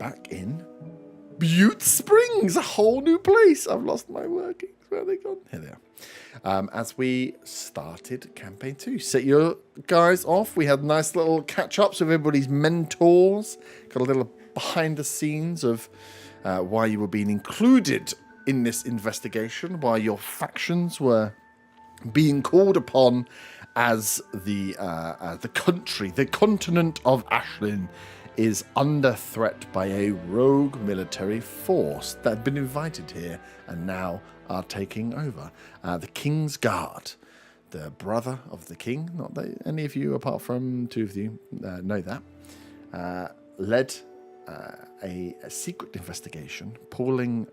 back in Butte Springs, a whole new place. I've lost my workings. Where are they gone? Here they are. As we started campaign 2. Set your guys off. We had nice little catch-ups with everybody's mentors. Got a little behind the scenes of why you were being included in this investigation, why your factions were being called upon as the country, the continent of Ashlyn, is under threat by a rogue military force that had been invited here and now are taking over. The King's Guard, the brother of the king, not that any of you apart from 2 of you know that, led a secret investigation, pulling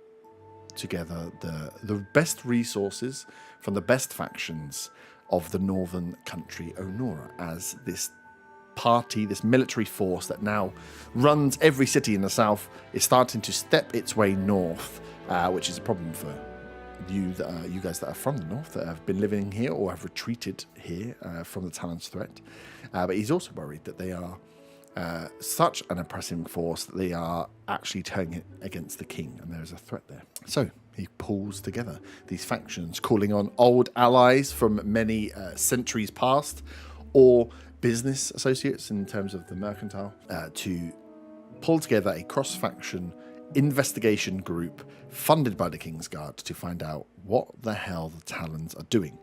together the best resources from the best factions of the northern country Onora as this party, this military force that now runs every city in the south, is starting to step its way north, which is a problem for you guys that are from the north, that have been living here or have retreated here from the Talon's threat. But he's also worried that they are such an oppressive force that they are actually turning it against the king, and there is a threat there. So he pulls together these factions, calling on old allies from many centuries past, or business associates in terms of the mercantile, to pull together a cross-faction investigation group funded by the King's Guard to find out what the hell the Talons are doing.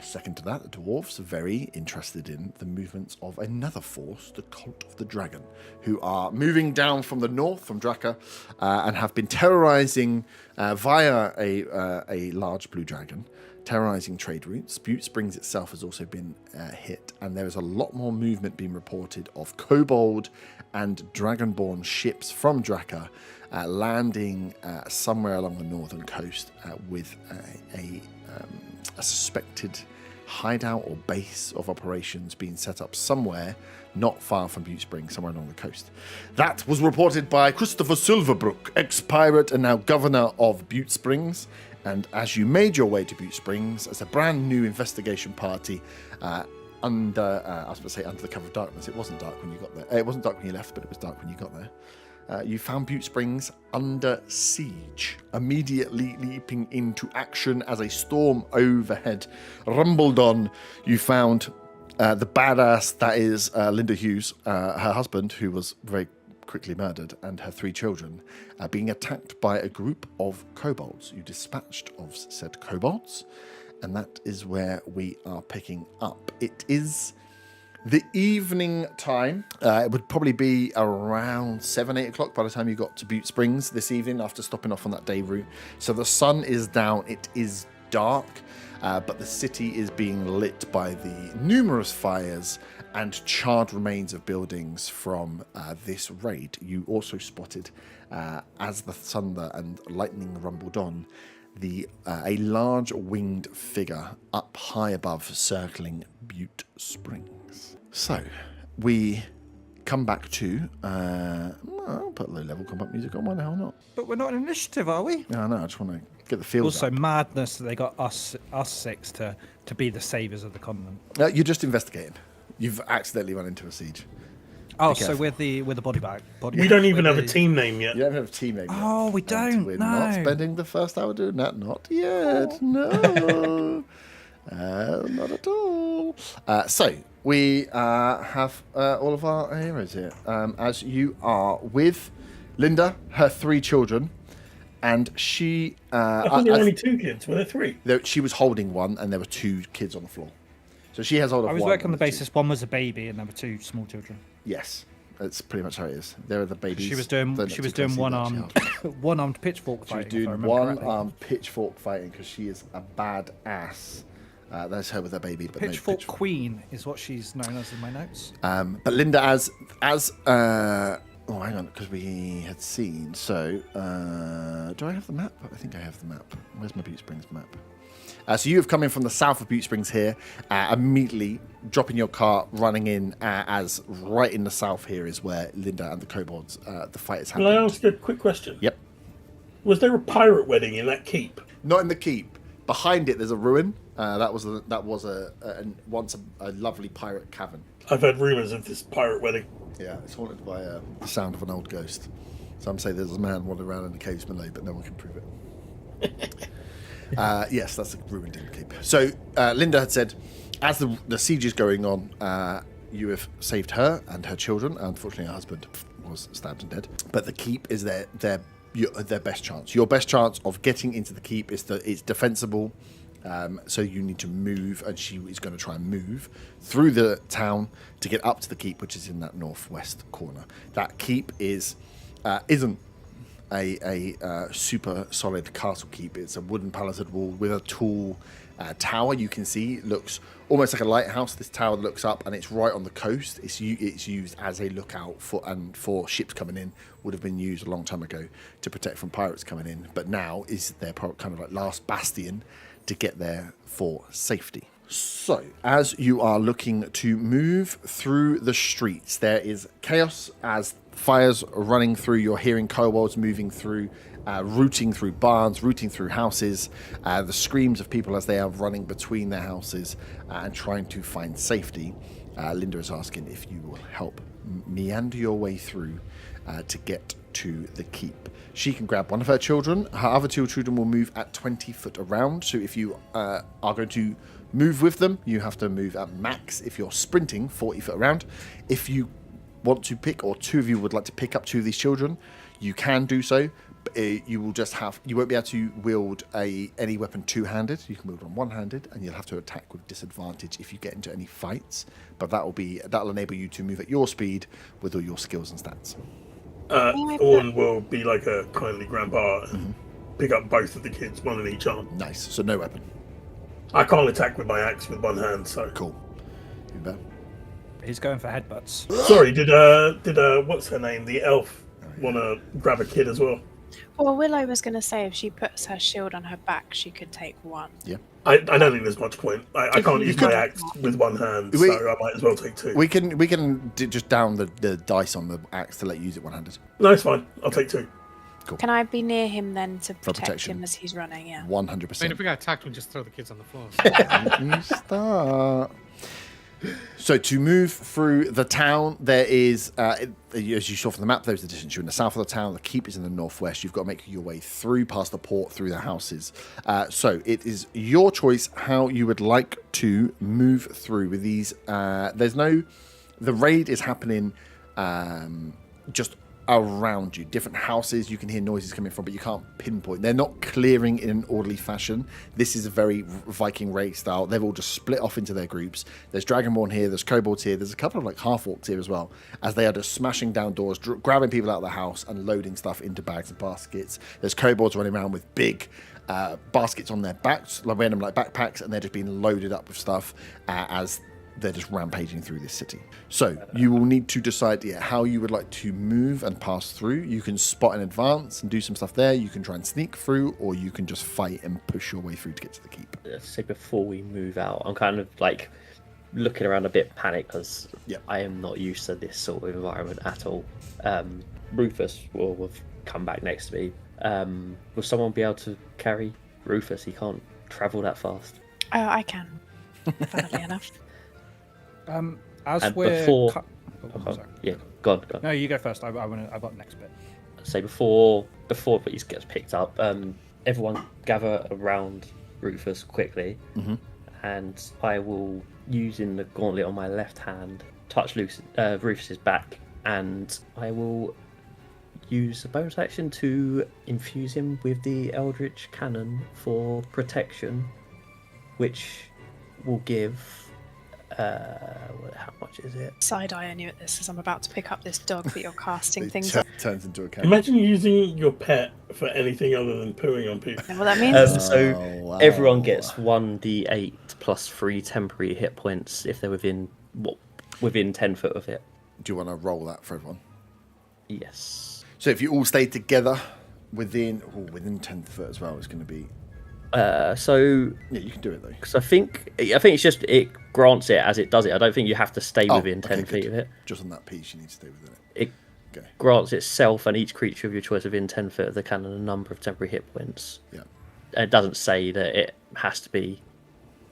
Second to that, the dwarves are very interested in the movements of another force, the Cult of the Dragon, who are moving down from the north, from Draka, and have been terrorizing via a large blue dragon, terrorizing trade routes. Butte Springs itself has also been hit, and there is a lot more movement being reported of kobold and dragonborn ships from Draka landing somewhere along the northern coast with a suspected hideout or base of operations being set up somewhere not far from Butte Springs, somewhere along the coast. That was reported by Christopher Silverbrook, ex-pirate and now governor of Butte Springs. And as you made your way to Butte Springs as a brand new investigation party under the cover of darkness. It wasn't dark when you got there. It wasn't dark when you left, but it was dark when you got there. You found Butte Springs under siege, immediately leaping into action as a storm overhead rumbled on. You found the badass that is Linda Hughes, her husband, who was very quickly murdered, and her 3 children being attacked by a group of kobolds. You dispatched of said kobolds, and that is where we are picking up. It is the evening time. It would probably be around 7-8 o'clock by the time you got to Butte Springs this evening after stopping off on that day route. So the sun is down, it is dark, but the city is being lit by the numerous fires and charred remains of buildings from this raid. You also spotted, as the thunder and lightning rumbled on, a large winged figure up high above, circling Butte Springs. So we come back to I'll put low-level combat music on. Why the hell not? But we're not an initiative, are we? No, I just want to get the feel. Also, madness that they got us 6 to be the saviors of the continent. You're just investigating. You've accidentally run into a siege. Oh, so we're the body bag. We don't even have a team name yet. You don't have a team name yet. Oh, we don't. We're not spending the first hour doing that. Not yet. No. Not at all. So we have all of our heroes here. As you are with Linda, her 3 children, and she... I thought there were only 2 kids. Were there 3? She was holding one, and there were 2 kids on the floor. So she has hold of one. I was working on the basis 1 was a baby, and there were 2 small children. Yes, that's pretty much how it is. There are the babies. She was doing one-armed pitchfork fighting. She was doing one-armed pitchfork fighting because she is a badass. That's her with her baby. But pitchfork Queen is what she's known as in my notes. But Linda, as oh, hang on, because we had seen. So, do I have the map? I think I have the map. Where's my Butte Springs map? So you have come in from the south of Butte Springs here, immediately dropping your car, running in, as right in the south here is where Linda and the kobolds, the fight is happening. Can I ask a quick question? Yep. Was there a pirate wedding in that keep? Not in the keep. Behind it, there's a ruin. That was once a lovely pirate cavern. I've heard rumours of this pirate wedding. Yeah, it's haunted by the sound of an old ghost. Some say there's a man wandering around in the caves below, but no one can prove it. Yes, that's a ruined in the keep. So Linda had said, as the siege is going on, you have saved her and her children. Unfortunately, her husband was stabbed and dead. But the keep is their best chance. Your best chance of getting into the keep is that it's defensible. So you need to move, and she is going to try and move through the town to get up to the keep, which is in that northwest corner. That keep isn't a super solid castle keep. It's a wooden palisade wall with a tall tower. You can see it looks almost like a lighthouse. This tower looks up, and it's right on the coast. It's used as a lookout for ships coming in. Would have been used a long time ago to protect from pirates coming in, but now is their kind of like last bastion to get there for safety. So, as you are looking to move through the streets, there is chaos as fires are running through. You're hearing kobolds moving through, rooting through barns, rooting through houses, the screams of people as they are running between their houses and trying to find safety. Linda is asking if you will help meander your way through to get to the keep. She can grab one of her children. Her other two children will move at 20 foot around. So if you are going to move with them, you have to move at max. If you're sprinting, 40 foot around. If you want to pick, or two of you would like to pick up two of these children, you can do so. But you won't be able to wield any weapon two-handed. You can wield on one-handed, and you'll have to attack with disadvantage if you get into any fights. But that'll enable you to move at your speed with all your skills and stats. Thorn will be like a kindly grandpa and pick up both of the kids, one in each arm. Nice. So no weapon. I can't attack with my axe with one hand, so Cool. You bet. He's going for headbutts. Sorry, did what's her name? The elf want to grab a kid as well? Well, Willow was going to say if she puts her shield on her back, she could take one. Yeah. I don't think there's much point. I can't use my axe with one hand, so I might as well take two. We can just down the dice on the axe to let you use it one-handed. No, it's fine. I'll take two. Cool. Can I be near him then to protect protection. him as he's running? Yeah. 100%. I mean, if we got attacked, we'd just throw the kids on the floor. You start. So to move through the town, there is, as you saw from the map, there's the distance. You're in the south of the town. The keep is in the northwest. You've got to make your way through, past the port, through the houses. So it is your choice how you would like to move through with these. The raid is happening just around you. Different houses you can hear noises coming from, but you can't pinpoint. They're not clearing in an orderly fashion. This is a very Viking raid style. They've all just split off into their groups. There's Dragonborn here, there's kobolds here, there's a couple of like half-orcs here as well, as they are just smashing down doors, grabbing people out of the house and loading stuff into bags and baskets. There's kobolds running around with big baskets on their backs, like random like backpacks, and they're just being loaded up with stuff as they're just rampaging through this city. So you will need to decide how you would like to move and pass through. You can spot in advance and do some stuff there. You can try and sneak through, or you can just fight and push your way through to get to the keep. Let's say before we move out, I'm kind of like looking around a bit panicked because I am not used to this sort of environment at all. Rufus will have come back next to me. Will someone be able to carry Rufus? He can't travel that fast. Oh, I can. Funnily enough. As And we're before- sorry. Yeah, go on. No, you go first. I've got the next bit. Say before he gets picked up, everyone gather around Rufus quickly, and I will, using the gauntlet on my left hand, touch Rufus's back, and I will use a bonus action to infuse him with the Eldritch Cannon for protection, which will give. How much is it? Side eye on you at this as I'm about to pick up this dog that you're casting It things on. turns into a cannon. Imagine using your pet for anything other than pooing on people. And what that means? So everyone gets 1d8 plus 3 temporary hit points if they're within 10 foot of it. Do you want to roll that for everyone? Yes. So if you all stay together within 10 foot as well, it's going to be... So Yeah, you can do it though. because I think it's just it grants it as it does it. I don't think you have to stay Oh, within 10 okay, feet good. of it. Just on that piece, you need to stay within it. It Okay. grants itself and each creature of your choice within 10 foot of the cannon a number of temporary hit points. Yeah. And it doesn't say that it has to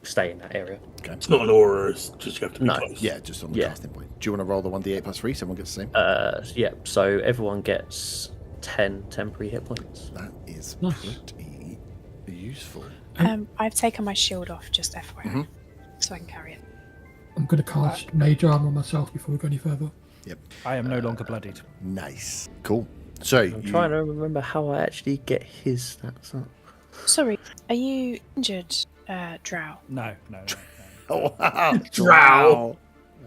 stay in that area. Okay. It's not an aura, it's just you have to be No. close. Yeah, just on the casting point. Do you want to roll the 1d8 plus 3 so everyone gets the same? Yeah. So everyone gets 10 temporary hit points. That is Nice. pretty useful. I've taken my shield off, just FYI, so I can carry it. I'm going to cast Mage Armor on myself before we go any further. Yep. I am no longer bloodied. Nice. Cool. So I'm trying to remember how I actually get his stats up. Sorry, are you injured, Drow? No. Oh, wow. Drow.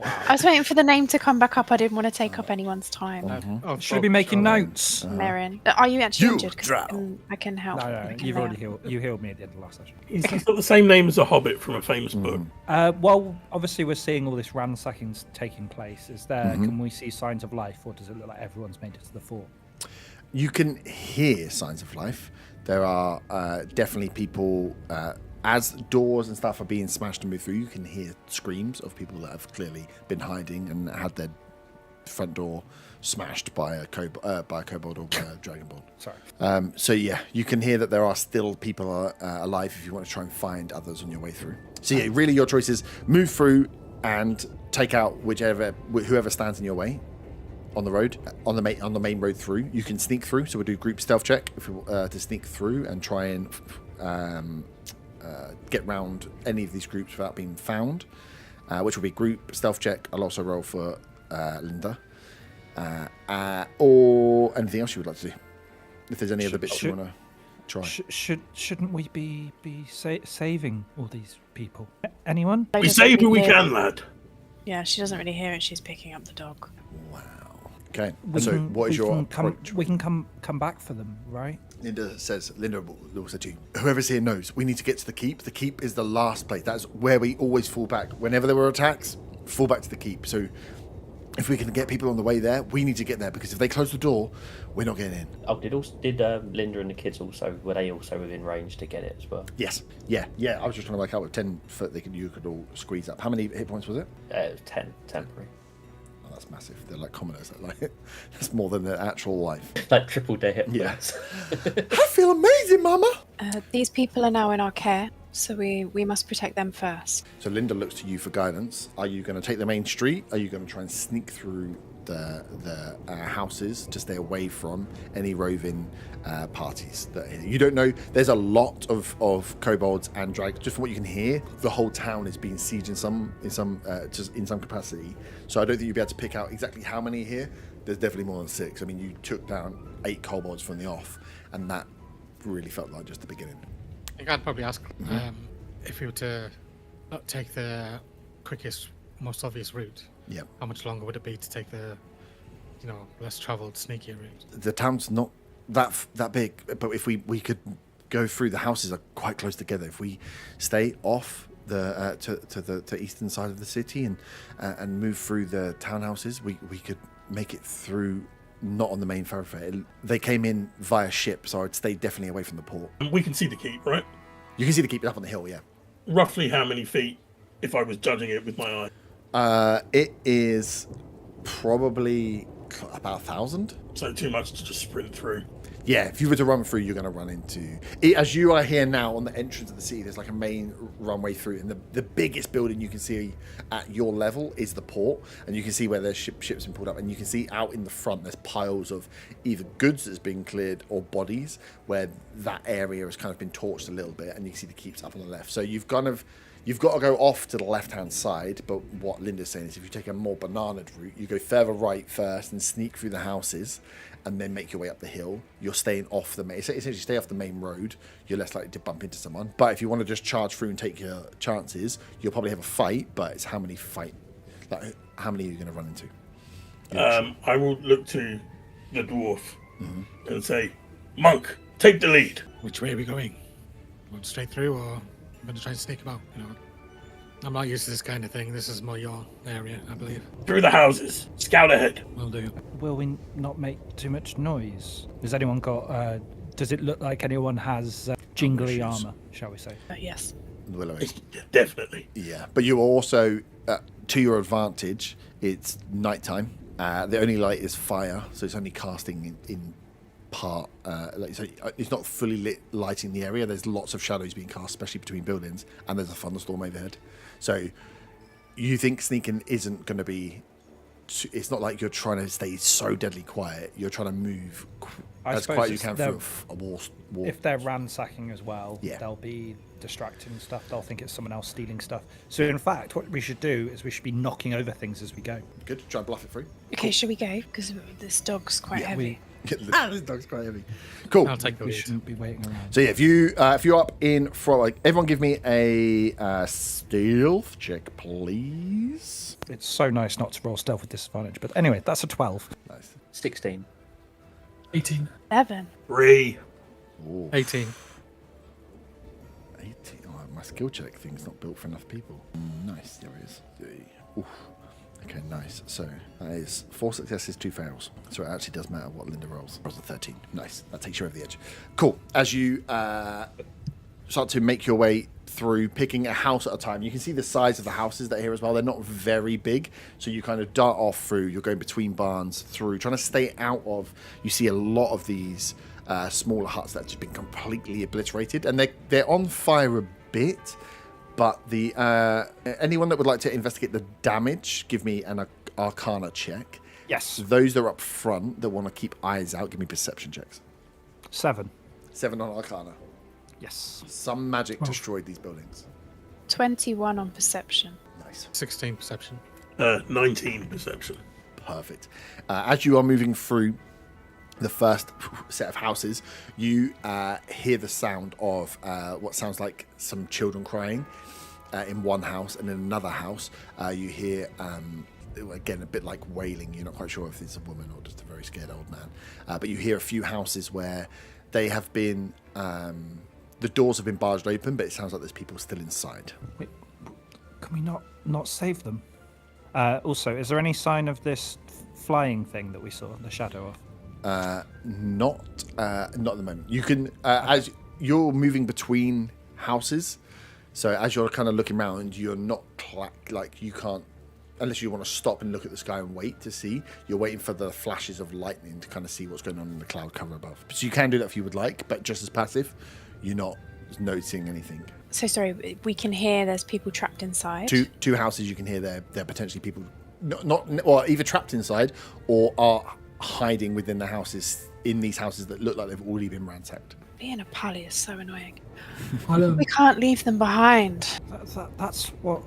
I was waiting for the name to come back up. I didn't want to take up anyone's time. Oh, Should be making notes. Marin, are you actually You, injured? 'Cause Drow. I can help. No, I can you've lay already on. healed. You healed me at the end of the last session. He's got the same name as a hobbit from a famous book. Well, obviously we're seeing all this ransacking taking place. Is there? Can we see signs of life, or does it look like everyone's made it to the fort? You can hear signs of life. There are definitely people, as doors and stuff are being smashed and moved through, you can hear screams of people that have clearly been hiding and had their front door smashed by a kobold or by a dragonborn. Sorry. So yeah, you can hear that there are still people alive if you want to try and find others on your way through. So yeah, really your choice is move through and take out whoever stands in your way. On the road, on the main road through, you can sneak through. So we'll do group stealth check to sneak through and try and get round any of these groups without being found, which will be group stealth check. I'll also roll for Linda, or anything else you would like to do. If there's any other bits you want to try. Shouldn't we be saving all these people? Anyone? We save who we can, lad. Yeah, she doesn't really hear it. She's picking up the dog. Wow. Okay. So what is your approach? We can come back for them, right? Linda will say to you, whoever's here knows we need to get to the keep. The keep is the last place. That's where we always fall back. Whenever there were attacks, fall back to the keep. So if we can get people on the way there, we need to get there, because if they close the door, we're not getting in. Oh, did Linda and the kids were they also within range to get it as well? Yes. Yeah. I was just trying to work out with 10 foot you could all squeeze up. How many hit points was it? 10 temporary. Oh, that's massive. They're like commoners. That's more than their actual life. Like triple day hit Yeah. points. I feel amazing, Mama. These people are now in our care, so we must protect them first. So Linda looks to you for guidance. Are you going to take the main street? Are you going to try and sneak through the houses to stay away from any roving parties? You don't know. There's a lot of kobolds and dragons. Just from what you can hear, the whole town is being sieged in some capacity. So I don't think you'll be able to pick out exactly how many here. There's definitely more than 6. I mean, you took down 8 kobolds from the off, and that really felt like just the beginning. I think I'd probably ask if we were to not take the quickest, most obvious route. Yeah. How much longer would it be to take the, less travelled, sneakier route? The town's not that big, but if we could go through, the houses are quite close together. If we stay off the to the eastern side of the city and move through the townhouses, we could make it through. Not on the main thoroughfare. They came in via ship, so I'd stay definitely away from the port. We can see the keep, right? You can see the keep up on the hill, yeah. Roughly how many feet, if I was judging it with my eye? It is probably about 1,000. So too much to just sprint through. Yeah, if you were to run through, you're going to run into it. As you are here now on the entrance of the city, there's like a main runway through, and the biggest building you can see at your level is the port, and you can see where there's ships been pulled up, and you can see out in the front there's piles of either goods that's being cleared or bodies, where that area has kind of been torched a little bit, and you can see the keeps up on the left. So you've got to go off to the left-hand side, but what Linda's saying is if you take a more bananaed route, you go further right first and sneak through the houses, and then make your way up the hill. You're staying off the main, essentially stay off the main road. You're less likely to bump into someone. But if you want to just charge through and take your chances, you'll probably have a fight, but it's how many are you going to run into? I will look to the dwarf and say, Monk, take the lead. Which way are we going? Going straight through, or I'm going to try and sneak about? I'm not used to this kind of thing. This is more your area, I believe. Through the houses. Scout ahead. Will do. Will we not make too much noise? Has anyone got... does it look like anyone has jingly armour, shall we say? Yes. Definitely. Yeah, but you also, to your advantage, it's nighttime. The only light is fire, so it's only casting in part. So it's not fully lit lighting the area. There's lots of shadows being cast, especially between buildings, and there's a thunderstorm overhead. So you think sneaking isn't going to be it's not like you're trying to stay so deadly quiet. You're trying to move I as suppose quiet as you it's can the- through a wall. If they're ransacking as well, Yeah. they'll be distracting stuff. They'll think it's someone else stealing stuff. So in fact, what we should do is we should be knocking over things as we go. Good. Try and bluff it through. Okay, should we go? Because this dog's quite Yeah, heavy. This dog's quite heavy. Cool. I'll take the We lead. shouldn't be waiting around. So yeah, if you're up in front, like everyone, give me a stealth check, please. It's so nice not to roll stealth with disadvantage. But anyway, that's a 12. Nice. 16. 18. 7. 3. Ooh, 18. 18. Oh, my skill check thing's not built for enough people. Nice. There it is. Oof. Okay, nice. So that is 4 successes, 2 fails. So it actually does matter what Linda rolls. Rolls a 13. Nice. That takes you over the edge. Cool. As you start to make your way through, picking a house at a time, you can see the size of the houses that are here as well. They're not very big. So you kind of dart off through. You're going between barns through, trying to stay out of. You see a lot of these smaller huts that have just been completely obliterated. And they're on fire a bit. But the anyone that would like to investigate the damage, give me an Arcana check. Yes. Those that are up front that want to keep eyes out, give me perception checks. 7. 7 on Arcana. Yes. Some magic destroyed these buildings. 21 on perception. Nice. 16 perception. 19 perception. Perfect. As you are moving through the first set of houses, you hear the sound of what sounds like some children crying in one house, and in another house you hear again a bit like wailing. You're not quite sure if it's a woman or just a very scared old man, but you hear a few houses where they have been the doors have been barged open, but it sounds like there's people still inside. Wait, can we not save them? Also, is there any sign of this flying thing that we saw, the shadow of? Not at the moment. You can as you're moving between houses, so as you're kind of looking around, you're not like you can't, unless you want to stop and look at the sky and wait to see. You're waiting for the flashes of lightning to kind of see what's going on in the cloud cover above. So you can do that if you would like, but just as passive, you're not noticing anything. So sorry, we can hear there's people trapped inside. Two houses you can hear they're potentially people not or either trapped inside or are hiding within the houses, in these houses that look like they've already been ransacked. Being a pally is so annoying. I'll, We can't leave them behind. That's what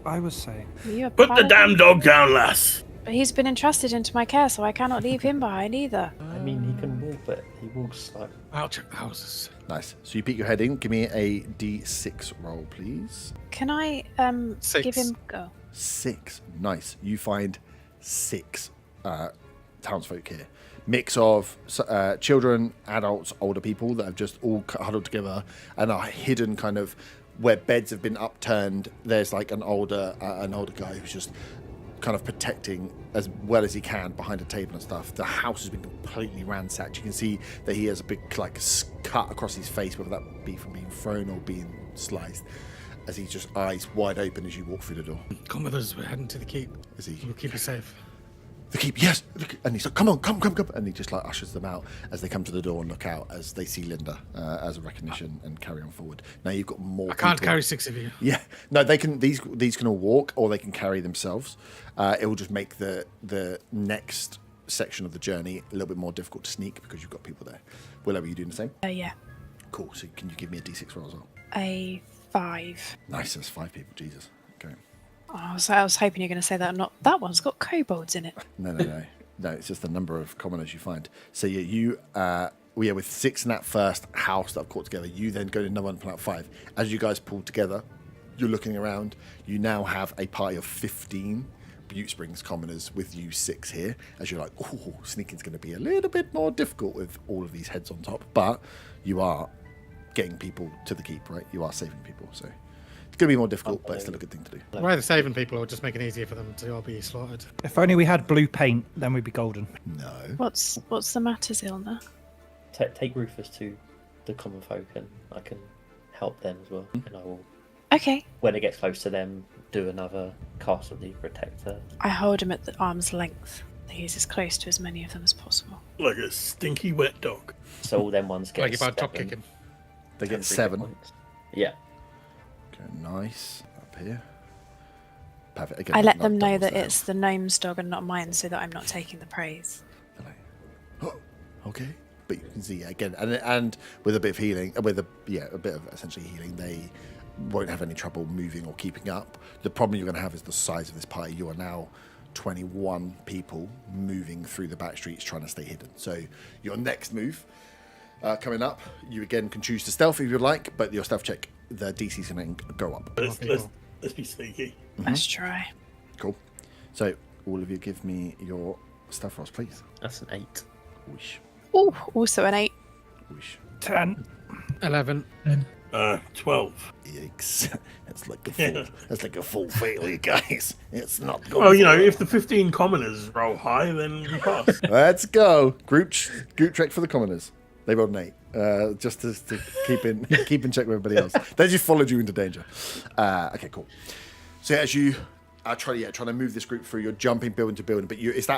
I was saying. Are you a Put the pally? damn dog down, lass. But he's been entrusted into my care, so I cannot leave him behind either. I mean, he can walk, but he walks like. I'll check the houses. Nice. So you peek your head in. Give me a D6 roll, please. Can I 6. give him go? 6. Nice. You find 6 townsfolk here. Mix of children, adults, older people that have just all huddled together and are hidden kind of where beds have been upturned. There's like an older guy who's just kind of protecting as well as he can behind a table and stuff. The house has been completely ransacked. You can see that he has a big like cut across his face, whether that be from being thrown or being sliced, as he's just eyes wide open as you walk through the door. Come with us. We're heading to the keep. Is he? We'll keep you safe. The keep, yes. And he's like, come on, come. And he just like ushers them out as they come to the door and look out as they see Linda as a recognition and carry on forward. Now you've got more I can't people. carry 6 of you. Yeah. No, they can, these can all walk or they can carry themselves. It will just make the next section of the journey a little bit more difficult to sneak because you've got people there. Willow, are you doing the same? Yeah. Cool. So can you give me a D6 roll as well? A 5. Nice, that's 5 people. Jesus. Okay. Oh, I was hoping you're going to say that. Not that one's got kobolds in it. No. No, it's just the number of commoners you find. So yeah, with 6 in that first house that I've caught together, you then go to another one and pull out 5. As you guys pull together, you're looking around. You now have a party of 15 Butte Springs commoners with you 6 here. As you're like, oh, sneaking's going to be a little bit more difficult with all of these heads on top. But you are getting people to the keep, right? You are saving people, so it's going to be more difficult, but it's still a good thing to do. We're either saving people or just making it easier for them to all be slaughtered. If only we had blue paint, then we'd be golden. No. What's the matter, Zilna? Take Rufus to the common folk, and I can help them as well. And I will, Okay. when it gets close to them, do another cast of the Protector. I hold him at the arm's length. He's as close to as many of them as possible. Like a stinky wet dog. So all them ones get Like if I 7 top kick him. They get temporary 7. points. Yeah. Okay, nice. Up here. Perfect. Again, I let that them know doubles that the it's health. the gnome's dog and not mine, so that I'm not taking the praise. They're like, oh, okay. But you can see again, and with a bit of healing, with a bit of essentially healing, they won't have any trouble moving or keeping up. The problem you're going to have is the size of this party. You are now 21 people moving through the back streets trying to stay hidden. So your next move coming up, you again can choose to stealth if you'd like, but your stealth check, the DC's going to go up. Let's be sneaky. Let's try. Cool. So all of you give me your stealth rolls, please. That's an 8. Wish. Oh, also an 8. Wish. 10. 11. 12. Yikes. That's like a full fail, you guys. It's not good. Well, if the 15 commoners roll high, then we pass. Let's go. Group check for the commoners. They rolled an 8. Just to keep in check with everybody else. They just followed you into danger. Okay, cool. So as you trying to move this group through, you're jumping building to building, but it's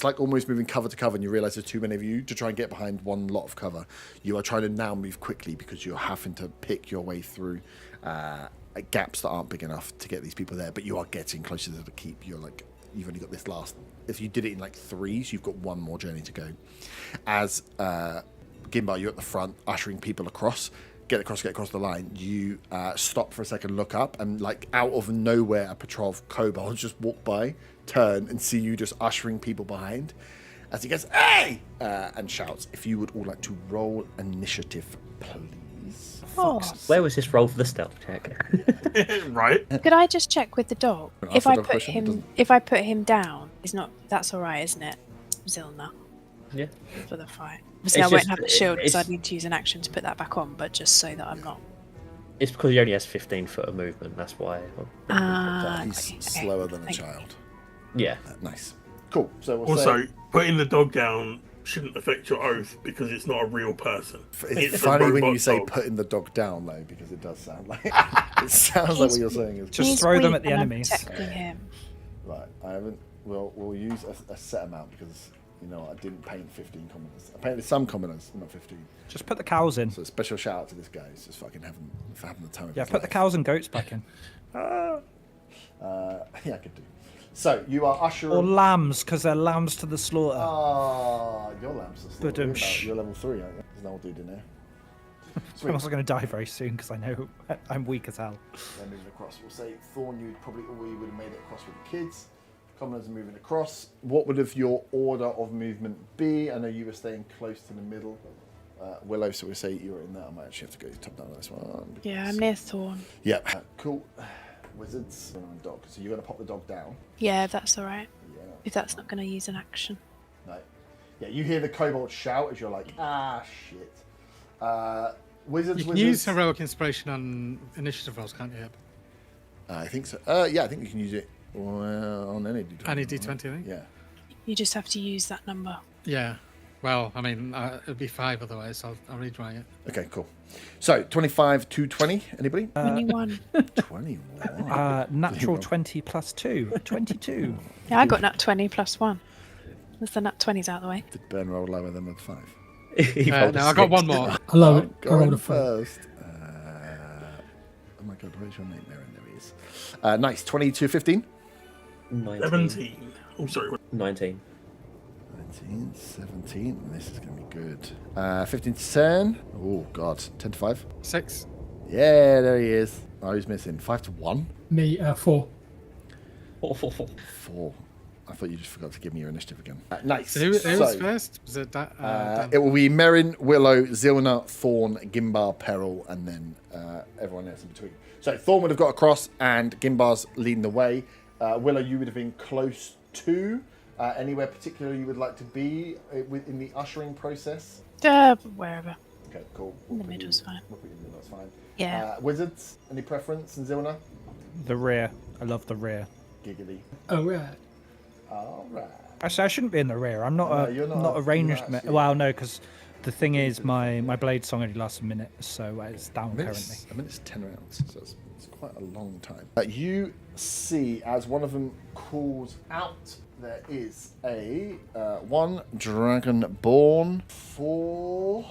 like almost moving cover to cover, and you realise there's too many of you to try and get behind one lot of cover. You are trying to now move quickly because you're having to pick your way through gaps that aren't big enough to get these people there, but you are getting closer to the keep. You've only got this last. If you did it in like 3s, you've got one more journey to go. As Gimbar, you're at the front, ushering people across. Get across the line. You stop for a second, look up, and like out of nowhere, a patrol of kobolds just walk by, turn, and see you just ushering people behind. As he goes, "Hey!" And shouts. If you would all like to roll initiative, please. Oh. Where was this roll for the stealth check? Right. Could I just check with the dog? Ask If the I dog put question, it him, doesn't- if I put him down, that's all right, isn't it, Zilna, Yeah. for the fight? Obviously, It's I won't just- have the shield because it's- I'd need to use an action to put that back on, but just so that I'm not. It's because he only has 15 foot of movement. That's why. He's Okay. slower than a Thank you. child. Yeah. Nice. Cool. So we'll Also, say, putting the dog down shouldn't affect your oath because it's not a real person. it's a funny when robot you say dog. putting the dog down though, because it does sound like it sounds like what you're saying is Just He's throw them weak at the and I'm enemies. protecting him. right. I haven't. We'll use a set amount because I didn't paint 15 commoners. I painted some commoners, not 15. Just put the cows in. So a special shout out to this guy. He's just fucking having the time of Yeah, his put the life. cows and goats back in. Yeah, I could do. So you are ushering. Or lambs, because they're lambs to the slaughter. Your lamps are still Ba-dum-sh. you're level 3, aren't you? There's no old dude in there. I'm Sweet. also going to die very soon because I know I'm weak as hell. They're moving across. We'll say Thorn, you probably already would have made it across with the kids. Commoners are moving across. What would have your order of movement be? I know you were staying close to the middle. Willow, so we'll say you're in there. I might actually have to go top down on this one. Yeah, I'm near Thorn. Yep. Cool. Wizards. Dog. So you're going to pop the dog down. Yeah, if that's all right. Yeah. If that's not going to use an action. No. Yeah, you hear the kobold shout as you're like, shit. Wizards, You can wizards. use heroic inspiration on initiative rolls, can't you? I think so. Yeah, I think you can use it on any D20. Any D20, I think. Yeah. You just have to use that number. Yeah. Well, I mean, it'd be 5 otherwise. I'll retry it. Okay, cool. So 25 to 20. Anybody? 21. 21. Natural 20 plus 2. 22. Yeah, I got nat 20 plus 1. That's the nat 20s out of the way. Did Ben roll lower than the 5? He rolled a No, I got 6. one more. Hello, I Go rolled on a 4. first. Oh my god, where's your name? There he is. Nice. 20 to 15. 19. 17. Oh, sorry. 19. 19, 17. This is going to be good. 15 to 10. Oh god. 10 to 5. 6. Yeah, there he is. Oh, he's missing. 5 to 1. Me, 4. 4. I thought you just forgot to give me your initiative again. Nice. So who was So, first? Was it Dan? it will be Merrin, Willow, Zilna, Thorn, Gimbar, Peril, and then everyone else in between. So Thorn would have got across, and Gimbar's leading the way. Willow, you would have been close to. Anywhere particular you would like to be in the ushering process? Wherever. Okay, cool. In the middle's fine. We'll put you in the middle, that's fine. Yeah. Wizards, any preference? And Zilna? The rear. I love the rear. Giggity. Oh, right. All right. Actually, I shouldn't be in the rear. I'm not No, a you're not not a- a ranged. you're not actually- Well, no, because the thing is, my blade song only lasts a minute, so it's down currently. I mean, it's 10 rounds, so it's quite a long time. You see, as one of them calls out, there is a one dragonborn, 4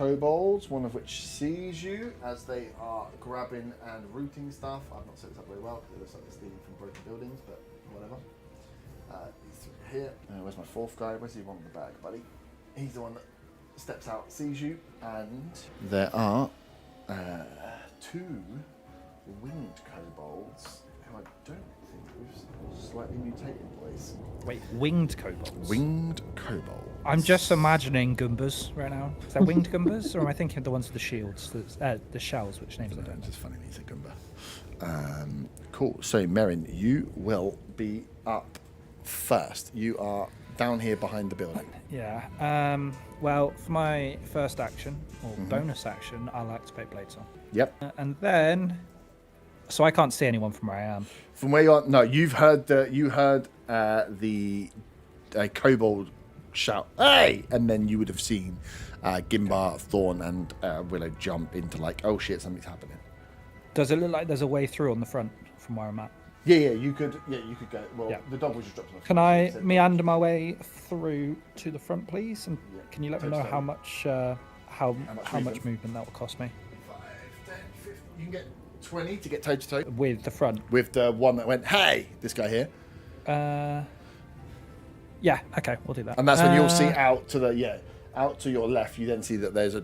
kobolds, one of which sees you as they are grabbing and rooting stuff. I've not set this up very well because it looks like they're stealing from broken buildings, but whatever. He's here. Where's my fourth guy? Where's the one with the bag, buddy? He's the one that steps out, sees you, and there are 2 winged kobolds who I don't think we've slightly mutated boys. Wait, winged kobolds? Winged kobolds. I'm just imagining Goombas right now. Is that winged Goombas, or am I thinking of the ones with the shields, the shells, which names I don't know? It's just funny when you say Goomba. Cool. So, Merrin, you will be up first. You are down here behind the building. Yeah. Well, for my first action, or bonus action, I like to play Bladesong. Yep. And then... So I can't see anyone from where I am. From where you are, no, you've heard the kobold shout, "Hey!" And then you would have seen Gimbar, Thorn, and Willow jump into like, "Oh shit, something's happening." Does it look like there's a way through on the front from where I'm at? Yeah, you could go. Well, Yeah. the dog was just dropped on the Can floor, I so it said- meander my way through to the front, please? And Yeah. can you let me know Totally. how much how much movement? movement that will cost me 5, 10, 15. You can get 20 to get toe to toe with the front? with the one that went, "Hey!" This guy here, Yeah. Okay, we'll do that. and that's when you'll see out to your left. You then see that there's a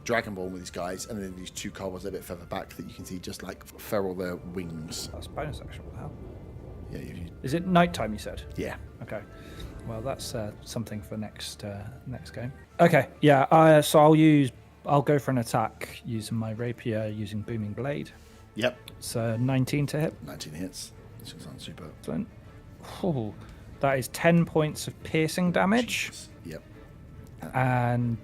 dragonborn with these guys, and then these 2 kobolds a bit further back that you can see just like ferrule their wings. That's bonus action. What the hell? Yeah, Is it nighttime? You said. yeah. Okay. Well, that's something for next game. Okay. Yeah. So I'll go for an attack using my rapier, using booming blade. Yep. So 19 to hit. 19 hits. This is on super. Excellent. Oh, that is 10 points of piercing damage. Jesus. Yep. And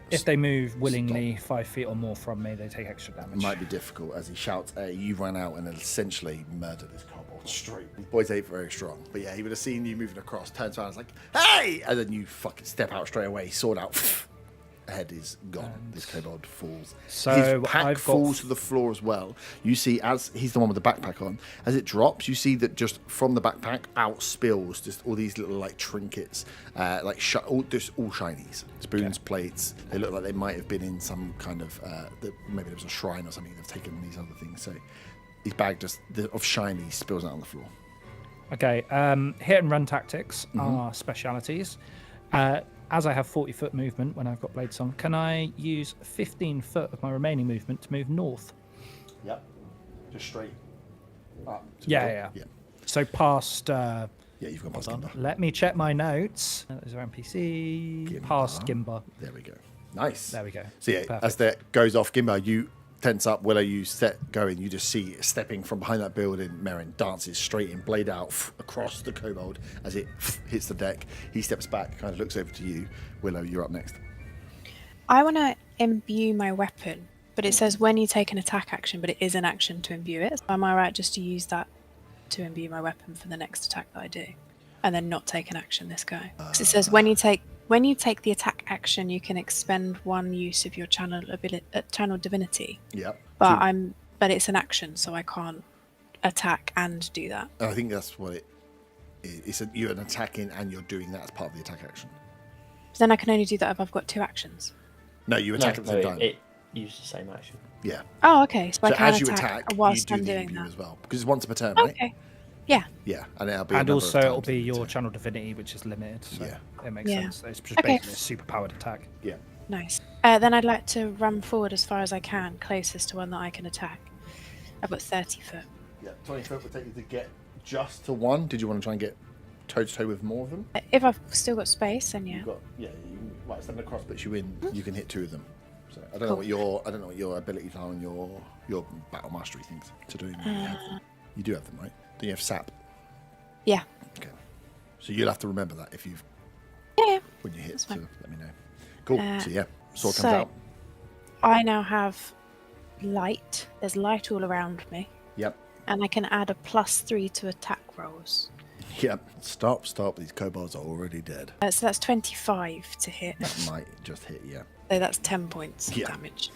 if they move willingly 5 feet or more from me, they take extra damage. Might be difficult as he shouts, "Hey!" You run out and essentially murder this kobold straight. These boys ain't very strong, but yeah, he would have seen you moving across, turns around, and is like, "Hey!" And then you fucking step out straight away, sword out. Head is gone. This kobold falls. So his pack I've got- falls to the floor as well. You see, as he's the one with the backpack on, as it drops, you see that just from the backpack out spills just all these little like trinkets, like all shinies, spoons, plates. They look like they might have been in some kind of maybe there was a shrine or something. They've taken these other things. So his bag just of shinies spills out on the floor. Okay. Hit and run tactics are specialities. As I have 40-foot movement when I've got Bladesong, can I use 15 foot of my remaining movement to move north? Yep. Just straight up. Yeah. So past... Yeah, you've gone past Gimbar. Let me check my notes. Is there NPC? Past Gimbar. There we go. Nice. There we go. So yeah, Perfect. as that goes off Gimbar, you tense up. Willow, you set going. You just see stepping from behind that building. Merrin dances straight in, blade out across the kobold as it hits the deck. He steps back, kind of looks over to you. Willow, you're up next. I want to imbue my weapon, but it says when you take an attack action, but it is an action to imbue it. Am I right just to use that to imbue my weapon for the next attack that I do, and then not take an action this go? Because it says when you take the attack action, you can expend 1 use of your channel divinity. Yep. But it's an action, so I can't attack and do that. I think that's what it is. You're an attacking and you're doing that as part of the attack action. But then I can only do that if I've got 2 actions. No, you attack at the same time. It uses the same action. Yeah. Oh, okay. So I So can as you attack attack, you whilst do I'm the doing imbue that. as well because it's once per turn, right? Okay. Yeah. Yeah, and it'll be. a And number of also it'll times be in your turn. channel divinity, which is limited. So Yeah. it makes Yeah. sense. It's just Okay. basically a super powered attack. Yeah. Nice. Then I'd like to run forward as far as I can, closest to one that I can attack. I've got 30 foot. Yeah. 20 foot would take you to get just to one. Did you want to try and get toe to toe with more of them? If I've still got space, then yeah. You've got you can, right, stand across, but you can hit 2 of them. So I don't know Cool. what your abilities are on your battle mastery things to do. You do have them, right? Do you have sap? Yeah. Okay. So you'll have to remember that if you've Yeah. when you hit. That's So fine. let me know. Cool. So yeah, sword comes so- out. I now have light. There's light all around me. Yep. And I can add a +3 to attack rolls. Yep. Stop. These kobolds are already dead. So that's 25 to hit. That might just hit. Yeah. So that's 10 points of Yeah. damage.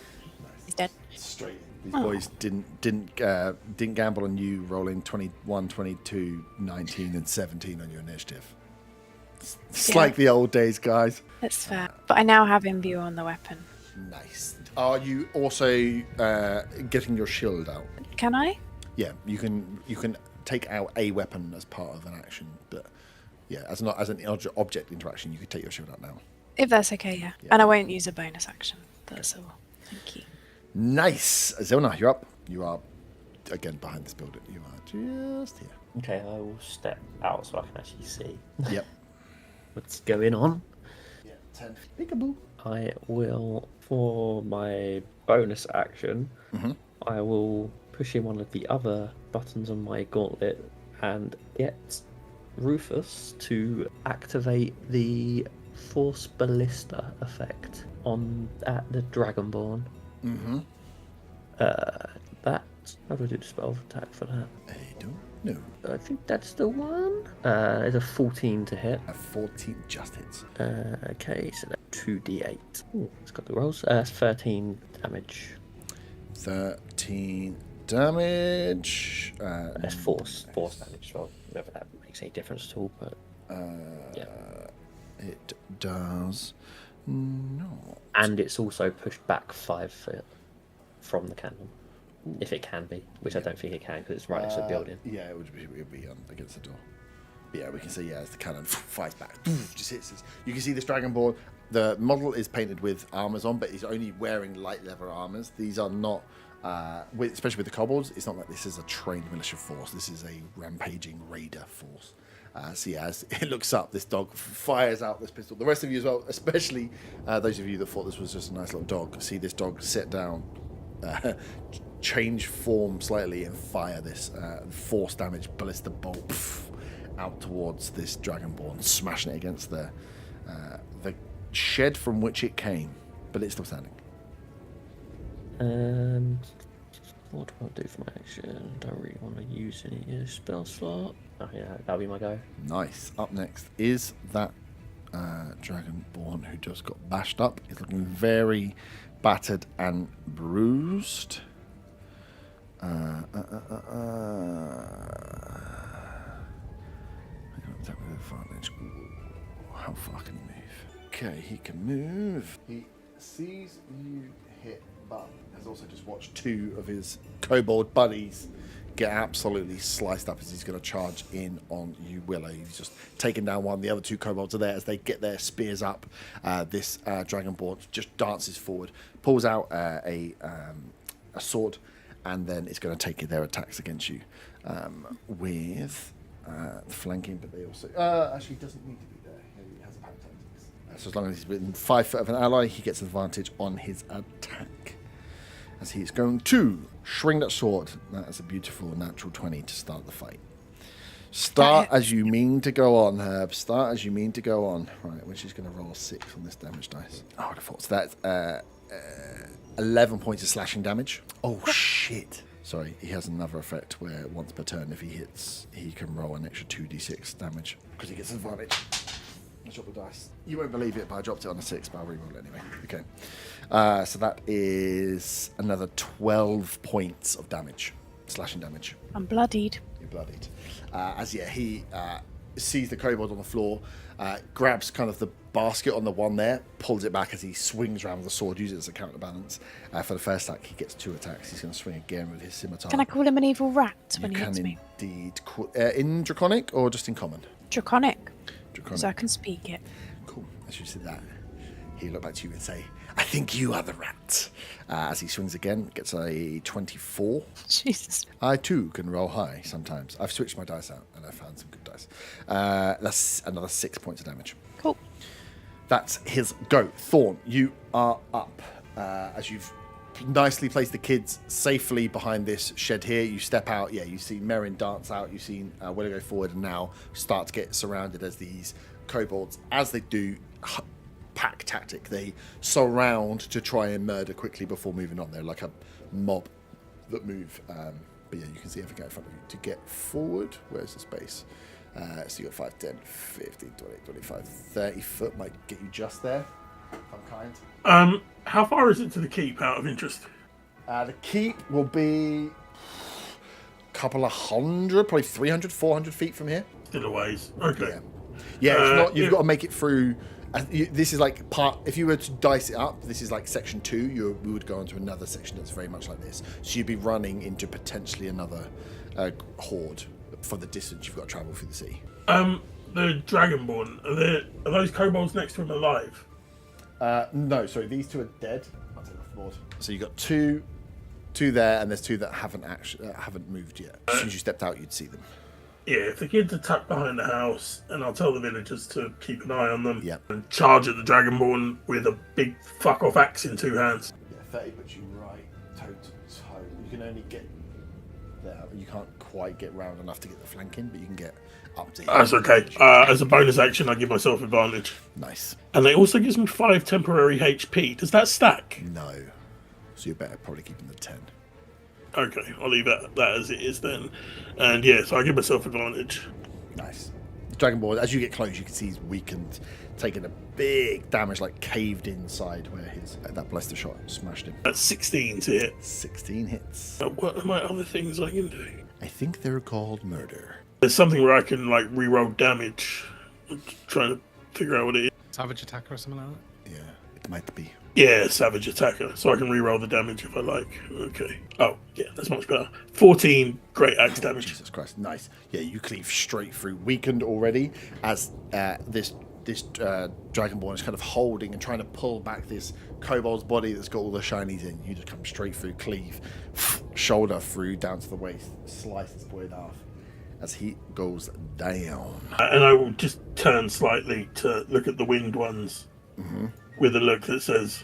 He's dead. Straight. These boys didn't gamble on you rolling 21, 22, 19, and 17 on your initiative. It's Yeah. like the old days, guys. That's fair. But I now have imbue on the weapon. Nice. Are you also getting your shield out? Can I? Yeah, you can take out a weapon as part of an action, but yeah, as an object interaction, you could take your shield out now. If that's okay, yeah. Yeah. And I won't use a bonus action. That's all. Thank you. Nice. Zona, you're up. You are again behind this building. You are just here. Okay, I will step out so I can actually see Yep. what's going on. Yeah. 10. Peekaboo. I will, for my bonus action, I will push in one of the other buttons on my gauntlet and get Rufus to activate the Force Ballista effect at the Dragonborn. How do I do the spell attack for that? I don't know. I think that's the one. It's a 14 to hit. A 14 just hits. Okay, so that's 2d8. Ooh, it's got the rolls. 13 damage. 13 damage. That's force damage. So whether that makes any difference at all, but yeah. It does not. And it's also pushed back 5 foot from the cannon, if it can be, which I don't think it can because it's right next to the building. Yeah, it would be against the door. But yeah, we can see, as the cannon fires back, just hits this. You can see this Dragonborn. The model is painted with armors on, but he's only wearing light leather armors. These are not, especially with the kobolds, it's not like this is a trained militia force. This is a rampaging raider force. So yeah, as it looks up, this dog fires out this pistol. The rest of you as well, especially those of you that thought this was just a nice little dog, see this dog sit down, change form slightly, and fire this force damage ballista bolt out towards this Dragonborn, smashing it against the shed from which it came, but it's still standing. And what do I do for my action? Don't really want to use any spell slot. Oh yeah, that'll be my go. Nice. Up next is that Dragonborn who just got bashed up. He's looking very battered and bruised. Attack with advantage. Ooh, how far can he move? Okay, he can move. He sees you hit, but has also just watched 2 of his kobold buddies get absolutely sliced up as he's going to charge in on you, Willow. He's just taken down one. The other 2 kobolds are there as they get their spears up. This Dragonborn just dances forward, pulls out a sword, and then it's going to take their attacks against you with flanking. But they also actually doesn't need to be there. He has a pack tactics. So as long as he's within 5 foot of an ally, he gets advantage on his attack. As he's going to swing that sword. That is a beautiful natural 20 to start the fight. Start as you mean to go on, Herb. Start as you mean to go on. Right, which is going to roll a 6 on this damage dice. Oh, I would have thought. So that's 11 points of slashing damage. Oh, shit. Sorry, he has another effect where once per turn, if he hits, he can roll an extra 2d6 damage because he gets advantage. I dropped the dice. You won't believe it, but I dropped it on a 6, but I'll reroll it anyway. Okay. So that is another 12 points of damage, slashing damage. I'm bloodied. You're bloodied. He sees the kobold on the floor, grabs kind of the basket on the one there, pulls it back as he swings around with the sword, uses it as a counterbalance. For the first attack, he gets 2 attacks. He's going to swing again with his scimitar. Can I call him an evil rat when You he can hits me? indeed. In Draconic or just in common? Draconic. Draconic. So I can speak it. Cool. As you said that, he looked back to you and say, I think you are the rat. As he swings again, gets a 24. Jesus. I too can roll high sometimes. I've switched my dice out and I found some good dice. That's another 6 points of damage. Cool. That's his go. Thorn, you are up. As you've nicely placed the kids safely behind this shed here, you step out. Yeah, you see Merrin dance out. You've seen Willow go forward and now start to get surrounded as these kobolds, as they do, pack tactic. They surround to try and murder quickly before moving on. They're like a mob that move. But yeah, you can see everything in front of you. To get forward, where's the space? So you got 5, 10, 15, 20, 25, 30 foot might get you just there, if I'm kind. How far is it to the keep, out of interest? The keep will be a couple of hundred, probably 300, 400 feet from here. Still a ways. Okay. Yeah. Yeah, it's not. You've got to make it through. This is like part. If you were to dice it up, this is like section 2. We would go on to another section that's very much like this. So you'd be running into potentially another horde for the distance you've got to travel through the sea. The Dragonborn, are those kobolds next to him alive? No, sorry, these 2 are dead. I'll take off the board. So you've got two there, and there's 2 that haven't moved yet. As soon as you stepped out, you'd see them. Yeah, if the kids are tucked behind the house, and I'll tell the villagers to keep an eye on them. Yep. And charge at the Dragonborn with a big fuck off axe in 2 hands. Yeah, 30 puts you right toe to toe. You can only get there. You can't quite get round enough to get the flank in, but you can get up to here. That's okay. As a bonus action, I give myself advantage. Nice. And it also gives me 5 temporary HP. Does that stack? No. So you're better probably keeping the 10. Okay, I'll leave that as it is then. And yeah, so I give myself advantage. Nice. The Dragonborn, as you get close, you can see he's weakened, taking a big damage, like caved inside where that blaster shot smashed him. That's 16 to hit. 16 hits. What are my other things I can do? I think they're called murder. There's something where I can like reroll damage. I'm trying to figure out what it is. Savage attacker or something like that? Yeah, it might be. Yeah, savage attacker. So I can reroll the damage if I like. Okay. Oh, yeah, that's much better. 14 great axe damage. Jesus Christ, nice. Yeah, you cleave straight through, weakened already, as this Dragonborn is kind of holding and trying to pull back this kobold's body that's got all the shinies in. You just come straight through, cleave, shoulder through, down to the waist, slice this boy in half as he goes down. And I will just turn slightly to look at the winged ones with a look that says,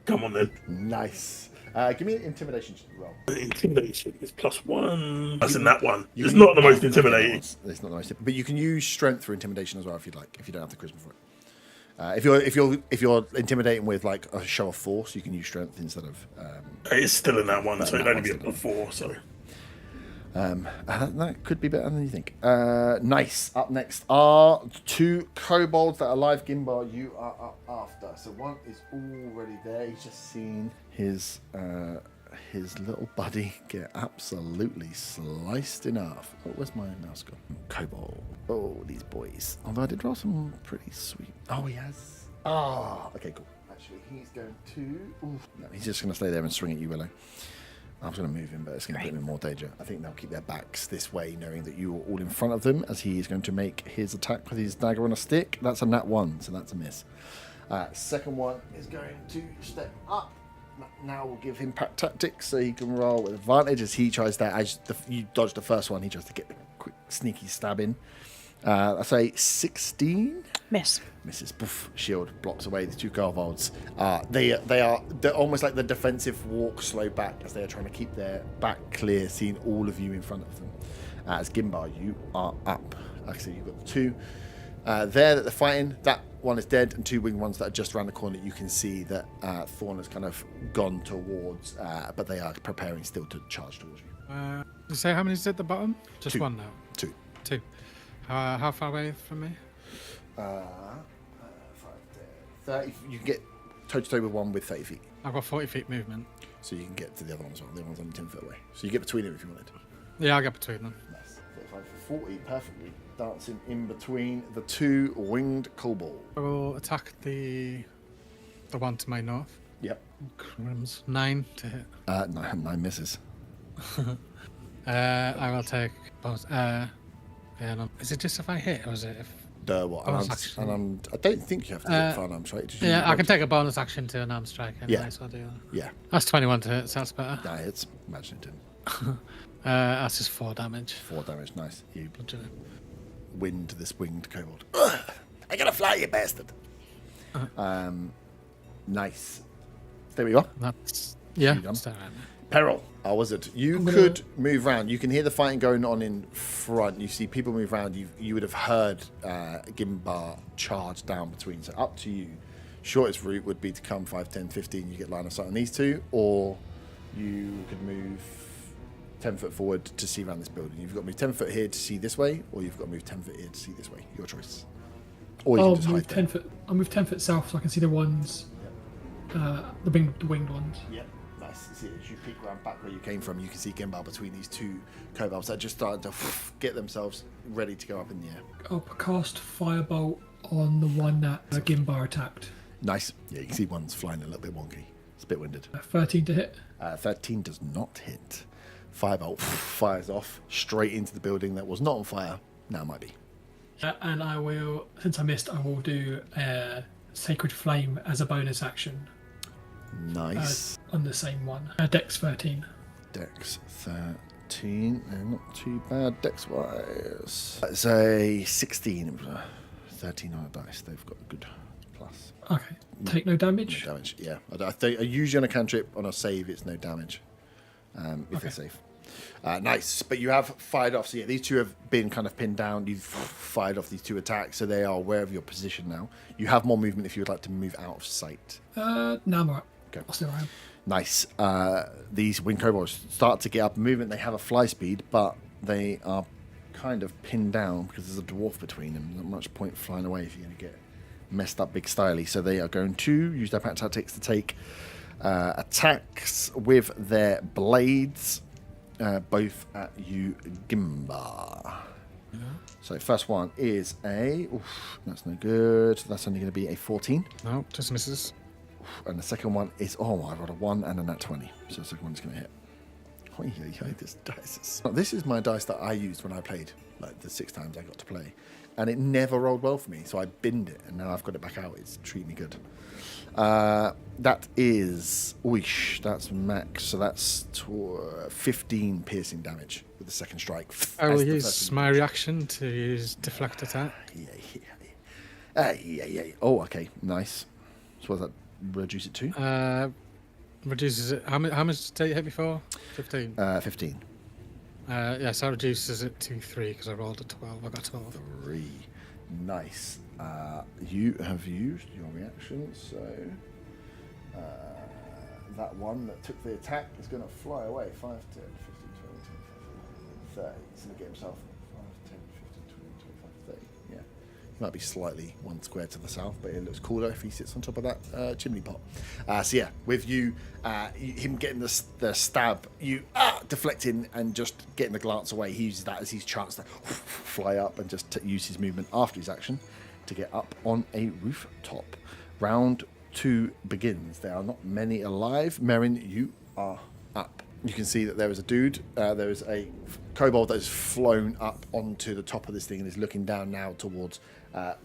come on then. Nice. Give me an intimidation roll. Intimidation is +1. That's in that one. It's not the most intimidating. It's not the most, but you can use strength for intimidation as well if you'd like. If you don't have the charisma for it. If you're intimidating with like a show of force, you can use strength instead of. It's still in that one, so it'd only be up to 4. So. That could be better than you think. Nice. Up next are 2 kobolds that are alive. Gimbar, you are up after. So one is already there. He's just seen his little buddy get absolutely sliced in half. Oh, where's my mouse gone? Kobold. Oh, these boys. Although I did roll some pretty sweet. Oh, he has. Okay, cool. Actually, he's going to. Ooh. No, he's just going to stay there and swing at you, Willow. I was going to move him, but it's going to put him in more danger. I think they'll keep their backs this way, knowing that you are all in front of them, as he is going to make his attack with his dagger on a stick. That's a nat 1, so that's a miss. Second one is going to step up. Now we'll give him pack tactics, so he can roll with advantage as he tries that. You dodge the first one, he tries to get the quick, sneaky stab in. I say 16. Miss. Misses. Poof, shield blocks away the 2 kobolds. They're almost like the defensive walk slow back as they are trying to keep their back clear, seeing all of you in front of them. As Gimbar, you are up. Like I said, you've got the 2 there that they're fighting. That one is dead, and 2 winged ones that are just around the corner. You can see that Thorn has kind of gone towards, but they are preparing still to charge towards you. You say how many is at the bottom? Just 2. 1 now. 2. 2. How far away from me? 30. You can get toe to toe with one with 30 feet. I've got 40 feet movement. So you can get to the other one as well. The other one's only 10 foot away. So you get between them if you wanted. Yeah, I'll get between them. Nice. 35 for 40, perfectly. Dancing in between the 2 winged kobolds. I will attack the one to my north. Yep. Crims. 9 to hit. 9 misses. I will take bonus. Is it just if I hit, or is it if? What? I don't think you have to get firearms, right? I can take a bonus action to an arm strike anyway, so I'll do that. Yeah. That's 21 to hit, so that's better. Nah, it's imagine it didn't. That's just 4 damage. 4 damage, nice. You Bludgeoning. wind this winged kobold. Ugh, I gotta fly, you bastard. Nice. There we go. That's yeah. You done? Stay right there. Peril, our wizard. You could move around. You can hear the fighting going on in front. You see people move around. You would have heard Gimbar charge down between. So up to you. Shortest route would be to come 5, 10, 15. You get line of sight on these 2. Or you could move 10 foot forward to see around this building. You've got to move 10 foot here to see this way. Or you've got to move 10 foot here to see this way. Your choice. Or you I'll can just move hide 10 foot. I'll move 10 foot south so I can see the ones, the winged ones. Yep. Nice. nice. See, as you peek around back where you came from, you can see Gimbal between these two kobolds that just started to get themselves ready to go up in the air. I'll cast Firebolt on the one that Gimbar attacked. Nice. Yeah, you can see one's flying a little bit wonky. It's a bit winded. 13 to hit. 13 does not hit. Firebolt fires off straight into the building that was not on fire. Now might be. And I will, since I missed, I will do Sacred Flame as a bonus action. Nice. On the same one. Dex 13. Dex 13. Not too bad dex-wise. It's a 16. 13 on a dice. They've got a good plus. Okay. Take no damage? No damage, yeah. I think usually on a cantrip, on a save, it's no damage. If they're safe. Nice. But you have fired off. So yeah, these two have been kind of pinned down. You've fired off these two attacks, so they are aware of your position now. You have more movement if you would like to move out of sight. No, I'm alright. Okay. I'll stay where I am. Nice. These winged kobolds start to get up movement. They have a fly speed, but they are kind of pinned down because there's a dwarf between them. Not much point flying away if you're going to get messed up big styly. So they are going to use their pack tactics to take attacks with their blades, both at you, Gimbar. Yeah. So first one is that's no good. That's only going to be a 14. No, just misses. And the second one is, I rolled a 1 and a nat 20. So the second one's going to hit. This dice is... This is my dice that I used when I played, like the 6 times I got to play. And it never rolled well for me, so I binned it, and now I've got it back out. It's treating me good. That is... that's max, so that's 15 piercing damage with the second strike. I will use my reaction to use deflect attack. Yeah. Oh, okay, nice. So what does that reduce it to? Reduces it. How much did it hit before? 15. 15. Yes, that reduces it to 3 because I rolled a 12. I got 12. 3. Nice. You have used your reaction, so that one that took the attack is going to fly away. 5, 10, 15, 20, 30. He's going to get himself 5, 10, 15, 20, 25, 30. Yeah. He might be slightly one square to the south, but it looks cooler if he sits on top of that chimney pot. So yeah, with you, him getting the stab, you deflecting and just getting the glance away, he uses that as his chance to fly up and just use his movement after his action to get up on a rooftop. Round 2 begins. There are not many alive. Merrin, you are up. You can see that there is a dude. There is a kobold that has flown up onto the top of this thing and is looking down now towards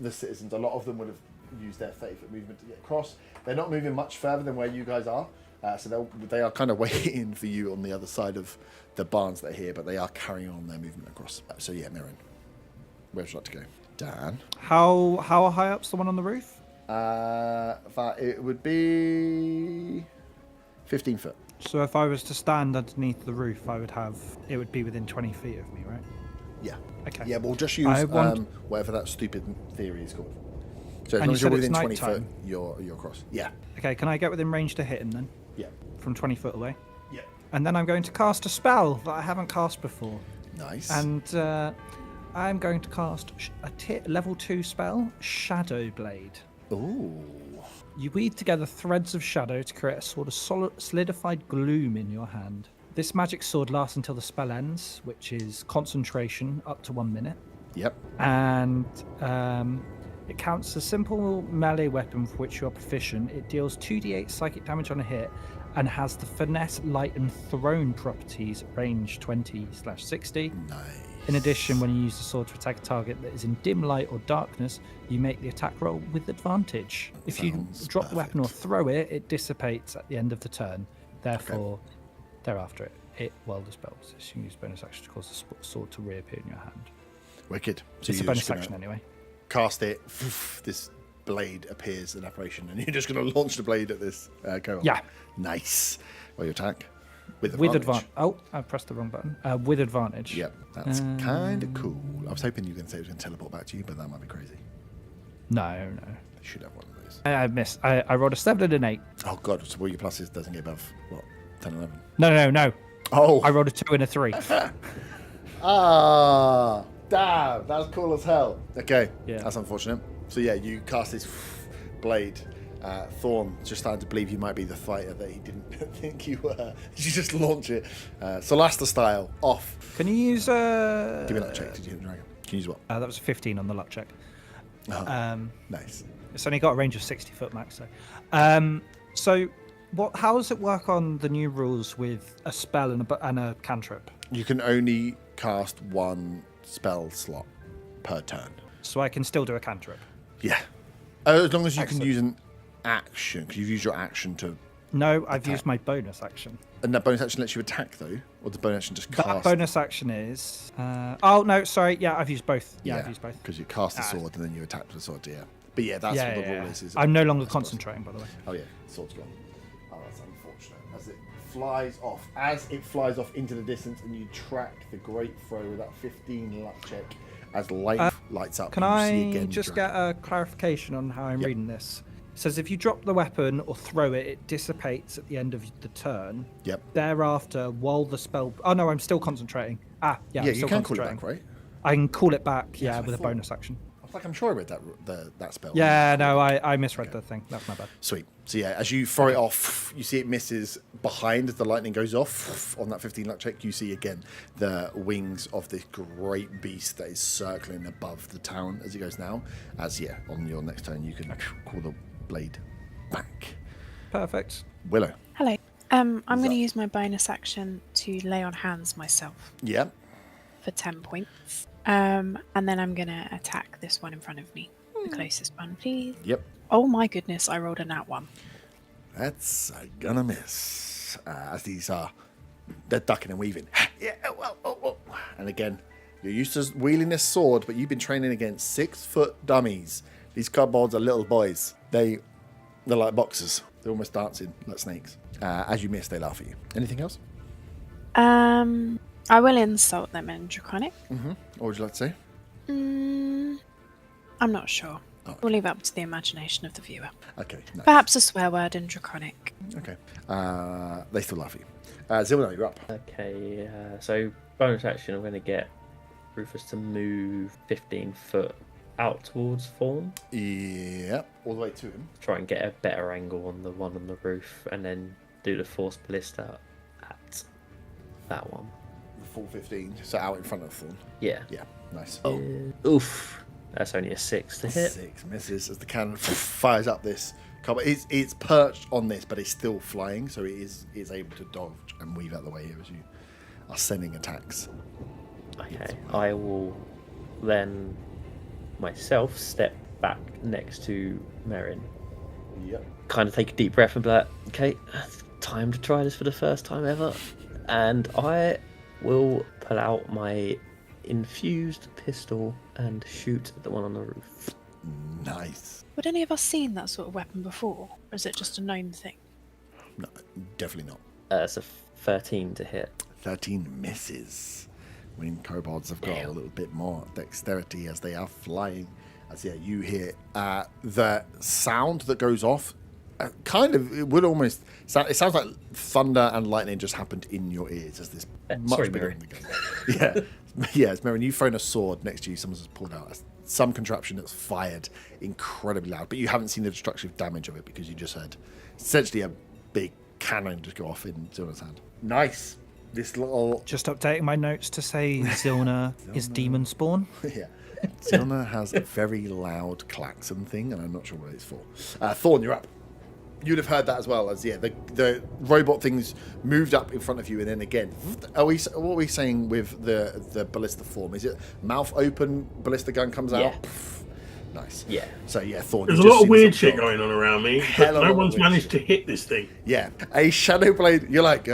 the citizens. A lot of them would have used their 30-foot movement to get across. They're not moving much further than where you guys are. So they are kind of waiting for you on the other side of the barns that are here, but they are carrying on their movement across. So yeah, Merrin, where would you like to go? Dan? How high up's the one on the roof? That it would be 15 foot. So if I was to stand underneath the roof, it would be within 20 feet of me, right? Yeah. Okay. Yeah, we'll just use whatever that stupid theory is called. So as long as you're within 20 foot, you're across. Yeah. Okay, can I get within range to hit him then? Yeah. From 20 foot away? Yeah. And then I'm going to cast a spell that I haven't cast before. Nice. And I'm going to cast a level 2 spell, Shadow Blade. Ooh. You weave together threads of shadow to create a sort of solidified gloom in your hand. This magic sword lasts until the spell ends, which is concentration up to 1 minute. Yep. And it counts as a simple melee weapon for which you are proficient. It deals 2d8 psychic damage on a hit and has the finesse, light, and thrown properties at range 20/60. Nice. In addition, when you use the sword to attack a target that is in dim light or darkness, you make the attack roll with advantage. If you drop the weapon or throw it, it dissipates at the end of the turn. Therefore, thereafter, it the spell. So you use bonus action to cause the sword to reappear in your hand. Wicked. So It's a bonus action anyway. Cast it. This blade appears in apparition, and you're just going to launch the blade at this kobold. Yeah. Nice. Well, you attack with With advantage. advantage. Oh, I pressed the wrong button. With advantage. Yep, that's kind of cool. I was hoping you were going to say it was going to teleport back to you, but that might be crazy. No. They should have one of those. I missed. I rolled a 7 and an 8. Oh, God. So all your pluses doesn't get above, 10, 11? No. Oh. I rolled a 2 and a 3. Damn. That's cool as hell. Okay. Yeah. That's unfortunate. So, yeah, you cast this blade Thorn just starting to believe you might be the fighter that he didn't think you were. You just launch it. Solasta style, off. Can you use... Give me that check. Did you hit the dragon? Can you use what? That was a 15 on the luck check. Nice. It's only got a range of 60 foot max, though. So, how does it work on the new rules with a spell and a cantrip? You can only cast one spell slot per turn. So I can still do a cantrip? Yeah. As long as you can use an action, because you've used your action to... No, I've used my bonus action. And that bonus action lets you attack, though? Or the bonus action just cast? That bonus action is... oh, no, sorry. Yeah, I've used both. Yeah, I've used both. Because you cast the sword and then you attack with the sword, yeah. But yeah, that's what the rule is. I'm no longer concentrating, by the way. Oh, yeah. Sword's gone. Oh, that's unfortunate. As it flies off. As it flies off into the distance and you track the great throw with that 15 luck check as light lights up. Can I just get a clarification on how I'm reading this? It says if you drop the weapon or throw it, it dissipates at the end of the turn. Yep. Thereafter, while the spell... Oh, no, I'm still concentrating. Yeah, yeah, you can call it back, right? I can call it back, with a bonus action. I was like, I'm sure I read that spell. Yeah, no, I misread the thing. That's my bad. Sweet. So yeah, as you throw it off, you see it misses behind as the lightning goes off. On that 15 luck check, you see again the wings of this great beast that is circling above the town as it goes now. As on your next turn, you can call the blade back. Perfect. Willow. Hello. I'm going to use my bonus action to lay on hands myself. Yeah. For 10 points. And then I'm going to attack this one in front of me. The closest one, please. Yep. Oh my goodness, I rolled a nat 1. That's gonna miss. As these they're ducking and weaving. And again, you're used to wielding this sword, but you've been training against 6-foot dummies. These kobolds are little boys. They're like boxers. They're almost dancing like snakes. As you miss, they laugh at you. Anything else? I will insult them in Draconic. What would you like to say? I'm not sure. Oh, We'll leave it up to the imagination of the viewer. Okay. Nice. Perhaps a swear word in Draconic. Okay. They still laugh at you. Zilna, you're up. Okay, so bonus action, I'm going to get Rufus to move 15 foot out towards Fawn. Yep. All the way to him. Try and get a better angle on the one on the roof, and then do the force ballista at that one. The full 15, so out in front of Thorn. Yeah. Yeah. Nice. Oof. That's only a 6 to hit. 6 misses as the cannon fires up this cover. It's perched on this, but it's still flying, so it is able to dodge and weave out the way here as you are sending attacks. Okay, I will then myself step back next to Merrin. Yep. Kind of take a deep breath and be like, okay, time to try this for the first time ever. And I will pull out my infused pistol and shoot at the one on the roof. Nice. Would any of us seen that sort of weapon before? Or is it just a known thing? No, definitely not. It's a 13 to hit. 13 misses. I mean, kobolds have got a little bit more dexterity as they are flying. As you hear the sound that goes off. It would almost sound. It sounds like thunder and lightning just happened in your ears as this much bigger than the gun. Yeah, it's Merrin. You've thrown a sword next to you. Someone's just pulled out some contraption that's fired incredibly loud, but you haven't seen the destructive damage of it because you just heard essentially a big cannon just go off in Zilna's hand. Nice. This little... Just updating my notes to say Zilna is demon spawn. Yeah. Zilna has a very loud klaxon thing, and I'm not sure what it's for. Thorn, you're up. You'd have heard that as well as the robot things moved up in front of you, and then again. What are we saying with the ballista form? Is it mouth open, ballista gun comes out? Yeah. Nice. Yeah. So Thorn. There's a lot of weird shit going on around me, but no one's managed to hit this thing. Yeah. A shadow blade. You're like,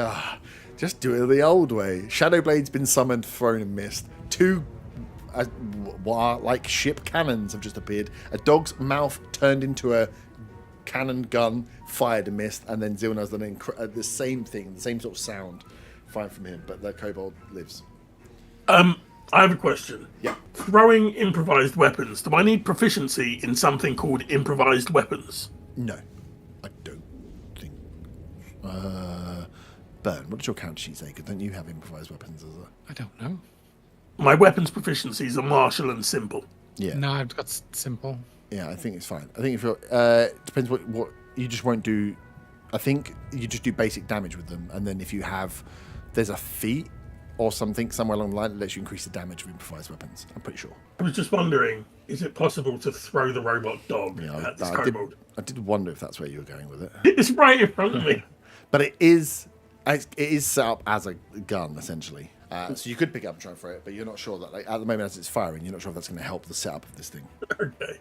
just do it the old way. Shadow blade's been summoned, thrown, and missed. 2 like ship cannons have just appeared. A dog's mouth turned into a cannon gun, fired and missed, and then Zilna's done the same thing, the same sort of sound fired from him, but the kobold lives. I have a question. Yeah. Throwing improvised weapons, do I need proficiency in something called improvised weapons? No, I don't think. Burn, what does your count sheet say? Because don't you have improvised weapons as a... I don't know. My weapons proficiencies are martial and simple. Yeah. No, I've got simple. Yeah, I think it's fine. I think if you're... depends what You just won't do. I think you just do basic damage with them, and then if you have, there's a feat or something somewhere along the line that lets you increase the damage of improvised weapons. I'm pretty sure. I was just wondering, is it possible to throw the robot dog at this kobold? I did wonder if that's where you were going with it. It's right in front of me. But it is set up as a gun essentially. So you could pick it up and try and throw it, but you're not sure that, like, at the moment as it's firing, you're not sure if that's going to help the setup of this thing. Okay.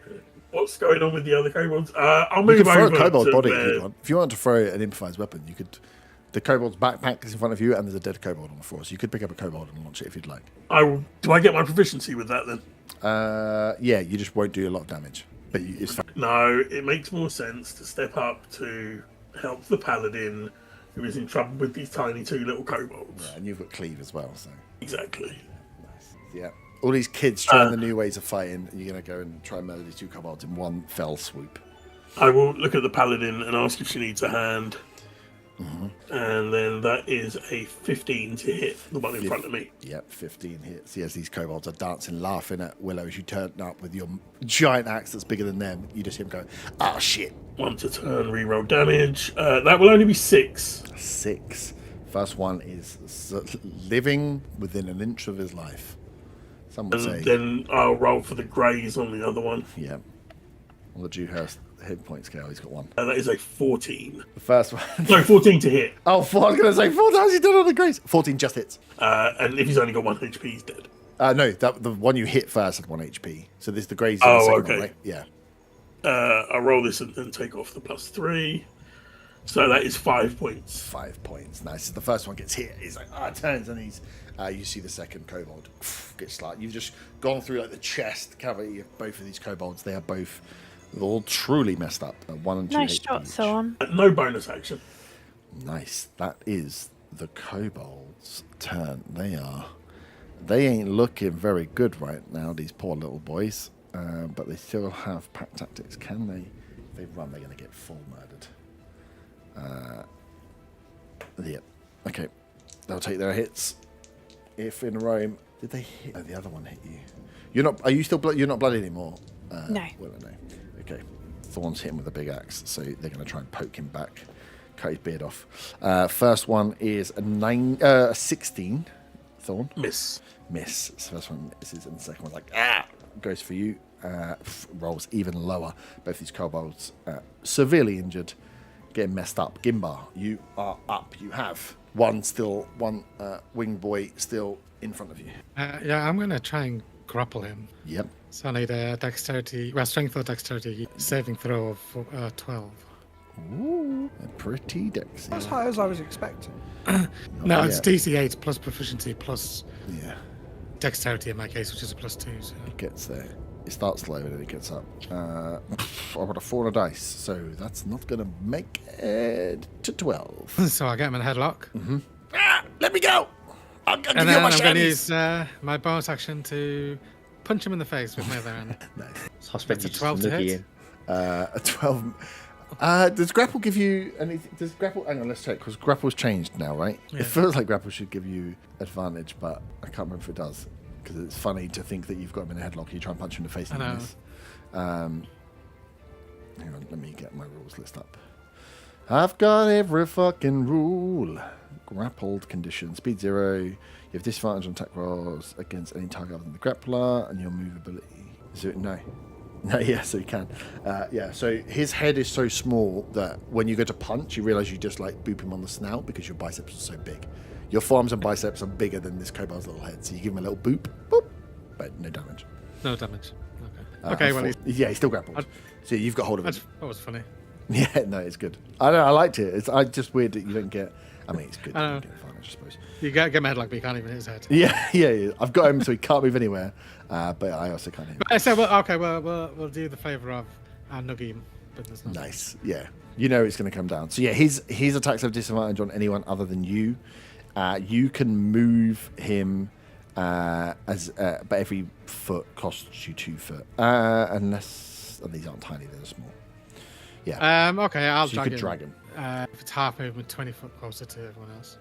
What's going on with the other kobolds? I'll move You could throw over a kobold to body if you want. If you want to throw an improvised weapon, you could. The kobold's backpack is in front of you, and there's a dead kobold on the floor, so you could pick up a kobold and launch it if you'd like. Do I get my proficiency with that then? Yeah, you just won't do a lot of damage, but it's fine. No, it makes more sense to step up to help the paladin who is in trouble with these tiny 2 little kobolds. Yeah, and you've got cleave as well, so. Exactly. Nice. Yeah. All these kids trying the new ways of fighting, and you're going to go and try and murder these 2 kobolds in one fell swoop. I will look at the paladin and ask if she needs a hand. Mm-hmm. And then that is a 15 to hit the one in front of me. Yep, 15 hits. Yes, these kobolds are dancing, laughing at Willow as you turn up with your giant axe that's bigger than them. You just hear them go, "Ah, shit." 1 to turn, reroll damage. That will only be 6. 6. First one is living within an inch of his life. Some would say. And then I'll roll for the greys on the other one. Yeah. On the Dewhurst hit point scale, he's got 1. That is a 14. The first one. No, 14 to hit. Oh, I was going to say 4 times he done on the grace. 14 just hits. And if he's only got 1 HP, he's dead. No, the one you hit first had 1 HP. So this is the graze. Oh, the second okay. one, right? Yeah. I'll roll this and take off the +3. So that is 5 points. 5 points. Nice. So the first one gets hit. He's like, turns, and he's. You see the second kobold gets slapped. You've just gone through like the chest cavity of both of these kobolds. They are both all truly messed up. 1 and 2 Nice HP shot, each. Thorn. No bonus action. Nice. That is the kobolds' turn. They ain't looking very good right now, these poor little boys. But they still have pack tactics. Can they? If they run, they're going to get full murdered. Yeah. Okay. They'll take their hits. If in Rome, did they hit? Oh, the other one hit you. You're not. Are you still? You're not bloody anymore. No. Well, no. Okay. Thorns hit him with a big axe, so they're going to try and poke him back, cut his beard off. First one is a 16. Thorn. Miss. Miss. So first one misses, and the second one's like goes for you. Rolls even lower. Both these kobolds severely injured, getting messed up. Gimbar, you are up. You have one wing boy still in front of you. Yeah, I'm going to try and grapple him. Yep. So I need a strength or dexterity saving throw of 12. Ooh, pretty dexy. As high as I was expecting. No, it's DC 8 plus proficiency plus Yeah, dexterity in my case, which is a +2. So. it gets there. It starts slow and then it gets up. I got a 4 on a dice, so that's not going to make it to 12. So I get him in a headlock. Let me go! I'll give And you then my I'm going to shinies. use my bonus action to punch him in the face with my other hand. Nice. Suspect That's you a just 12 to noogie hit. in. A 12. Does grapple give you anything? Does grapple? Hang on, let's check, because grapple's changed now, right? Yeah. It feels like grapple should give you advantage, but I can't remember if it does. Because it's funny to think that you've got him in a headlock, you try and punch him in the face and I you know. miss. Hang on, let me get my rules list up. I've got every fucking rule. Grappled condition. Speed 0. You have disadvantage on attack rolls against any target other than the grappler, and your movability. No, yeah, so you can. Yeah, so his head is so small that when you go to punch, you realise you just like boop him on the snout because your biceps are so big. Your forearms and biceps are bigger than this kobold's little head, so you give him a little boop, boop, but no damage. No damage. Okay. Well, he's still grappled. So you've got hold of him. that was funny. Yeah, no, it's good. I know, I liked it. It's just weird that you don't get. I mean, it's good. I You know. don't get advantage, I suppose. You get my headlock, but you can't even hit his head. Yeah. I've got him so he can't move anywhere, but I also can't hit him. I said, we'll do the favour of Noogie him. But there's no Nice. Yeah. You know it's going to come down. So yeah, his attacks have disadvantage on anyone other than you. You can move him but every foot costs you 2 foot. Unless these aren't tiny, they're small. Yeah. Okay, I'll So you drag could him. drag him. If it's half movement, 20 foot closer to everyone else.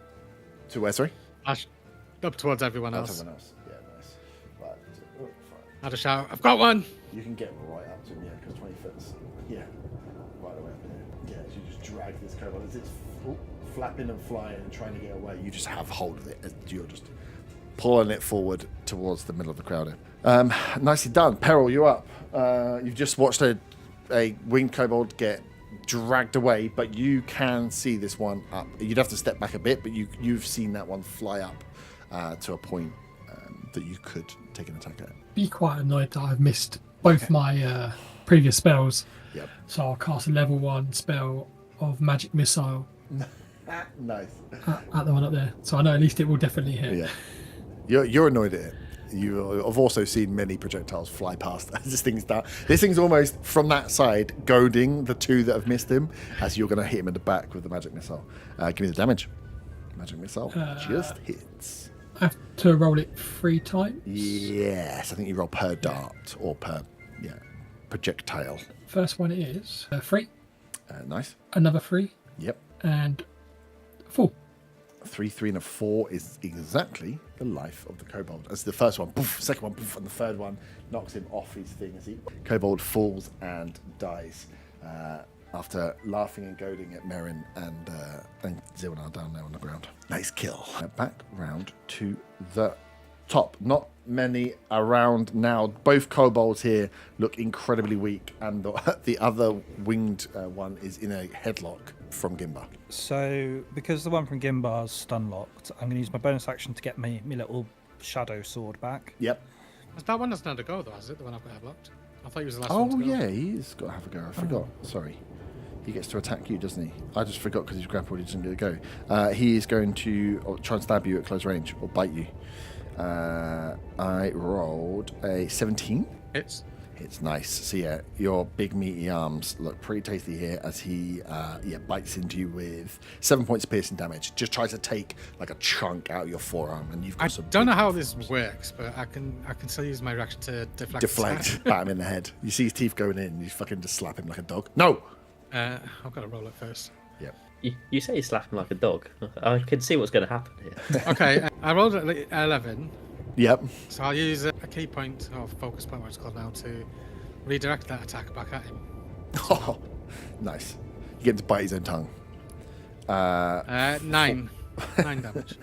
To where, sorry? Up towards everyone Oh, to else. everyone else. Yeah, nice. Right. Fine. I'll just shout, I've got one! You can get right up to him, yeah, because 20 foot's, yeah, right away up here. Yeah, drag this kobold as it's flapping and flying and trying to get away. You just have hold of it as you're just pulling it forward towards the middle of the crowd. Nicely done. Peril, you're up. You've just watched a winged kobold get dragged away, but you can see this one up. You'd have to step back a bit, but you've seen that one fly up to a point that you could take an attack at. Be quite annoyed that I've missed both my previous spells. Yep. So I'll cast a level 1 spell of magic missile Nice. at the one up there. So I know at least it will definitely hit. Yeah. You're annoyed at it. You have also seen many projectiles fly past as this thing's down. This thing's almost from that side goading the two that have missed him as you're going to hit him in the back with the magic missile. Give me the damage. Magic missile just hits. I have to roll it 3 times. Yes, I think you roll per dart or per projectile. First one is 3, Nice. another 3, Yep. and 4. 3, 3, and a 4 is exactly the life of the kobold. As the first one, poof, second one, poof, and the third one knocks him off his thing as he kobold falls and dies after laughing and goading at Merrin and Zilnar down there on the ground. Nice kill. Back round to the top. Not many around now. Both kobolds here look incredibly weak, and the other winged one is in a headlock from Gimba. So, because the one from Gimbar's stun locked, I'm going to use my bonus action to get my little shadow sword back. Yep. That one doesn't have to go, though, is it? The one I've got blocked? I thought he was the last Oh, one to go. yeah, he's got to have a go. I forgot. Sorry. He gets to attack you, doesn't he? I just forgot because he's grappled, he doesn't get a go. He is going to try and stab you at close range or bite you. I rolled a 17. It's nice. So yeah, your big meaty arms look pretty tasty here as he bites into you with 7 points of piercing damage. Just tries to take like a chunk out of your forearm, and you've got I some don't know how big this works, but I can still use my reaction to deflect. deflect, bat him in the head. You see his teeth going in, you fucking just slap him like a dog. No. I've got to roll it first. Yep. You say you slap him like a dog. I can see what's going to happen here. Okay, I rolled at 11. Yep. So I'll use a key point, or focus point, what it's called now, to redirect that attack back at him. Oh, nice. You get him to bite his own tongue. 9. 9 damage.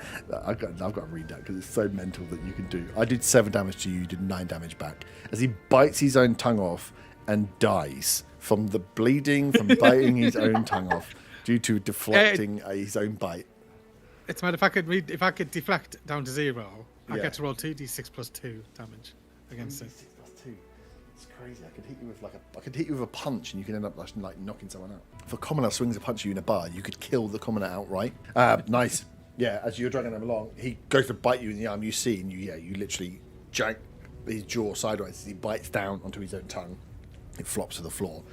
I've got to read that because it's so mental that you can do. I did 7 damage to you. You did 9 damage back as he bites his own tongue off and dies from the bleeding from biting his own tongue off due to deflecting his own bite. It's mad. If I could deflect down to 0, I Yeah. get to roll 2d6 plus 2 damage against it. 6 plus 2. It's crazy. I could hit you with a punch, and you can end up like knocking someone out. If a commoner swings a punch at you in a bar, you could kill the commoner outright. Nice. Yeah. As you're dragging him along, he goes to bite you in the arm. You see, and you literally jank his jaw sideways as he bites down onto his own tongue. It flops to the floor.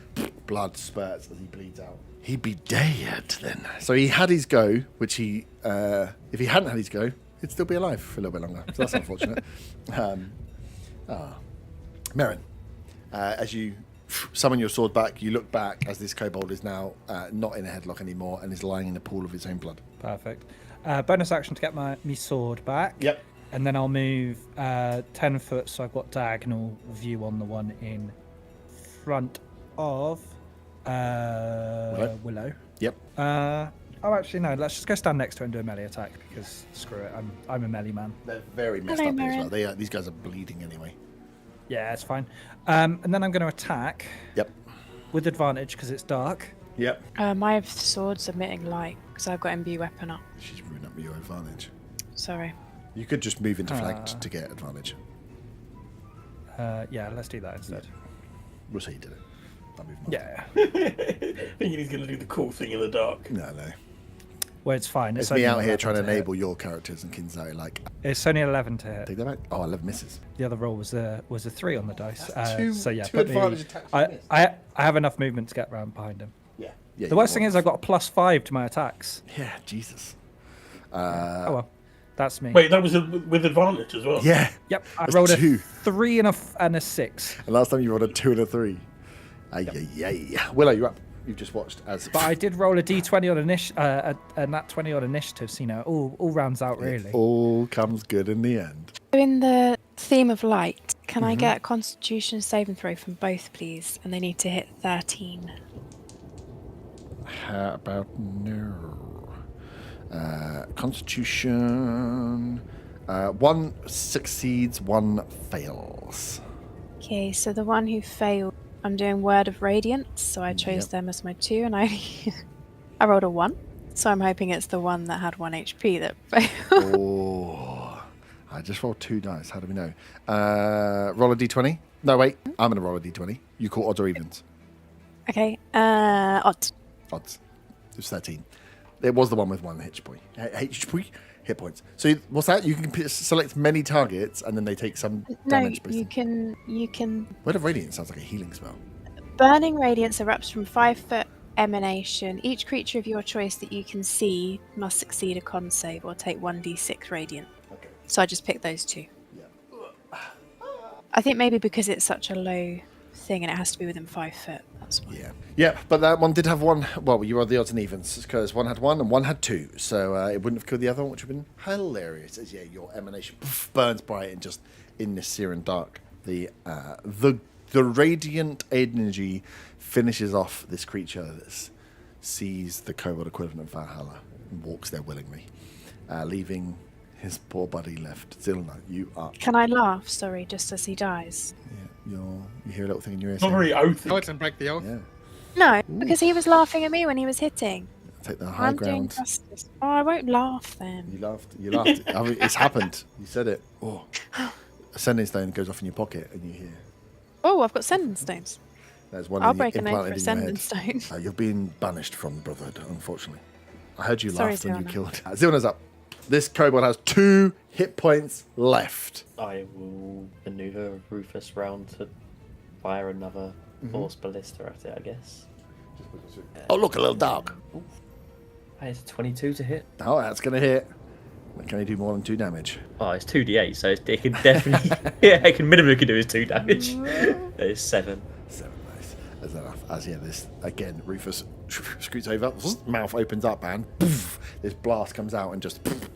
Blood spurts as he bleeds out. He'd be dead then. So he had his go, which he, if he hadn't had his go, he'd still be alive for a little bit longer. So that's unfortunate. Merrin, as you summon your sword back, you look back as this kobold is now not in a headlock anymore and is lying in a pool of his own blood. Perfect. Bonus action to get me sword back. Yep. And then I'll move 10 foot, so I've got diagonal view on the one in front of Willow. Yep. Actually, no. Let's just go stand next to it and do a melee attack because screw it. I'm a melee man. They're very messed Hello, up here as well. Merrin. These guys are bleeding anyway. Yeah, it's fine. And then I'm going to attack Yep. with advantage because it's dark. Yep. My sword's emitting light because I've got imbue weapon up. She's ruining up your advantage. Sorry. You could just move into flanked to get advantage. Yeah, let's do that instead. We'll say you did it. I'll move my Yeah. Thinking he's going to do the cool thing in the dark. No. Well, it's fine. It's me only out here 11 trying to hit. enable your characters and Kinzai like It's only 11 to hit. take that back. Oh, 11 misses. The other roll was a 3 on the dice. two- so yeah, two put me, advantage attacks you missed. I have enough movement to get around behind him. Yeah. The worst thing is I've got a +5 to my attacks. Yeah, Jesus. Oh well, that's me. Wait, that was with advantage as well. Yeah. Yep, I That's rolled a 2. 3 and a 6. And last time you rolled a 2 and a 3. Willow, you're up. You've just watched as. But I did roll a d20 on a nat 20 on initiative, so you know, all rounds out really. It all comes good in the end. In the theme of light, can I get a Constitution saving throw from both, please? And they need to hit 13. How about no? Constitution. One succeeds, one fails. Okay, so the one who failed, I'm doing Word of Radiance, so I chose them as my 2, and I rolled a 1. So I'm hoping it's the one that had 1 HP that failed. Oh, I just rolled 2 dice. How do we know? Roll a d20. No, wait. I'm going to roll a d20. You call odds or evens? Okay, odds. Odds. It was 13. It was the one with 1 hit points. So what's that? You can select many targets, and then they take some damage. No, you can. Word of Radiance sounds like a healing spell. Burning radiance erupts from 5-foot emanation. Each creature of your choice that you can see must succeed a con save or take 1d6 radiant. Okay. So I just picked those 2. Yeah. I think maybe because it's such a low thing and it has to be within 5 foot. That's why. Yeah, but that one did have 1. Well, you rolled the odds and evens because one had 1 and one had 2, so it wouldn't have killed the other one, which would have been hilarious. As your emanation burns bright and just in this Syrian dark, the radiant energy finishes off this creature that sees the kobold equivalent of Valhalla and walks there willingly, leaving his poor buddy left. Zilna, you are. Can I laugh? Sorry, just as he dies. Yeah, you hear a little thing in your ear. Not very oath. Go and break the oath. Yeah. No, because he was laughing at me when he was hitting. Take the high I'm doing ground. justice. Oh, I won't laugh then. You laughed. I mean, it's happened. You said it. Oh. A sending stone goes off in your pocket and you hear. Oh, I've got sending stones. There's one I'll break a name for a implanted sending in your head. stone. You're being banished from the Brotherhood, unfortunately. I heard you Sorry, laughed when you Zilna. killed. Zilna's up. This kobold has 2 hit points left. I will maneuver Rufus round to fire another force ballista at it, I guess. Oh, look, a little dog. It's 22 to hit. Oh, that's going to hit. Can he do more than 2 damage? Oh, it's 2d8, so it can definitely... yeah, it can minimum it can do is 2 damage. That is 7. 7, nice. That's enough. As this again, Rufus scoots over, mouth opens up, and poof, this blast comes out, and just poof,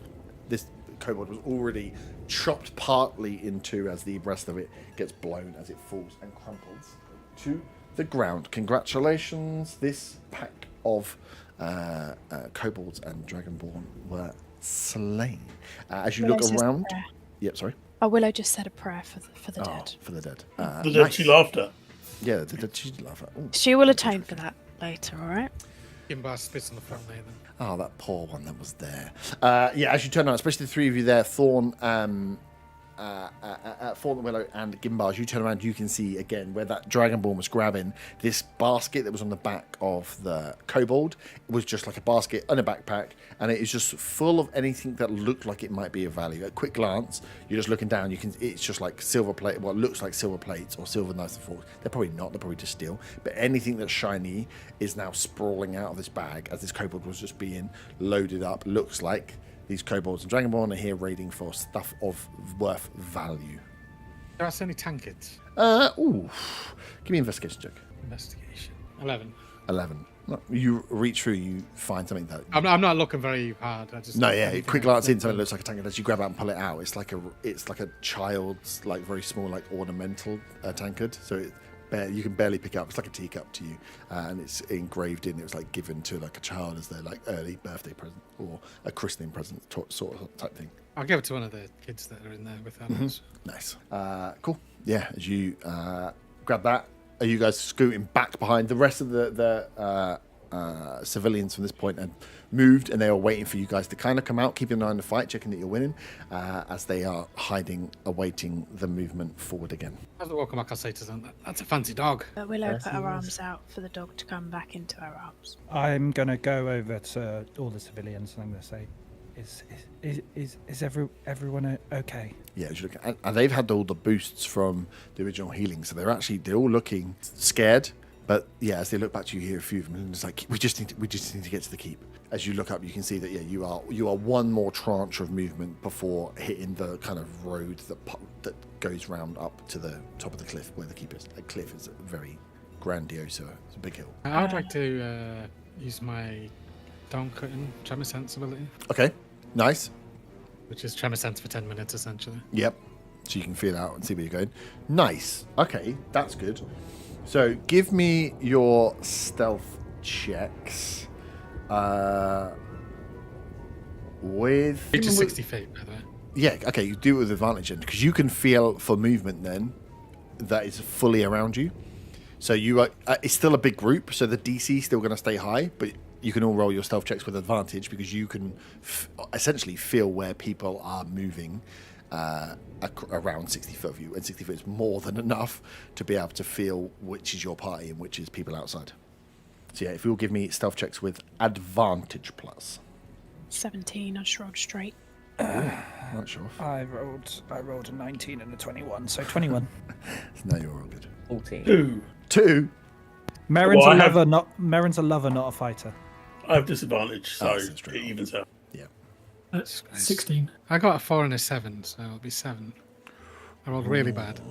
this kobold was already chopped partly in 2 as the rest of it gets blown as it falls and crumples to the ground. Congratulations, this pack of kobolds and dragonborn were slain. As you look Willow's just around, a prayer. yep, sorry. Oh, Willow just said a prayer for the Oh, dead. for the dead. The dead she laughed at. Yeah, the dead she laughed at. Ooh. She will atone for that later, alright? Gimbar spits on the front there then. Oh, that poor one that was there. As you turn around, especially the 3 of you there, Thorn, Thorn, Willow, and Gimbar, as you turn around, you can see again where that dragonborn was grabbing this basket that was on the back of the kobold. It was just like a basket and a backpack, and it is just full of anything that looked like it might be of value. At a quick glance, you're just looking down. It's just like silver plate. What looks like silver plates or silver knives and forks. They're probably not. They're probably just steel. But anything that's shiny is now sprawling out of this bag as this kobold was just being loaded up. Looks like these kobolds and dragonborn are here raiding for stuff of worth value. There are so many tankards. Give me an investigation check. Investigation. 11. 11. No, you reach through, you find something that. I'm not looking very hard. I just No, yeah. Quick glance in, something that looks like a tankard. As you grab out and pull it out, it's like a child's like very small like ornamental tankard. So you can barely pick it up. It's like a teacup to you, and it's engraved in. It was like given to like a child as their like early birthday present or a christening present sort of type thing. I'll give it to one of the kids that are in there with animals. Nice. Cool. Yeah. As you grab that, are you guys scooting back behind the rest of the civilians from this point and moved, and they are waiting for you guys to kind of come out, keeping an eye on the fight, checking that you're winning, as they are hiding, awaiting the movement forward again. As I walk back, I'll say to them, "That's a fancy dog." But Willow Yes, put it her is. arms out for the dog to come back into her arms. I'm going to go over to all the civilians and I'm going to say, is everyone okay? Yeah, as you look, and they've had all the boosts from the original healing, so they're all looking scared. But yeah, as they look back to you, you hear a few of them, and it's like we just need to get to the keep. As you look up, you can see that you are one more tranche of movement before hitting the kind of road that goes round up to the top of the cliff where the keep is. The cliff is very grandiose, it's a big hill. I would like to use my down cutting tremor sense ability, Okay, nice. which is tremor sense for 10 minutes essentially. Yep. So you can feel out and see where you're going. Nice. Okay, that's good. So give me your stealth checks. With Reach is 60 feet, by the way. yeah, okay, you do it with advantage then, because you can feel for movement then that is fully around you. So you are, it's still a big group, so the DC is still going to stay high, but you can all roll your stealth checks with advantage because you can essentially feel where people are moving around 60 foot of you, and 60 foot is more than enough to be able to feel which is your party and which is people outside. So yeah, if you will give me stealth checks with advantage plus. 17. I just rolled straight. Not sure. I rolled a 19 and a 21, so 21. No, you're all good. 14. 2. Merrin's Well, a I have- lover, Merrin's a lover, not a fighter. I have disadvantage, so Oh, so it straight evens out. Yeah. That's 16. I got a 4 and a 7, so it'll be 7. I rolled really bad.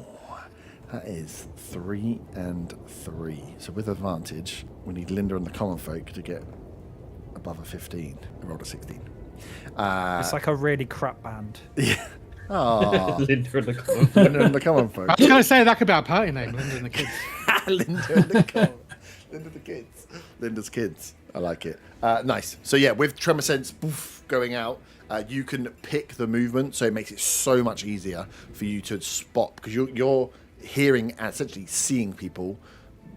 That is 3 and 3. So with advantage, we need Linda and the common folk to get above a 15. I rolled a 16. It's like a really crap band. Yeah. Oh, Linda and the common. Linda and the common folk. I was going to say that could be our party name, Linda and the kids. Linda and the common. Linda the kids. Linda's kids. I like it. Nice. So yeah, with Tremor Sense going out, you can pick the movement, so it makes it so much easier for you to spot, because you're hearing and essentially seeing people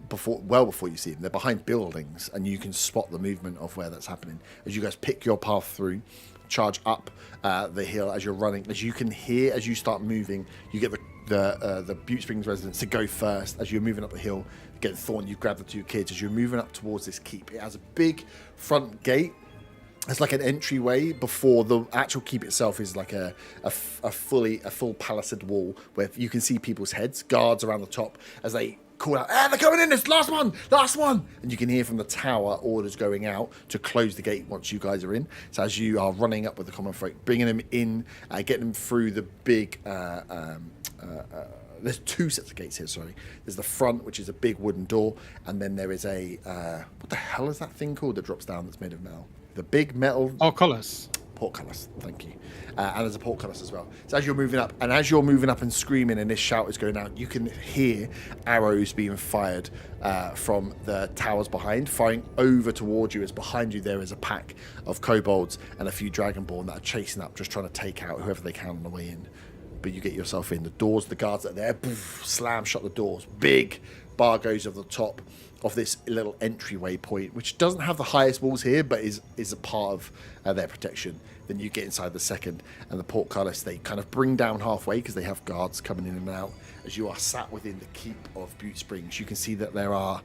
before you see them. They're behind buildings, and you can spot the movement of where that's happening. As you guys pick your path through, charge up the hill as you're running. As you can hear, as you start moving, you get the Butte Springs residents to go first. As you're moving up the hill, again, Thorn, you grab the 2 kids. As you're moving up towards this keep, it has a big front gate. It's like an entryway before the actual keep itself is like a full palisade wall where you can see people's heads, guards around the top, as they call out, they're coming in, it's last one! And you can hear from the tower orders going out to close the gate once you guys are in. So as you are running up with the common folk, bringing them in, getting them through the big... there's 2 sets of gates here, sorry. There's the front, which is a big wooden door, and then there is a... what the hell is that thing called that drops down that's made of metal? The big metal... Portcullis. Portcullis, thank you. And there's a portcullis as well. So as you're moving up, and screaming, and this shout is going out, you can hear arrows being fired from the towers behind, firing over towards you, as behind you there is a pack of kobolds and a few dragonborn that are chasing up, just trying to take out whoever they can on the way in. But you get yourself in. The doors, the guards that are there, slam shut the doors. Big bar goes over the top of this little entryway point, which doesn't have the highest walls here, but is a part of their protection. Then you get inside the second, and the portcullis they kind of bring down halfway because they have guards coming in and out. As you are sat within the keep of Butte Springs, you can see that there are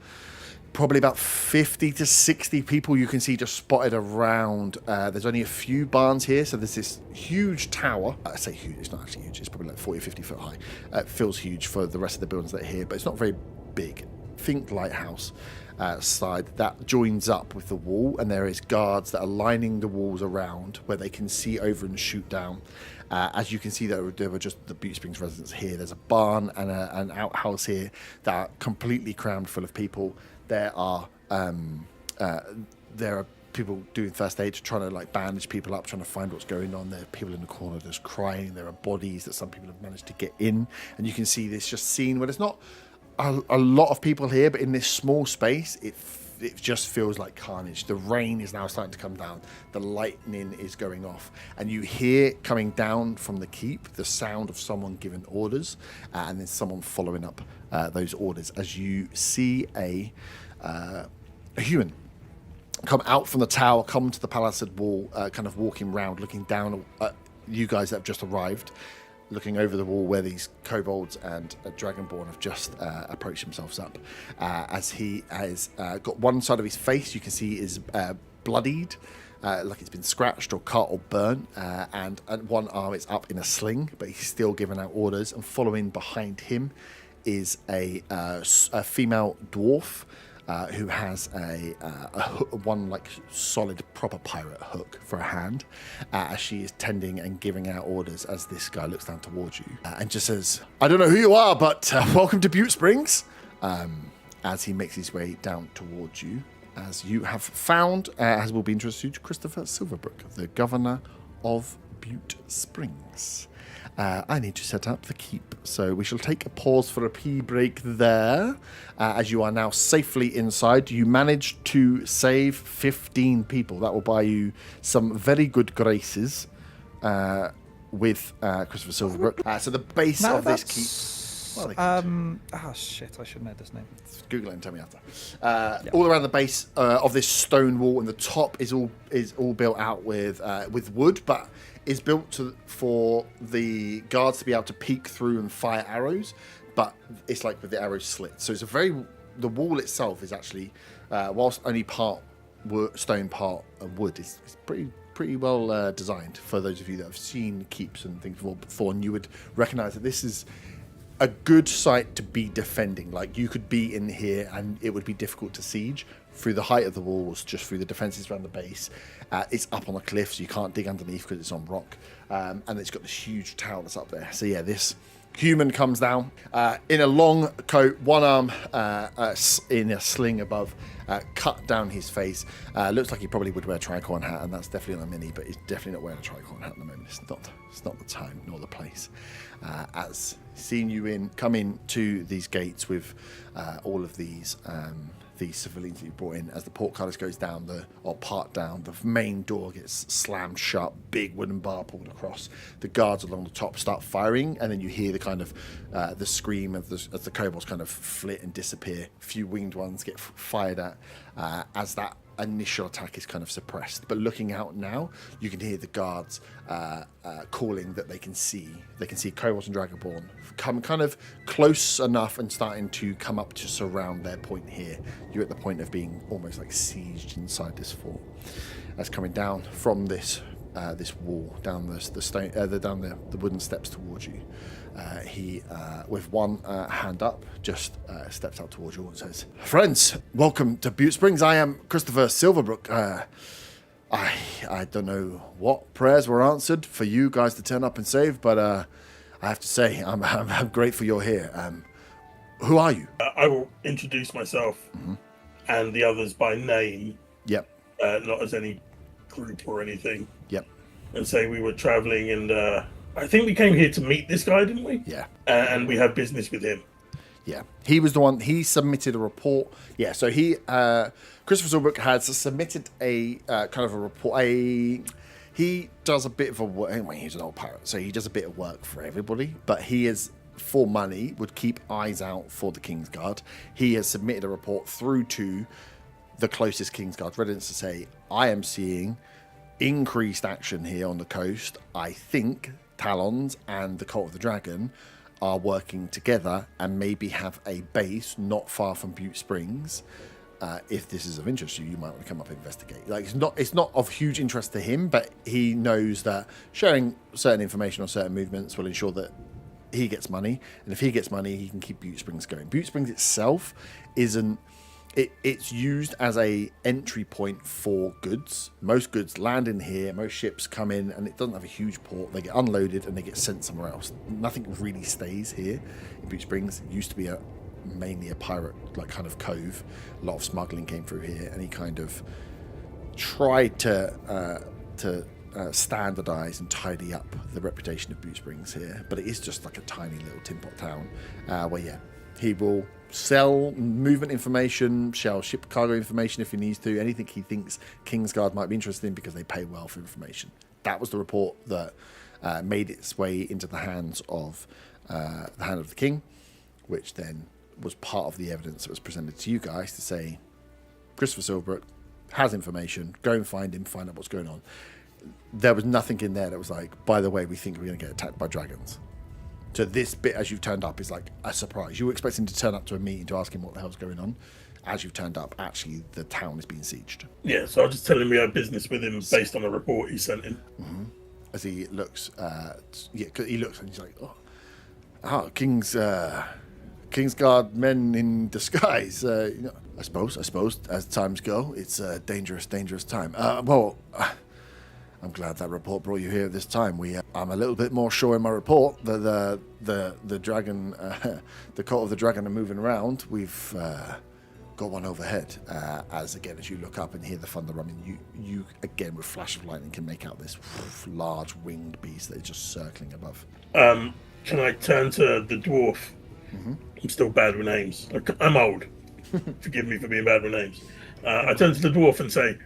probably about 50 to 60 people you can see just spotted around. There's only a few barns here, so there's this huge tower. I say huge, it's not actually huge, it's probably like 40 or 50 foot high. It feels huge for the rest of the buildings that are here, but it's not very big. Think lighthouse side that joins up with the wall, and there is guards that are lining the walls around where they can see over and shoot down. As you can see, there were just the Butte Springs residents here. There's a barn and an outhouse here that are completely crammed full of people. There are people doing first aid, trying to like bandage people up, trying to find what's going on. There are people in the corner just crying. There are bodies that some people have managed to get in, and you can see this just scene where there's not a lot of people here, but in this small space, it just feels like carnage. The rain is now starting to come down. The lightning is going off, and you hear coming down from the keep the sound of someone giving orders, and then someone following up those orders. As you see a human come out from the tower, come to the palisade wall, kind of walking round, looking down at you guys that have just arrived, looking over the wall where these kobolds and a dragonborn have just approached themselves up. As he has got one side of his face, you can see is bloodied, like it's been scratched or cut or burnt, and one arm is up in a sling, but he's still giving out orders. And following behind him is a female dwarf, who has one like solid proper pirate hook for a hand, as she is tending and giving out orders as this guy looks down towards you and just says, "I don't know who you are, but welcome to Butte Springs," as he makes his way down towards you. As you have found, as will be introduced to Christopher Silverbrook, the governor of Butte Springs. I need to set up the keep, so we shall take a pause for a pee break there. As you are now safely inside, you managed to save 15 people. That will buy you some very good graces with Christopher Silverbrook. So the base of this keep... shit, I should know this name. Google it and tell me after. All around the base of this stone wall, and the top is all built out with wood, but is built for the guards to be able to peek through and fire arrows. But it's like with the arrows slit. So it's the wall itself is actually, whilst only part stone, part wood, is pretty well designed. For those of you that have seen keeps and things before, and you would recognise that this is a good site to be defending. Like, you could be in here and it would be difficult to siege through the height of the walls, just through the defences around the base. It's up on a cliff, so you can't dig underneath because it's on rock. And it's got this huge tower that's up there. So yeah, this human comes down in a long coat, one arm in a sling above, cut down his face. Looks like he probably would wear a tricorn hat, and that's definitely on a mini, but he's definitely not wearing a tricorn hat at the moment. It's not the time nor the place. As seeing you come in to these gates with all of these civilians that you brought in, as the portcullis goes down, part down, the main door gets slammed shut, big wooden bar pulled across. The guards along the top start firing, and then you hear the kind of the scream as the kobolds kind of flit and disappear. A few winged ones get fired at as that initial attack is kind of suppressed. But looking out now, you can hear the guards calling that they can see kobolds and dragonborn come kind of close enough and starting to come up to surround their point here. You're at the point of being almost like sieged inside this fort. That's coming down from this wall, down the stone, down the wooden steps towards you. He, with one hand up, just steps out towards you and says, "Friends, welcome to Butte Springs. I am Christopher Silverbrook. I don't know what prayers were answered for you guys to turn up and save, but I have to say, I'm grateful you're here. Who are you?" I will introduce myself and the others by name. Yep. Not as any group or anything. Yep. And say we were travelling, and I think we came here to meet this guy, didn't we? Yeah. And we have business with him. Yeah. He was the one. He submitted a report. Yeah. So Christopher Silverbrook has submitted a kind of a report. He does a bit of a work. Anyway, he's an old pirate, so he does a bit of work for everybody. But he is, for money, would keep eyes out for the Kingsguard. He has submitted a report through to the closest Kingsguard residents to say, I am seeing increased action here on the coast. I think Talons and the Cult of the Dragon are working together and maybe have a base not far from Butte Springs. If this is of interest to you, you might want to come up and investigate. Like, it's not of huge interest to him, but he knows that sharing certain information on certain movements will ensure that he gets money, and if he gets money, he can keep Butte Springs going. Butte Springs itself isn't. It's used as a entry point for goods. Most goods land in here. Most ships come in, and it doesn't have a huge port. They get unloaded and they get sent somewhere else. Nothing really stays here in Butte Springs. It used to be mainly a pirate like kind of cove. A lot of smuggling came through here, and he kind of tried to standardize and tidy up the reputation of Butte Springs here. But it is just like a tiny little tin pot town where he will sell movement information, ship cargo information if he needs to, anything he thinks Kingsguard might be interested in, because they pay well for information. That was the report that made its way into the hands of the king, which then was part of the evidence that was presented to you guys to say, Christopher Silverbrook has information, go and find him, find out what's going on. There was nothing in there that was like, by the way, we think we're going to get attacked by dragons. So this bit, as you've turned up, is like a surprise. You were expecting to turn up to a meeting to ask him what the hell's going on. As you've turned up, actually, the town is being sieged. Yeah, so I'll just tell him we have business with him based on a report he sent in. Mm-hmm. As he looks, he looks and he's like, Kingsguard men in disguise. I suppose, as times go, it's a dangerous time. I'm glad that report brought you here at this time. I'm a little bit more sure in my report that the dragon, the Cult of the Dragon are moving around. We've got one overhead. As you look up and hear the thunder rumbling, you again with flash of lightning can make out this large winged beast that is just circling above. Can I turn to the dwarf? Mm-hmm. I'm still bad with names. I'm old. Forgive me for being bad with names. I turn to the dwarf and say,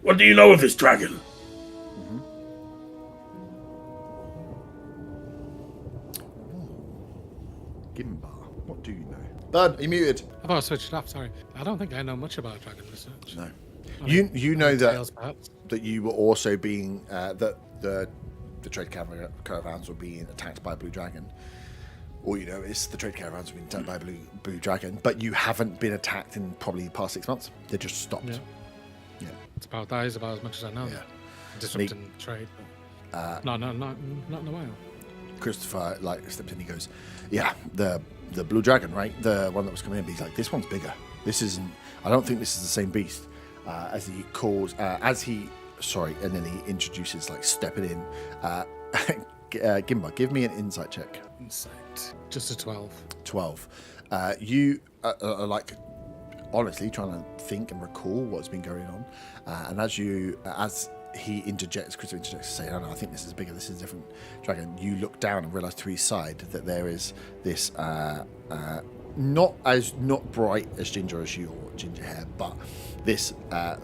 "What do you know of this dragon?" Mm-hmm. Gimbar, what do you know? Bud, you muted. I thought I switched it off. Sorry, I don't think I know much about dragon research. No, you know Tales, perhaps? that you were also being that the trade caravans were being attacked by a blue dragon. All you know is the trade caravans have been attacked by a blue dragon, but you haven't been attacked in probably the past 6 months. They just stopped. Yeah. It's about that is about as much as I know. Yeah. Disrupting trade. But not in a while. Christopher steps in. He goes, "Yeah, the blue dragon, right? The one that was coming in." But he's like, "This one's bigger. This isn't. I don't think this is the same beast." And then he introduces stepping in. Gimba, give me an insight check. Insight, just a 12. 12. You are honestly trying to think and recall what's been going on, and as he interjects, Christopher interjects to say, "No, I think this is bigger. This is a different dragon." You look down and realise to his side that there is this not bright as ginger as your ginger hair, but this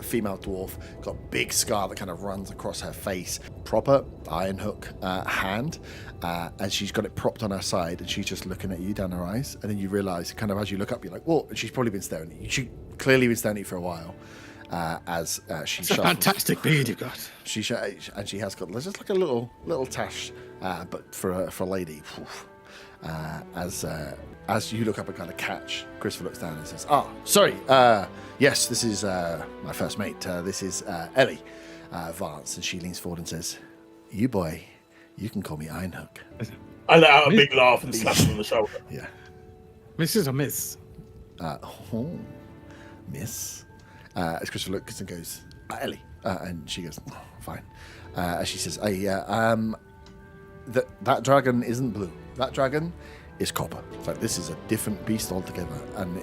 female dwarf got a big scar that kind of runs across her face, proper iron hook hand, and she's got it propped on her side, and she's just looking at you down her eyes, and then you realise, kind of as you look up, you're like, "Whoa!" And she's probably been staring at you. She clearly been staring at you for a while. As she it's a fantastic beard you got. She has got just like a little tash, but for a lady. As you look up and kind of catch, Christopher looks down and says, "Oh, sorry. Yes, this is my first mate. This is Ellie Vance." And she leans forward and says, "You boy, you can call me Ironhook." I let out a big laugh and slap him on the shoulder. Yeah. Mrs. or Miss? Miss. As Christopher looks and goes, "Ellie," and she goes, "Oh, fine." As she says, that dragon isn't blue. That dragon is copper. It's like, this is a different beast altogether." And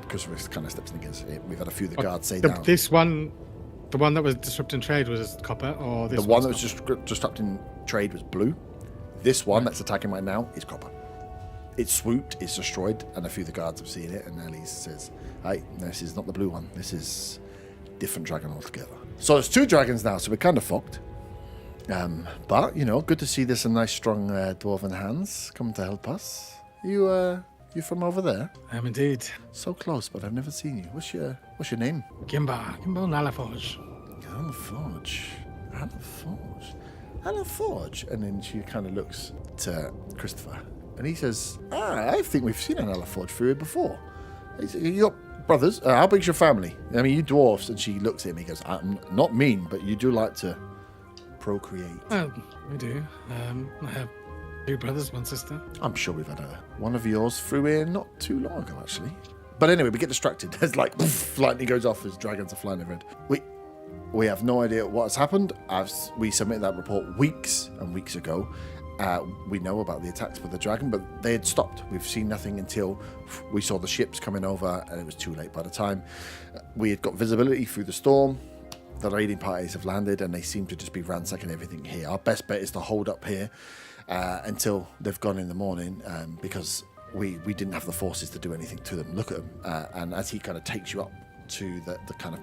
Christopher kind of steps in against it. We've had a few of the guards say down. This one, the one that was disrupting trade was copper, or this the one that was just disrupting trade was blue. This one that's attacking right now is copper. It's swooped, it's destroyed, and a few of the guards have seen it, and Ellie says, "Hey, this is not the blue one. This is different dragon altogether." So there's 2 dragons now, so we're kind of fucked. But, good to see there's some nice strong dwarven hands come to help us. You from over there? I am indeed. So close, but I've never seen you. What's your name? Gimba Nalaforge. Alaforge. And then she kind of looks to Christopher. And he says, "I think we've seen an Alaforge through here before. You got brothers? How big's your family? I mean, you dwarfs." And she looks at him. He goes, "I'm not mean, but you do like to procreate." Well, we do. I have 2 brothers, 1 sister. I'm sure we've had one of yours through here not too long ago, actually. But anyway, we get distracted. There's lightning goes off as dragons are flying overhead. We have no idea what has happened. We submitted that report weeks and weeks ago. We know about the attacks with the dragon, but they had stopped. We've seen nothing until we saw the ships coming over, and it was too late by the time. We had got visibility through the storm. The raiding parties have landed, and they seem to just be ransacking everything here. Our best bet is to hold up here until they've gone in the morning, because we didn't have the forces to do anything to them. Look at them. And as he kind of takes you up to the kind of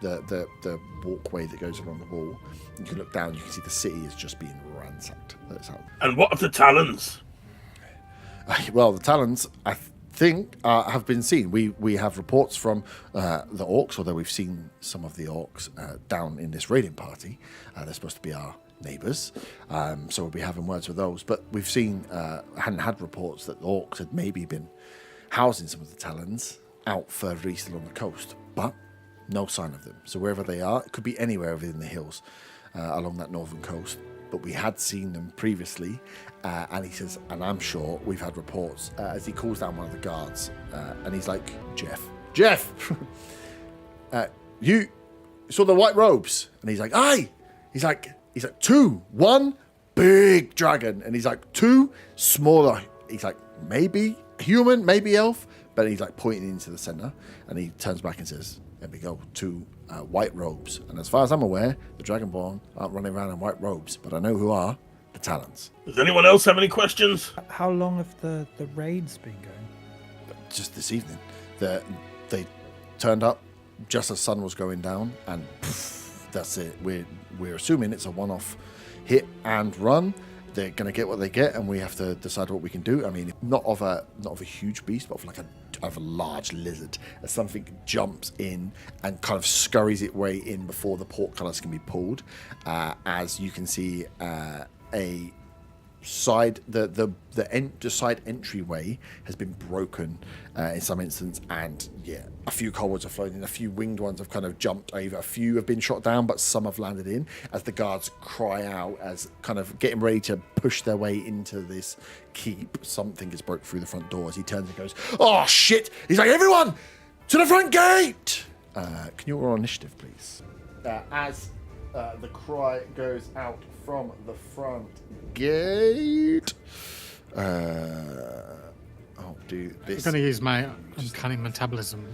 the walkway that goes along the wall, you can look down, you can see the city is just being ransacked. And what of the Talons? Well, the Talons, I think, have been seen. We have reports from the orcs, although we've seen some of the orcs down in this raiding party. They're supposed to be our neighbours, so we'll be having words with those. But we've seen, hadn't had reports that the orcs had maybe been housing some of the Talons out further east along the coast, but no sign of them. So wherever they are, it could be anywhere within the hills along that northern coast. But we had seen them previously, and he says, and I'm sure we've had reports as he calls down one of the guards, and he's like, Jeff, you saw the white robes? And he's like, aye. He's like 2, 1 big dragon, and he's like 2 smaller. He's like, maybe human, maybe elf, but he's like pointing into the center, and he turns back and says, "There we go, 2 white robes. And as far as I'm aware, the Dragonborn aren't running around in white robes, but I know who are the Talons." Does anyone else have any questions? How long have the raids been going? Just this evening, they turned up just as sun was going down, and that's it. We're assuming it's a one-off hit and run. They're going to get what they get, and we have to decide what we can do. I mean, not of a huge beast, but of a large lizard. As something jumps in and kind of scurries its way in before the portcullis can be pulled. As you can see, a side the side entryway has been broken in some instance, and a few kobolds have flown in, a few winged ones have kind of jumped over, a few have been shot down, but some have landed in as the guards cry out as kind of getting ready to push their way into this keep. Something is broke through the front door as he turns and goes, "Oh shit!" He's like, "Everyone to the front gate!" Can you roll initiative, please? As the cry goes out from the front gate. I'll do this. I'm going to use my uncanny metabolism,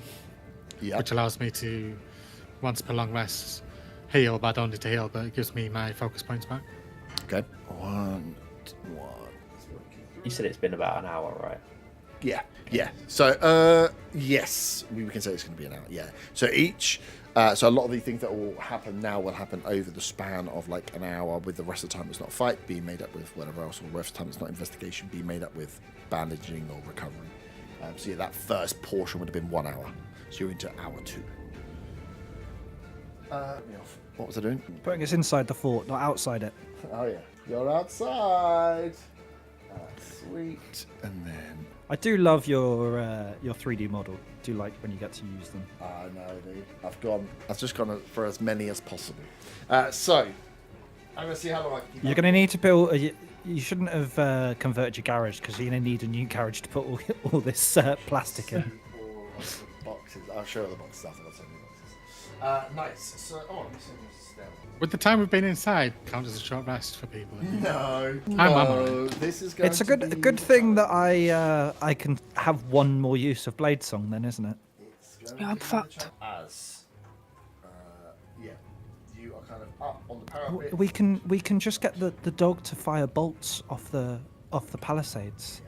Yeah. which allows me to, once per long rest, heal, but I don't need to heal, but it gives me my focus points back. Okay. One. You said it's been about an hour, right? Yeah. So, yes, we can say it's going to be an hour. Yeah. So so a lot of the things that will happen now will happen over the span of like an hour, with the rest of the time it's not fight being made up with whatever else, or the rest of the time it's not investigation being made up with bandaging or recovery. So that first portion would have been 1 hour. So you're into hour 2. What was I doing? Putting us inside the fort, not outside it. Oh yeah, you're outside. Sweet. And then I do love your 3D model. Do like when you get to use them. I know, dude. I've just gone for as many as possible. So I'm gonna see how long I can keep. You're going to need to build. You shouldn't have converted your garage, because you're going to need a new garage to put all this plastic in. Or the boxes. I'll show you the boxes after I've sent you the boxes. Nice. So, I'm assuming this is down. With the time we've been inside, count as a short rest for people. No. This is going It's a to good be good thing that I can have one more use of Blade Song, then, isn't it? Yeah, I'm fucked. As, you are kind of up on the parapet. We can just get the dog to fire bolts off the palisades.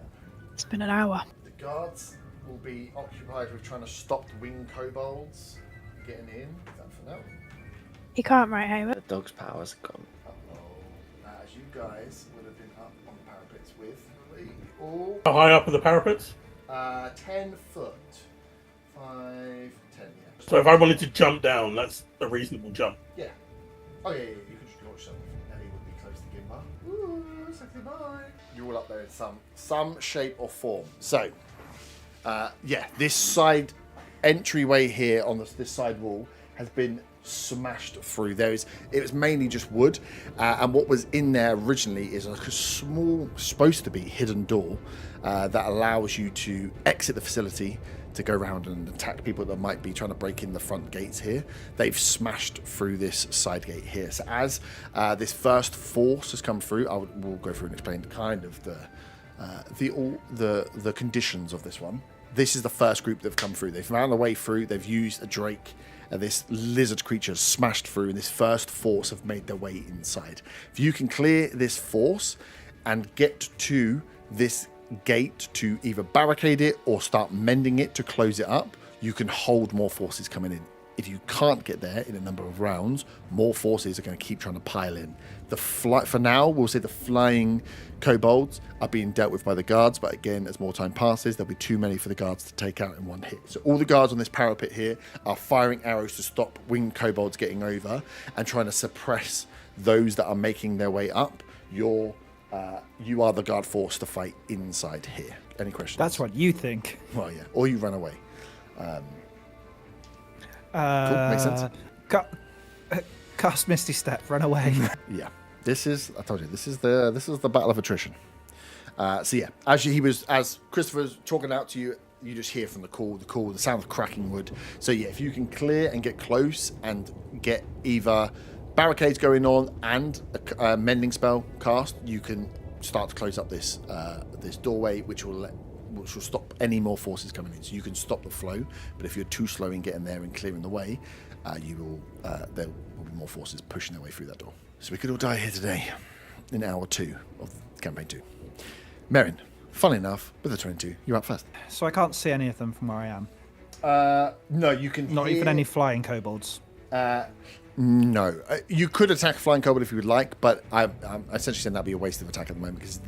It's been an hour. The guards will be occupied with trying to stop the winged kobolds getting in. Is that for now? He can't, right, Hayward? The dog's powers are gone. As you guys would have been up on the parapets with all How high up are the parapets? 10 foot. 5, 10, yeah. So if I wanted to jump down, that's a reasonable jump. Yeah. Oh, yeah. You could just launch something. Ellie would be close to Gimba. Ooh, sexy boy. You're all up there in some shape or form. So, this side entryway here on this side wall has been smashed through. It was mainly just wood, and what was in there originally is like a small, supposed to be hidden door that allows you to exit the facility to go around and attack people that might be trying to break in the front gates here. They've smashed through this side gate here. So as this first force has come through, we'll go through and explain kind of the conditions of this one. This is the first group that have come through. They've found their way through. They've used a drake. This lizard creature smashed through, and this first force have made their way inside. If you can clear this force and get to this gate to either barricade it or start mending it to close it up, you can hold more forces coming in. If you can't get there in a number of rounds, more forces are going to keep trying to pile in. For now, we'll say the flying kobolds are being dealt with by the guards, but again, as more time passes, there'll be too many for the guards to take out in one hit. So all the guards on this parapet here are firing arrows to stop winged kobolds getting over and trying to suppress those that are making their way up. You are the guard force to fight inside here. Any questions? That's what you think. Well, yeah. Or you run away. Cool. Makes sense. Cast Misty Step, run away. Yeah. I told you, this is the battle of attrition. So yeah, as Christopher was talking out to you, you just hear from the sound of cracking wood. So yeah, if you can clear and get close and get either barricades going on and a mending spell cast, you can start to close up this doorway, which will which will stop any more forces coming in. So you can stop the flow, but if you're too slow in getting there and clearing the way, there will be more forces pushing their way through that door. So we could all die here today in hour 2 of campaign 2. Merrin, funny enough, with the 22, you're up first. So I can't see any of them from where I am. No, you can Not even any flying kobolds. No. You could attack flying kobold if you would like, but I'm essentially saying that'd be a waste of attack at the moment, because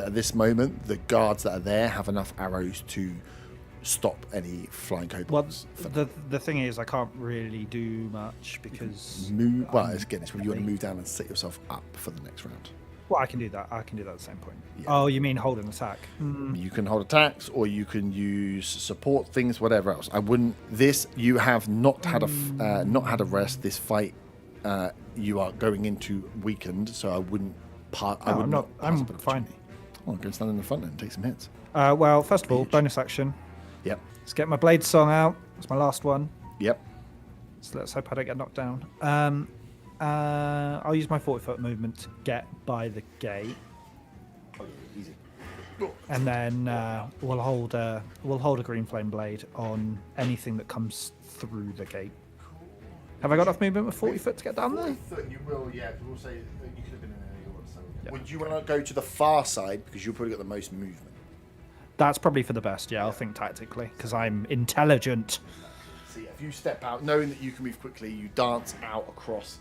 at this moment, the guards that are there have enough arrows to stop any flying kobolds. Well, the thing is, I can't really do much because... Move. Well, again, it's when you want to move down and set yourself up for the next round. Well, I can do that. At the same point. Yeah. Oh, you mean hold an attack? You can hold attacks, or you can use support things, whatever else. I wouldn't. This you have not had a rest. This fight, you are going into weakened, so I wouldn't. I'm fine. Oh, go stand in the front and take some hits. Well, first of all, bonus action. Yep. Let's get my blade song out. It's my last one. Yep. So let's hope I don't get knocked down. I'll use my 40-foot movement to get by the gate. Oh, easy. And then we'll hold a green flame blade on anything that comes through the gate. Have I got enough movement with 40 foot to get down there? 40 foot, you will, yeah. We'll say you could have been in there. So yeah. Would you want to go to the far side because you've probably got the most movement? That's probably for the best. Yeah, I'll think tactically because I'm intelligent. So yeah, if you step out, knowing that you can move quickly, you dance out across.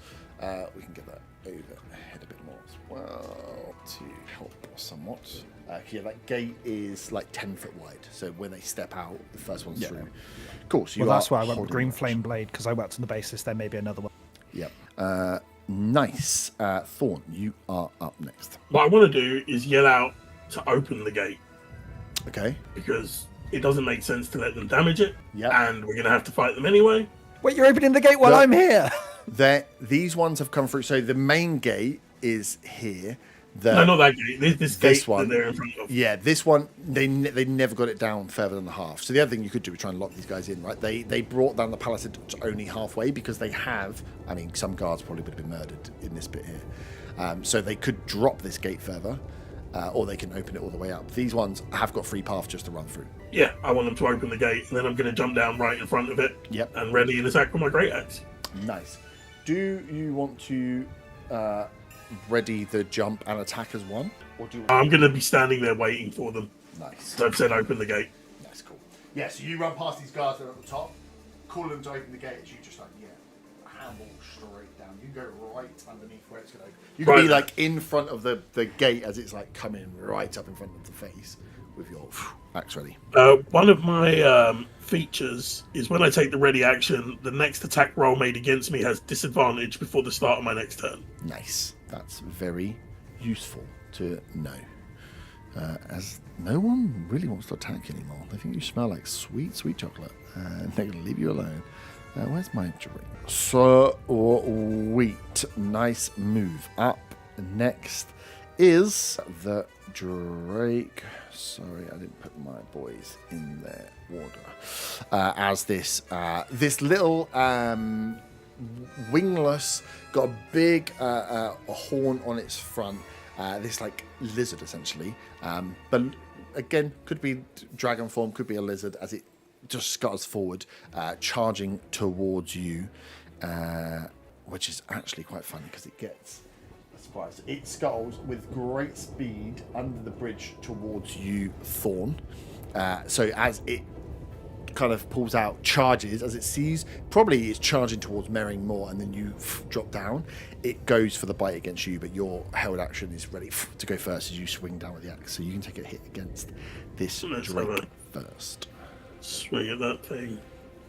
We can get that overhead a bit more as well to help somewhat. Yeah, that gate is like 10 foot wide, so when they step out, the first one's through. Cool. So that's why I went with green flame blade, because I worked on the basis there may be another one. Yep. Nice. Thorn, you are up next. What I want to do is yell out to open the gate. Okay. Because it doesn't make sense to let them damage it. Yeah. And we're going to have to fight them anyway. Wait, you're opening the gate while I'm here? These ones have come through. So the main gate is here. No, not that gate. This gate one, that they're in front of. Yeah, this one, they never got it down further than the half. So the other thing you could do is try and lock these guys in, right? They brought down the palisade to only halfway because they have, I mean, some guards probably would have been murdered in this bit here. So they could drop this gate further, or they can open it all the way up. These ones have got free path just to run through. Yeah, I want them to open the gate, and then I'm going to jump down right in front of it. Yep. And ready and attack with my great axe. Nice. Do you want to ready the jump and attack as one? Or do you want I'm going to be standing there waiting for them. Nice. So I've said open the gate. That's cool. Yeah, so you run past these guards that are at the top, call them to open the gate, you just like, handle straight down. You go right underneath where it's going to open. You can be like in front of the gate as it's like coming right up in front of the face with your axe ready. One of my features is when I take the ready action, the next attack roll made against me has disadvantage before the start of my next turn. Nice. That's very useful to know. As no one really wants to attack you anymore. They think you smell like sweet, sweet chocolate. And they're going to leave you alone. Where's my drink? Sweet. Nice move. Up next is the Drake. Sorry, I didn't put my boys in their order. As this little wingless, got a big a horn on its front. This like lizard essentially, but again could be dragon form, could be a lizard as it just scuttles forward, charging towards you, which is actually quite funny because it gets a surprise. It scuttles with great speed under the bridge towards you, Thorn. So as it kind of pulls out, charges, as it sees, probably it's charging towards Merring more, and then you drop down. It goes for the bite against you, but your held action is ready to go first as you swing down with the axe. So you can take a hit against this Drake first. Swing at that thing.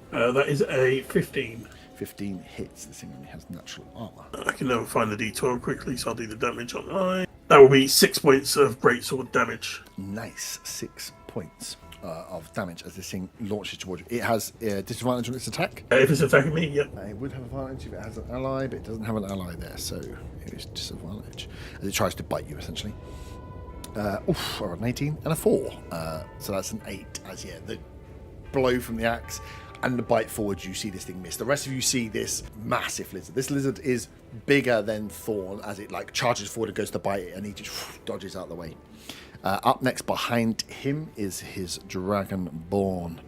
That is a 15. 15 hits. This thing only has natural armor. I can never find the D12 quickly, so I'll do the damage on mine. That will be 6 points of greatsword damage. Nice. 6 points of damage as this thing launches towards you. It has disadvantage on its attack. If it's attacking me, yep. It would have advantage if it has an ally, but it doesn't have an ally there, so it is disadvantage as it tries to bite you essentially. An 18 and a 4. So that's an 8. As the blow from the axe and the bite forward, you see this thing miss. The rest of you see this massive lizard. This lizard is bigger than Thorn as it like charges forward and goes to bite it, and he just dodges out of the way. Up next behind him is his Dragonborn,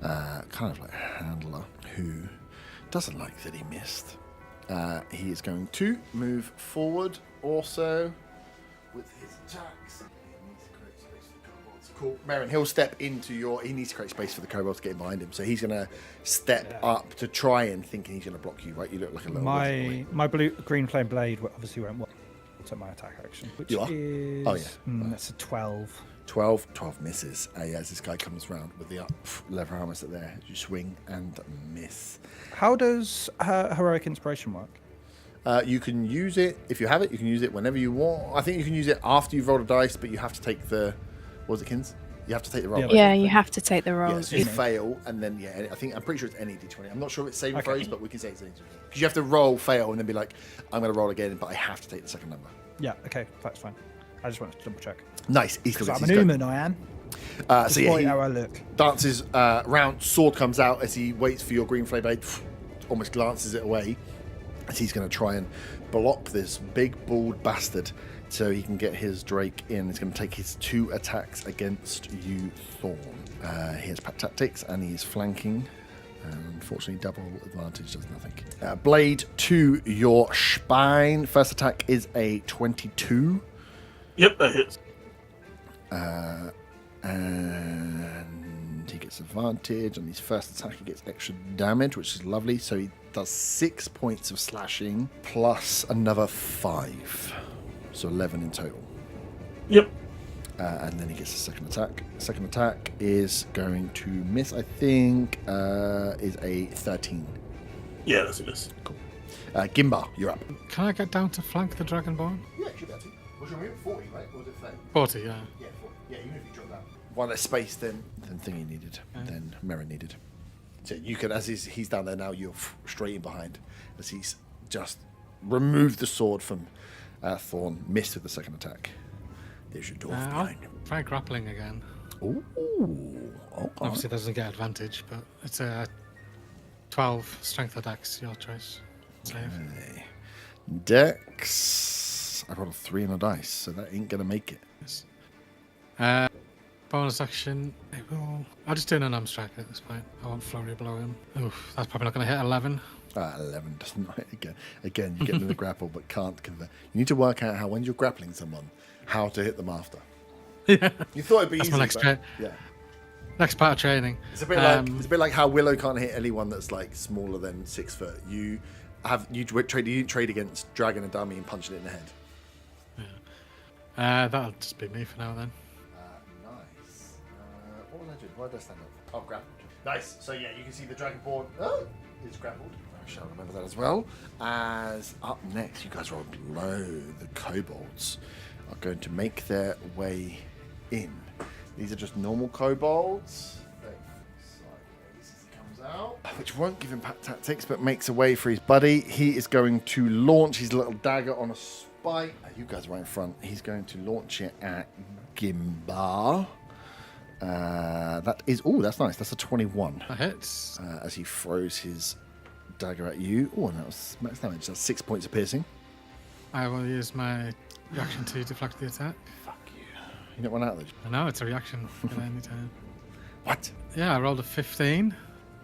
kind of like handler, who doesn't like that he missed. He is going to move forward also with his attacks. He needs to create space for the kobolds. Cool. Merrin, he'll step into your... He needs to create space for the kobolds to get behind him. So he's going to step up to try and thinking he's going to block you, right? You look like a little... My green flame blade obviously won't work. Take my attack action, which You are? is... Oh, yeah. That's a 12. 12 misses. As this guy comes round with the leather armor set there, you swing and miss. How does heroic inspiration work? You can use it if you have it. You can use it whenever you want. I think you can use it after you've rolled a dice, but you have to take the... What was it, Kins? You have to take the roll. Yeah, right? Yeah, you have to take the Yeah, rolls. so you fail, and then I'm pretty sure it's any d20. I'm not sure if it's saving throws, but we can say it's any d20. Because you have to roll, fail, and then be like, I'm going to roll again, but I have to take the second number. Yeah, okay, that's fine. I just wanted to double check. Nice. He still Because gets I'm his an go. human, I am. So yeah, Despite he how I look. dances round, sword comes out as he waits for your green flame blade, almost glances it away, as he's going to try and block this big bald bastard so he can get his Drake in. He's going to take his 2 attacks against you, Thorn. He has pack tactics and he's flanking. Unfortunately, double advantage does nothing. Blade to your spine. First attack is a 22. Yep, that hits. And he gets advantage on his first attack. He gets extra damage, which is lovely. So he does 6 points of slashing plus another 5, so 11 in total. Yep. And then he gets a second attack. Second attack is going to miss, I think, is a 13. Yeah, that's a miss. Cool. Gimba, you're up. Can I get down to flank the Dragonborn? Yeah, should be able to. What's your move? 40, right? Or was it 30? 40, yeah. Yeah, 40. Yeah, even if you drop that. One less space than Thingy needed, than Merrin needed. So you can, as he's down there now, you're straight in behind, as he's just removed the sword from Thorn, missed with the second attack. There's your dwarf I'll behind. try grappling again. Ooh, okay. Obviously, it doesn't get advantage, but it's a 12 strength or dex, your choice. Save. Okay. Dex. I rolled a 3 on a dice, so that ain't gonna make it. Yes. Bonus action. I'll just do an unarmed strike at this point. I won't flurry blow him. Oof, that's probably not going to hit 11. 11 doesn't hit again. Again, you get into the grapple, but can't convert. You need to work out how, when you're grappling someone, how to hit them after. Yeah. You thought it'd be That's easy, my next but tra- yeah. Next part of training. It's a bit like how Willow can't hit anyone that's like smaller than 6 foot. You trade against dragging a dummy and punching it in the head. That'll just be me for now then. Nice. What was I doing? Why did I stand up? Oh, grappled. Nice. So yeah, you can see the Dragonborn is grappled. I shall remember that as well. As up next, you guys roll low. The kobolds are going to make their way in. These are just normal kobolds. Sideways as it comes out, which won't give him pack tactics, but makes a way for his buddy. He is going to launch his little dagger on a spike. You guys are right in front. He's going to launch it at Gimba. That is... Oh, that's nice. That's a 21. That hits. As he throws his dagger at you. Oh, and that was max damage. That's 6 points of piercing. I will use my reaction to deflect the attack. Fuck you. You don't run out of it. I know, it's a reaction at any time. What? Yeah, I rolled a 15.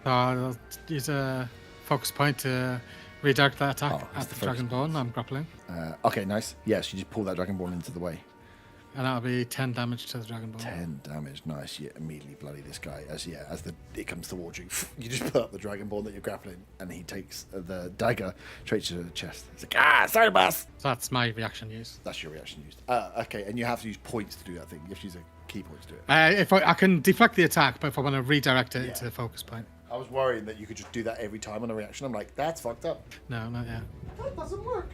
So I'll use a focus point to redirect that attack Oh, that's at the the focus Dragonborn I'm grappling. Okay, nice. Yes, you just pull that Dragonborn into the way. And that'll be 10 damage to the Dragonborn. 10 damage, nice. You immediately bloody this guy. As it comes towards you, you just put up the Dragonborn that you're grappling, and he takes the dagger straight to the chest. He's like, sorry, boss. So that's my reaction use. That's your reaction used. Okay, and you have to use points to do that thing. You have to use a key point to do it. If I can deflect the attack, but if I want to redirect it into the focus point. I was worrying that you could just do that every time on a reaction. I'm like, that's fucked up. No, not yet. That doesn't work.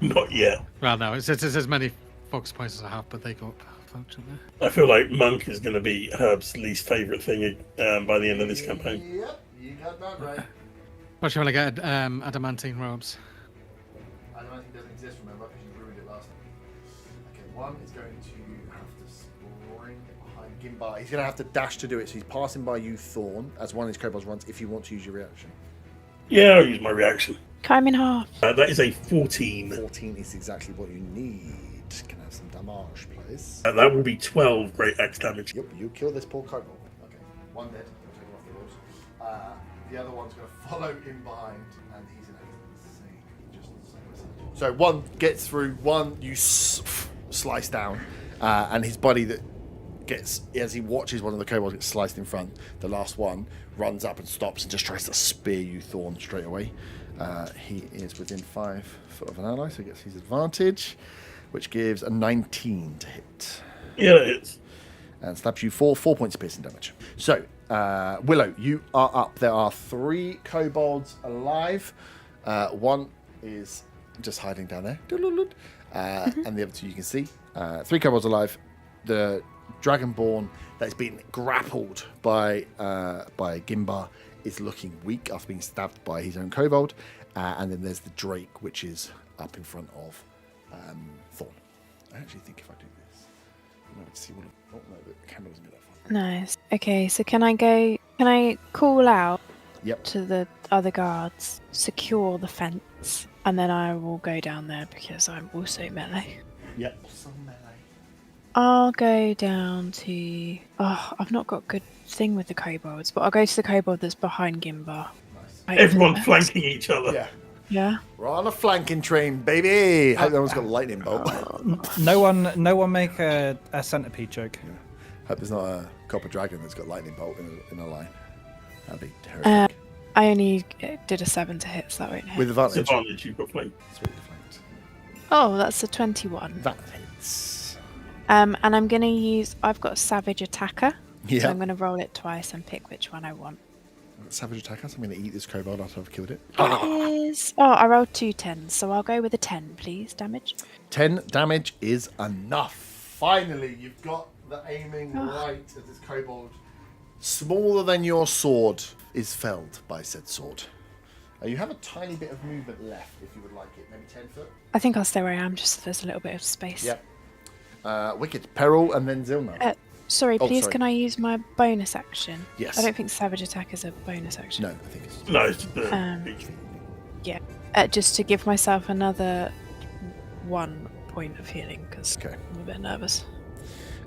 Not yet. Well, no, it's as many focus points as I have, but they go up, unfortunately. I feel like Monk is going to be Herb's least favourite thing by the end of this campaign. Yep, you got that right. Especially when I get adamantine robes. Adamantine doesn't exist, remember, because you ruined it last time. Okay, one is going to have to spring behind Gimba. He's going to have to dash to do it, so he's passing by you, Thorn, as one of these kobolds runs, if you want to use your reaction. Yeah, I'll use my reaction. Cut him in half. That is a 14. 14 is exactly what you need. can have some damage, please. That will be 12 great axe damage. Yep, you kill this poor kobold. Okay, one dead. We'll take him off the rules. The other one's going to follow in behind, and he's in a So one gets through, one you slice down, and his buddy that gets, as he watches one of the kobolds get sliced in front, the last one runs up and stops and just tries to spear you, Thorn, straight away. He is within 5 foot of an ally, so he gets his advantage, which gives a 19 to hit. Yeah, it is. And stabs you for 4 points of piercing damage. So, Willow, you are up. There are 3 kobolds alive. One is just hiding down there. And the other 2 you can see. 3 kobolds alive. The Dragonborn that is being grappled by Gimbar is looking weak after being stabbed by his own kobold. And then there's the Drake, which is up in front of Thorn. I actually think if I do this, you might see what. Oh no, the candle doesn't go that far. Nice. Okay, so can I call out Yep. to the other guards, secure the fence, and then I will go down there because I'm also melee. Yep. Some melee. I'll go down to... Oh, I've not got good thing with the kobolds, but I'll go to the kobold that's behind Gimbar. Nice. Everyone's flanking each other. Yeah. Yeah. We're on a flanking train, baby. Hope no one's got a lightning bolt. No one make a centipede joke. Hope there's not a copper dragon that's got lightning bolt in a line. That'd be terrific. I only did a 7 to hit, so that won't hit. With advantage. Advantage, you've got flank. Sweet, flanked. Oh, that's a 21. That hits. And I'm going to use... I've got a savage attacker. Yeah. So I'm going to roll it twice and pick which one I want. Savage attacker. So I'm going to eat this kobold after I've killed it. I rolled 2 10s, so I'll go with a 10, please. Damage. 10 damage is enough. Finally, you've got the aiming right as this kobold, smaller than your sword, is felled by said sword. You have a tiny bit of movement left if you would like it. Maybe 10 foot? I think I'll stay where I am, just so there's a little bit of space. Yep. Wicked. Peril and then Zilna. Sorry, please, sorry. can I use my bonus action? Yes. I don't think Savage Attack is a bonus action. No, I think it's... No, it's the Yeah. Just to give myself another 1 point of healing, because Okay. I'm a bit nervous.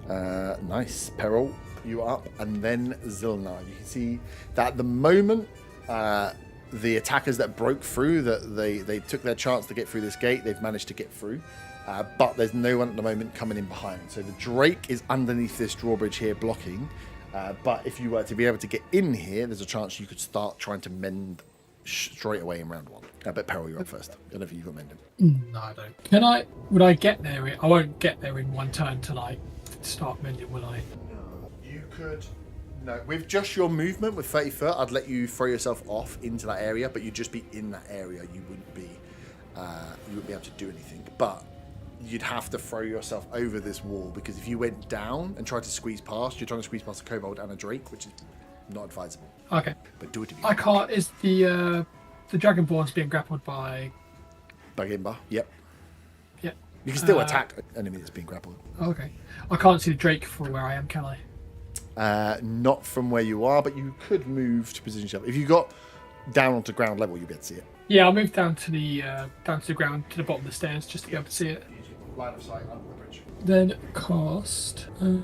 Nice. Peril, you are up. And then Zilna. You can see that at the moment, the attackers that broke through, that they took their chance to get through this gate, they've managed to get through. But there's no one at the moment coming in behind. So the Drake is underneath this drawbridge here blocking. But if you were to be able to get in here, there's a chance you could start trying to mend straight away in round 1. I bet Peril, you're up first. I don't know if you've got mended. No, I don't. Would I get there? I won't get there in one turn till I start mending, will I? You could... No, with just your movement, with 30 foot, I'd let you throw yourself off into that area, but you'd just be in that area. You wouldn't be able to do anything. But you'd have to throw yourself over this wall, because if you went down and tried to squeeze past, you're trying to squeeze past a kobold and a drake, which is not advisable. Okay. But do it if you I can't. Is the Dragonborn's being grappled by? Bagimba. Yep. Yeah. You can still attack an enemy that's being grappled. Okay. I can't see the Drake from where I am, can I? Not from where you are, but you could move to position yourself. If you got down onto ground level, you'd be able to see it. Yeah, I'll move down to the ground, to the bottom of the stairs, just to be able to see it. Line of sight under the bridge. Then cast. I'm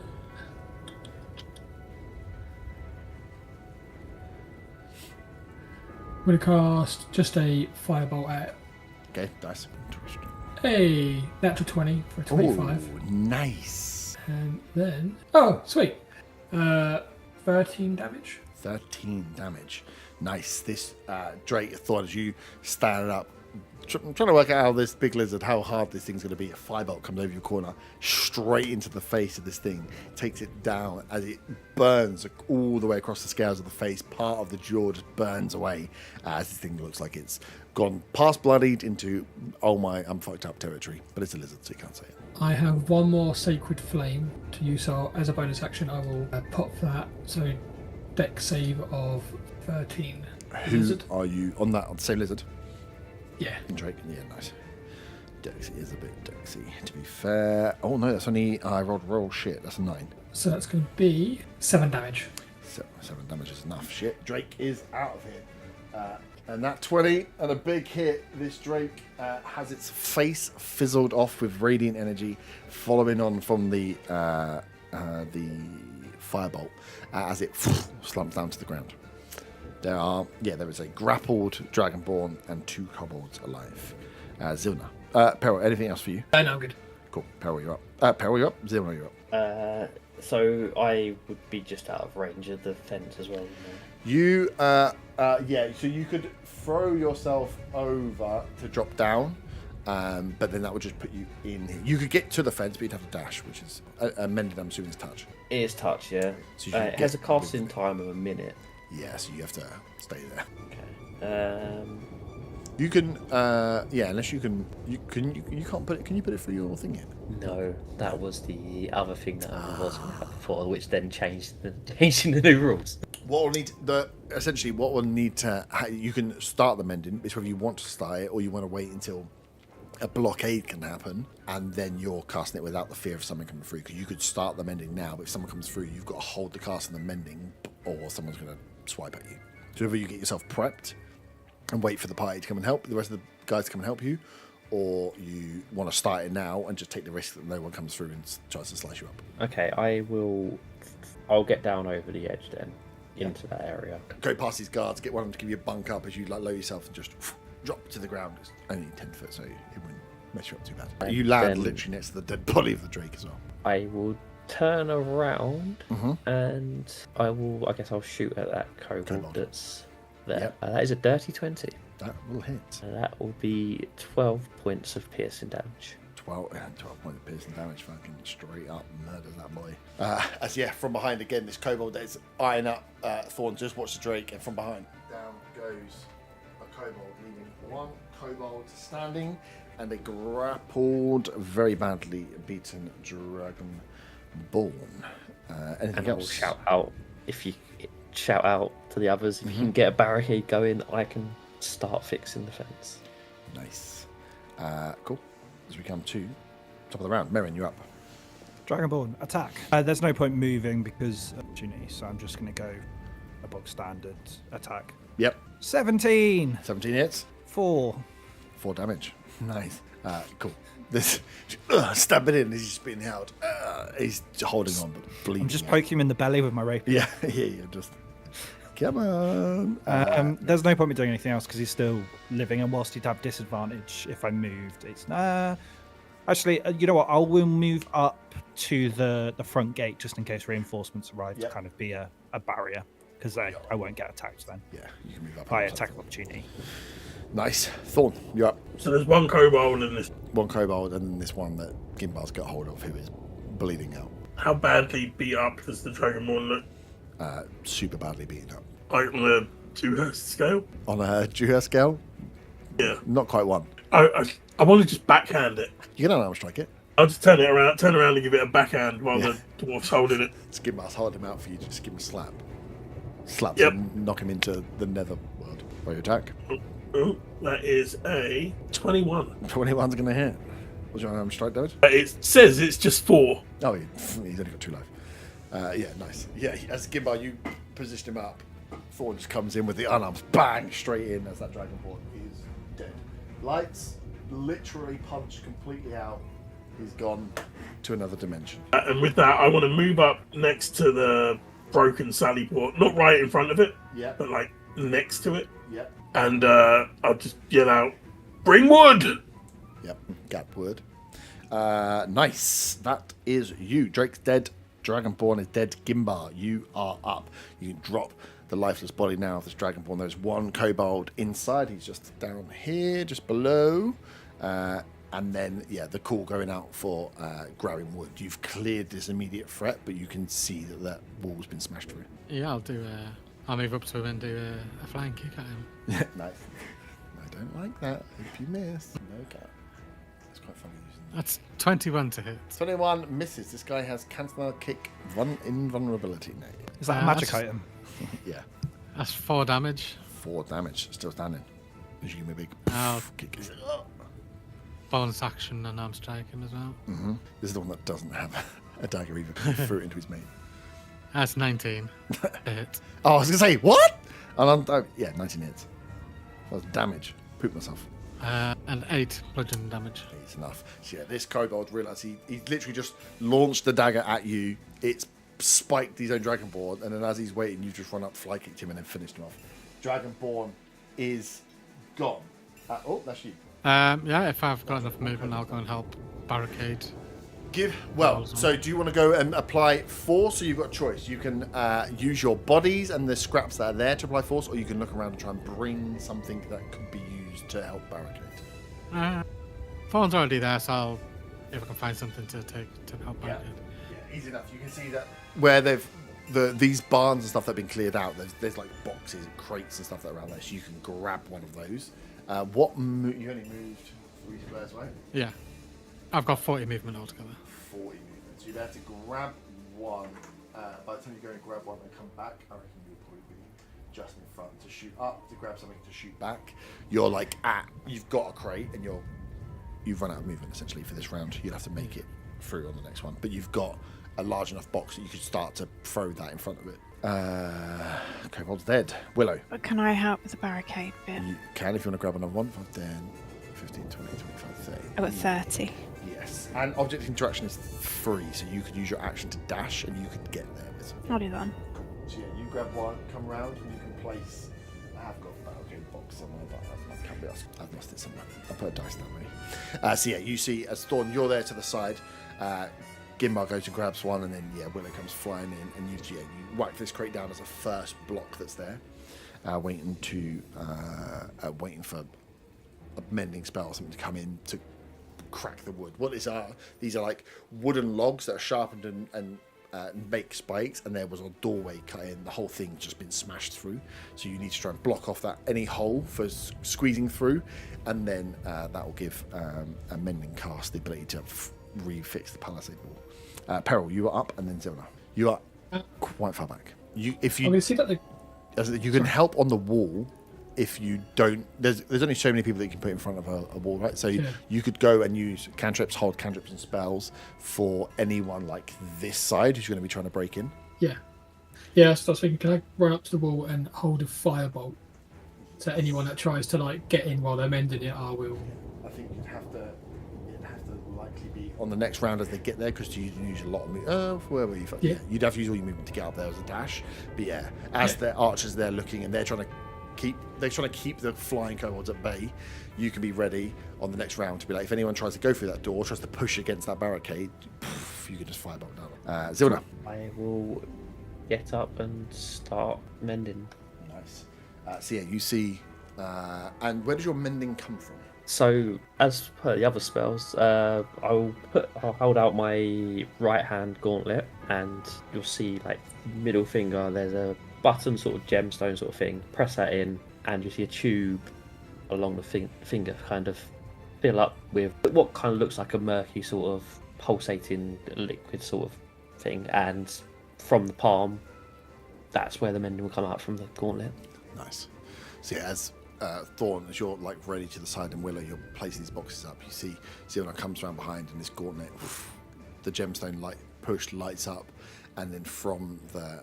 going to cast just a firebolt at Okay, nice. a natural 20 for a 25. Ooh, nice. And then. Oh, sweet. 13 damage. 13 damage. Nice. This Drake thought as you stand up, trying to work out how this big lizard, how hard this thing's going to be. A firebolt comes over your corner, straight into the face of this thing, takes it down as it burns all the way across the scales of the face. Part of the jaw just burns away as this thing looks like it's gone past bloodied into, oh my, I'm fucked up territory. But it's a lizard, so you can't say it. I have one more Sacred Flame to use, so as a bonus action, I will pop that. So, dex save of 13. Who Lizard. are you on that? On the same lizard? Yeah. Drake, yeah, nice. Dexy is a bit dexy, to be fair. Oh no, that's only I rolled shit. That's a 9. So that's going to be 7 damage. 7 damage is enough. Shit, Drake is out of here. And that 20 and a big hit. This Drake has its face fizzled off with radiant energy, following on from the firebolt as it slumps down to the ground. There is a grappled dragonborn and 2 kobolds alive. Zilna. Peril, anything else for you? No, I'm good. Cool. Peril, you're up. Peril, you're up. Zilna, you're up. So I would be just out of range of the fence as well. You, so you could throw yourself over to drop down, but then that would just put you in here. You could get to the fence, but you'd have to dash, which is amended, I'm assuming, is touch. It is touch, yeah. So it has a casting time of a minute. Yeah, so you have to stay there. Okay. You can, unless you can, you can't put it. Can you put it through your thing yet? No, that was the other thing that I was going to have before, which then changing the new rules. What will need you can start the mending. It's whether you want to start it or you want to wait until a blockade can happen, and then you're casting it without the fear of someone coming through. Because you could start the mending now, but if someone comes through, you've got to hold the cast and the mending, or someone's going to swipe at you. So whether you get yourself prepped and wait for the party to come and help, the rest of the guys to come and help you, or you want to start it now and just take the risk that no one comes through and tries to slice you up. Okay, I'll get down over the edge then, into that area. Go past these guards, get one of them to give you a bunk up as you lower yourself and just drop to the ground. It's only 10 foot, so it wouldn't mess you up too bad. You land literally next to the dead body of the Drake as well. I will turn around and I guess I'll shoot at that kobold that's there. Yep. That is a dirty 20. That will hit. And that will be 12 points of piercing damage. 12 points of piercing damage, fucking straight up murders that boy. From behind again, this kobold that is eyeing up Thorn. Just watch the Drake, and from behind down goes a kobold, leaving one kobold standing and a grappled, very badly beaten dragonborn. Anything And I will else? shout out to the others. If you can get a barricade going, I can start fixing the fence. Nice. Cool. As we come to top of the round, Merrin, you're up. Dragonborn, attack. There's no point moving because of opportunity, so I'm just going to go a box standard attack. Yep. 17! 17 hits. 4. 4 damage. Nice. Cool. This stab it in as he's being held. He's holding on but bleeding. I'm just out. poking him in the belly with my rapier. Yeah, just come on. There's no point in doing anything else because he's still living, and whilst he'd have disadvantage if I moved, it's actually, you know what? I will move up to the front gate just in case reinforcements arrive to kind of be a barrier, because I won't get attacked then. Yeah, you can move up. By attack of opportunity. Nice. Thorn, you're up. So there's one kobold and this. One kobold and then this one that Gimbal's got hold of who is bleeding out. How badly beat up does the dragonborn look? Super badly beaten up. Like on a 2 scale? On a Dewhurst scale? Yeah. Not quite 1. I want to just backhand it. You can strike it. I'll just turn around and give it a backhand while the dwarf's holding it. Gimbal's holding him out for you to just give him a slap. Slap Yep. and knock him into the nether world. By your attack. Oh, that is a 21. 21's going to hit. What's your strike damage? It says it's just 4. Oh, he's only got 2 life. Nice. Yeah, as Gimbal, you position him up. Thorn just comes in with the unarms, bang, straight in as that dragonborn is dead. Lights literally punched completely out. He's gone to another dimension. And with that, I want to move up next to the broken sally port. Not right in front of it, but like next to it. Yep. And I'll just yell out, "Bring wood!" Yep, gap word. Nice. That is you. Drake's dead. Dragonborn is dead. Gimbar, you are up. You can drop the lifeless body now of this Dragonborn. There's one kobold inside. He's just down here, just below. And then, the call going out for grabbing wood. You've cleared this immediate threat, but you can see that wall's been smashed through. Yeah, I'll move up to him and do a flying kick at him. Nice. I don't like that. If you miss, no cap. It's quite funny using that. That's 21 to hit. 21 misses. This guy has cancel kick, invulnerability now. Is that a magic item? Yeah. That's 4 damage. 4 damage. Still standing. As you give me a big kick. Bonus action and I'm striking as well. Mm-hmm. This is the one that doesn't have a dagger even. He threw it into his mate. That's 19 to hit. Oh, I was going to say, what? And 19 hits. That was damage. Poop myself. And 8 bludgeoning damage. It's enough. So yeah, this kobold realised he literally just launched the dagger at you. It's spiked his own Dragonborn, and then as he's waiting, you just run up, fly kicked him, and then finished him off. Dragonborn is gone. Oh, that's you. Yeah, if I've got enough movement, I'll go and help barricade. So do you want to go and apply force, or you've got a choice? You can use your bodies and the scraps that are there to apply force, or you can look around and try and bring something that could be used to help barricade. Thorn's already there, so I'll, if I can find something to help barricade. Yeah, easy enough. You can see that where these barns and stuff that have been cleared out, there's like boxes and crates and stuff that are around there, so you can grab one of those. You only moved 3 squares, right? Yeah. I've got 40 movement altogether. 40 movement. So you'd have to grab one. By the time you go and grab one and come back, I reckon you'll probably be just in front to shoot up, to grab something to shoot back. You're like you've got a crate and you've run out of movement essentially for this round. You'll have to make it through on the next one. But you've got a large enough box that you could start to throw that in front of it. Kobold's dead. Willow. But can I help with the barricade bit? You can if you want to grab another one. 5, 10, 15, 20, 25, 30. I've got 30. Yes. And object interaction is 3, so you could use your action to dash and you could get there. I'll do that. So yeah, you grab one, come round, and you can place. I have got a barricade box somewhere, but I can't be asked. I've lost it somewhere. I put a dice down really. So yeah, you see as Thorn, you're there to the side. Gimbar goes and grabs one, and then Willow comes flying in, and you whack this crate down as a first block that's there, waiting for a mending spell or something to come in to crack the wood. What these are like wooden logs that are sharpened and make spikes, and there was a doorway cut in. The whole thing's just been smashed through, so you need to try and block off any hole for squeezing through, and then that will give a mending cast the ability to refix the palisade wall. Peril, you are up, and then Zilna. You are quite far back. You see that you can help on the wall. If you don't, there's only so many people that you can put in front of a wall, right? So you could go and use cantrips, hold cantrips and spells for anyone like this side who's going to be trying to break in. Yeah. So I was thinking, can I run up to the wall and hold a firebolt? So anyone that tries to like get in while they're mending it, I will. I think it'd have to likely be on the next round as they get there, because you use a lot of movement. Where were you? Yeah, you'd have to use all your movement to get up there as a dash. But as the archers there looking, and they're trying to keep the flying kobolds at bay, you can be ready on the next round to be like, if anyone tries to go through that door, tries to push against that barricade, you can just firebolt down. Zilna. I will get up and start mending. Nice. So you see, and where does your mending come from? So, as per the other spells, I'll hold out my right hand gauntlet, and you'll see like middle finger. There's a button, sort of gemstone sort of thing. Press that in, and you see a tube along the finger kind of fill up with what kind of looks like a murky sort of pulsating liquid sort of thing. And from the palm, that's where the mending will come out from the gauntlet. Nice. So as Thorn, as you're like ready to the side, and Willow, you're placing these boxes up. You see Zilna comes around behind, and this gauntlet, the gemstone lights up, and then from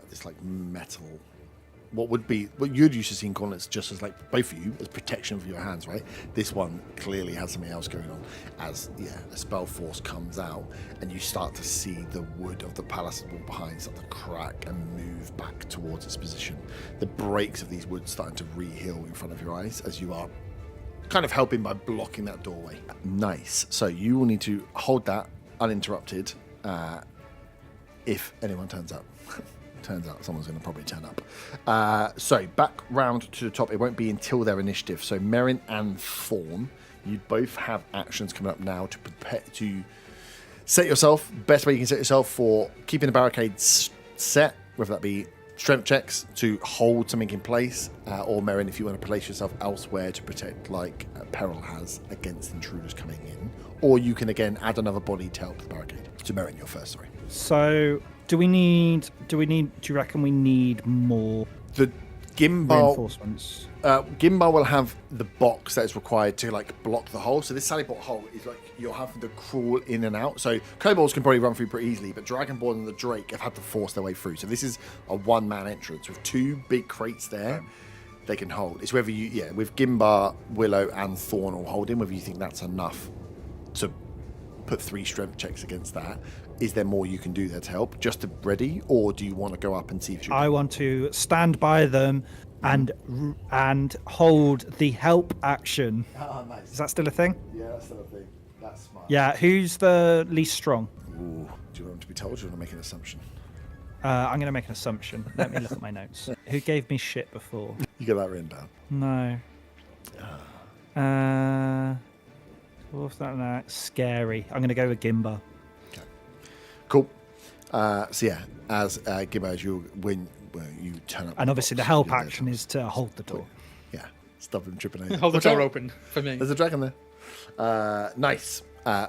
this like metal, what you'd used to see in gauntlets just as like both of you as protection for your hands, right? This one clearly has something else going on. As a spell force comes out, and you start to see the wood of the palisade wall behind start to crack and move back towards its position. The breaks of these woods starting to re-heal in front of your eyes as you are kind of helping by blocking that doorway. Nice. So you will need to hold that uninterrupted if anyone turns up. Turns out someone's going to probably turn up. So back round to the top. It won't be until their initiative. So Merrin and Thorn, you both have actions coming up now to prepare to set yourself. Best way you can set yourself for keeping the barricades set, whether that be strength checks to hold something in place, or Merrin, if you want to place yourself elsewhere to protect, like Peril has against intruders coming in, or you can again add another body to help the barricade. So Merrin, you're first. Sorry. So. Do you reckon we need more the gimbal reinforcements? Gimbal will have the box that is required to like block the hole. So this Sallyport hole is like you'll have to crawl in and out. So kobolds can probably run through pretty easily, but Dragonborn and the Drake have had to force their way through. So this is a one-man entrance with 2 big crates there. they can hold. It's whether you, with Gimbar, Willow, and Thorn all holding, whether you think that's enough to put 3 strength checks against that. Is there more you can do there to help, just to ready, or do you want to go up and see if you I want to stand by them and hold the help action. Oh, nice. Is that still a thing? Yeah, that's still a thing. That's smart. Yeah, who's the least strong? Ooh, do you want to be told, or do you want to make an assumption? I'm going to make an assumption. Let me look at my notes. Who gave me shit before? You got that written down. No. What's that? Scary. I'm going to go with Gimba. Cool. So yeah, as Gimba, as you turn up, And obviously the help action is to hold the door. Yeah, stop him tripping over. Hold the Watch door out. open for me. There's a dragon there. Nice.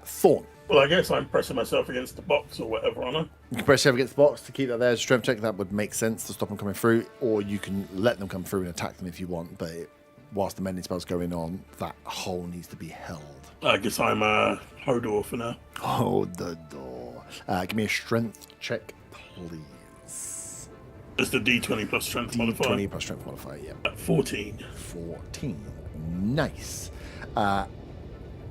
Thorn. Well, I guess I'm pressing myself against the box or whatever, aren't I? You can press yourself against the box to keep that there. Strength check, that would make sense to stop them coming through, or you can let them come through and attack them if you want. But whilst the mending spell's going on, that hole needs to be held. I guess I'm Hodor for now. Hold the door. Give me a strength check, please. Just a D20 plus strength modifier. 20 plus strength modifier, yeah. 14. 14. Nice.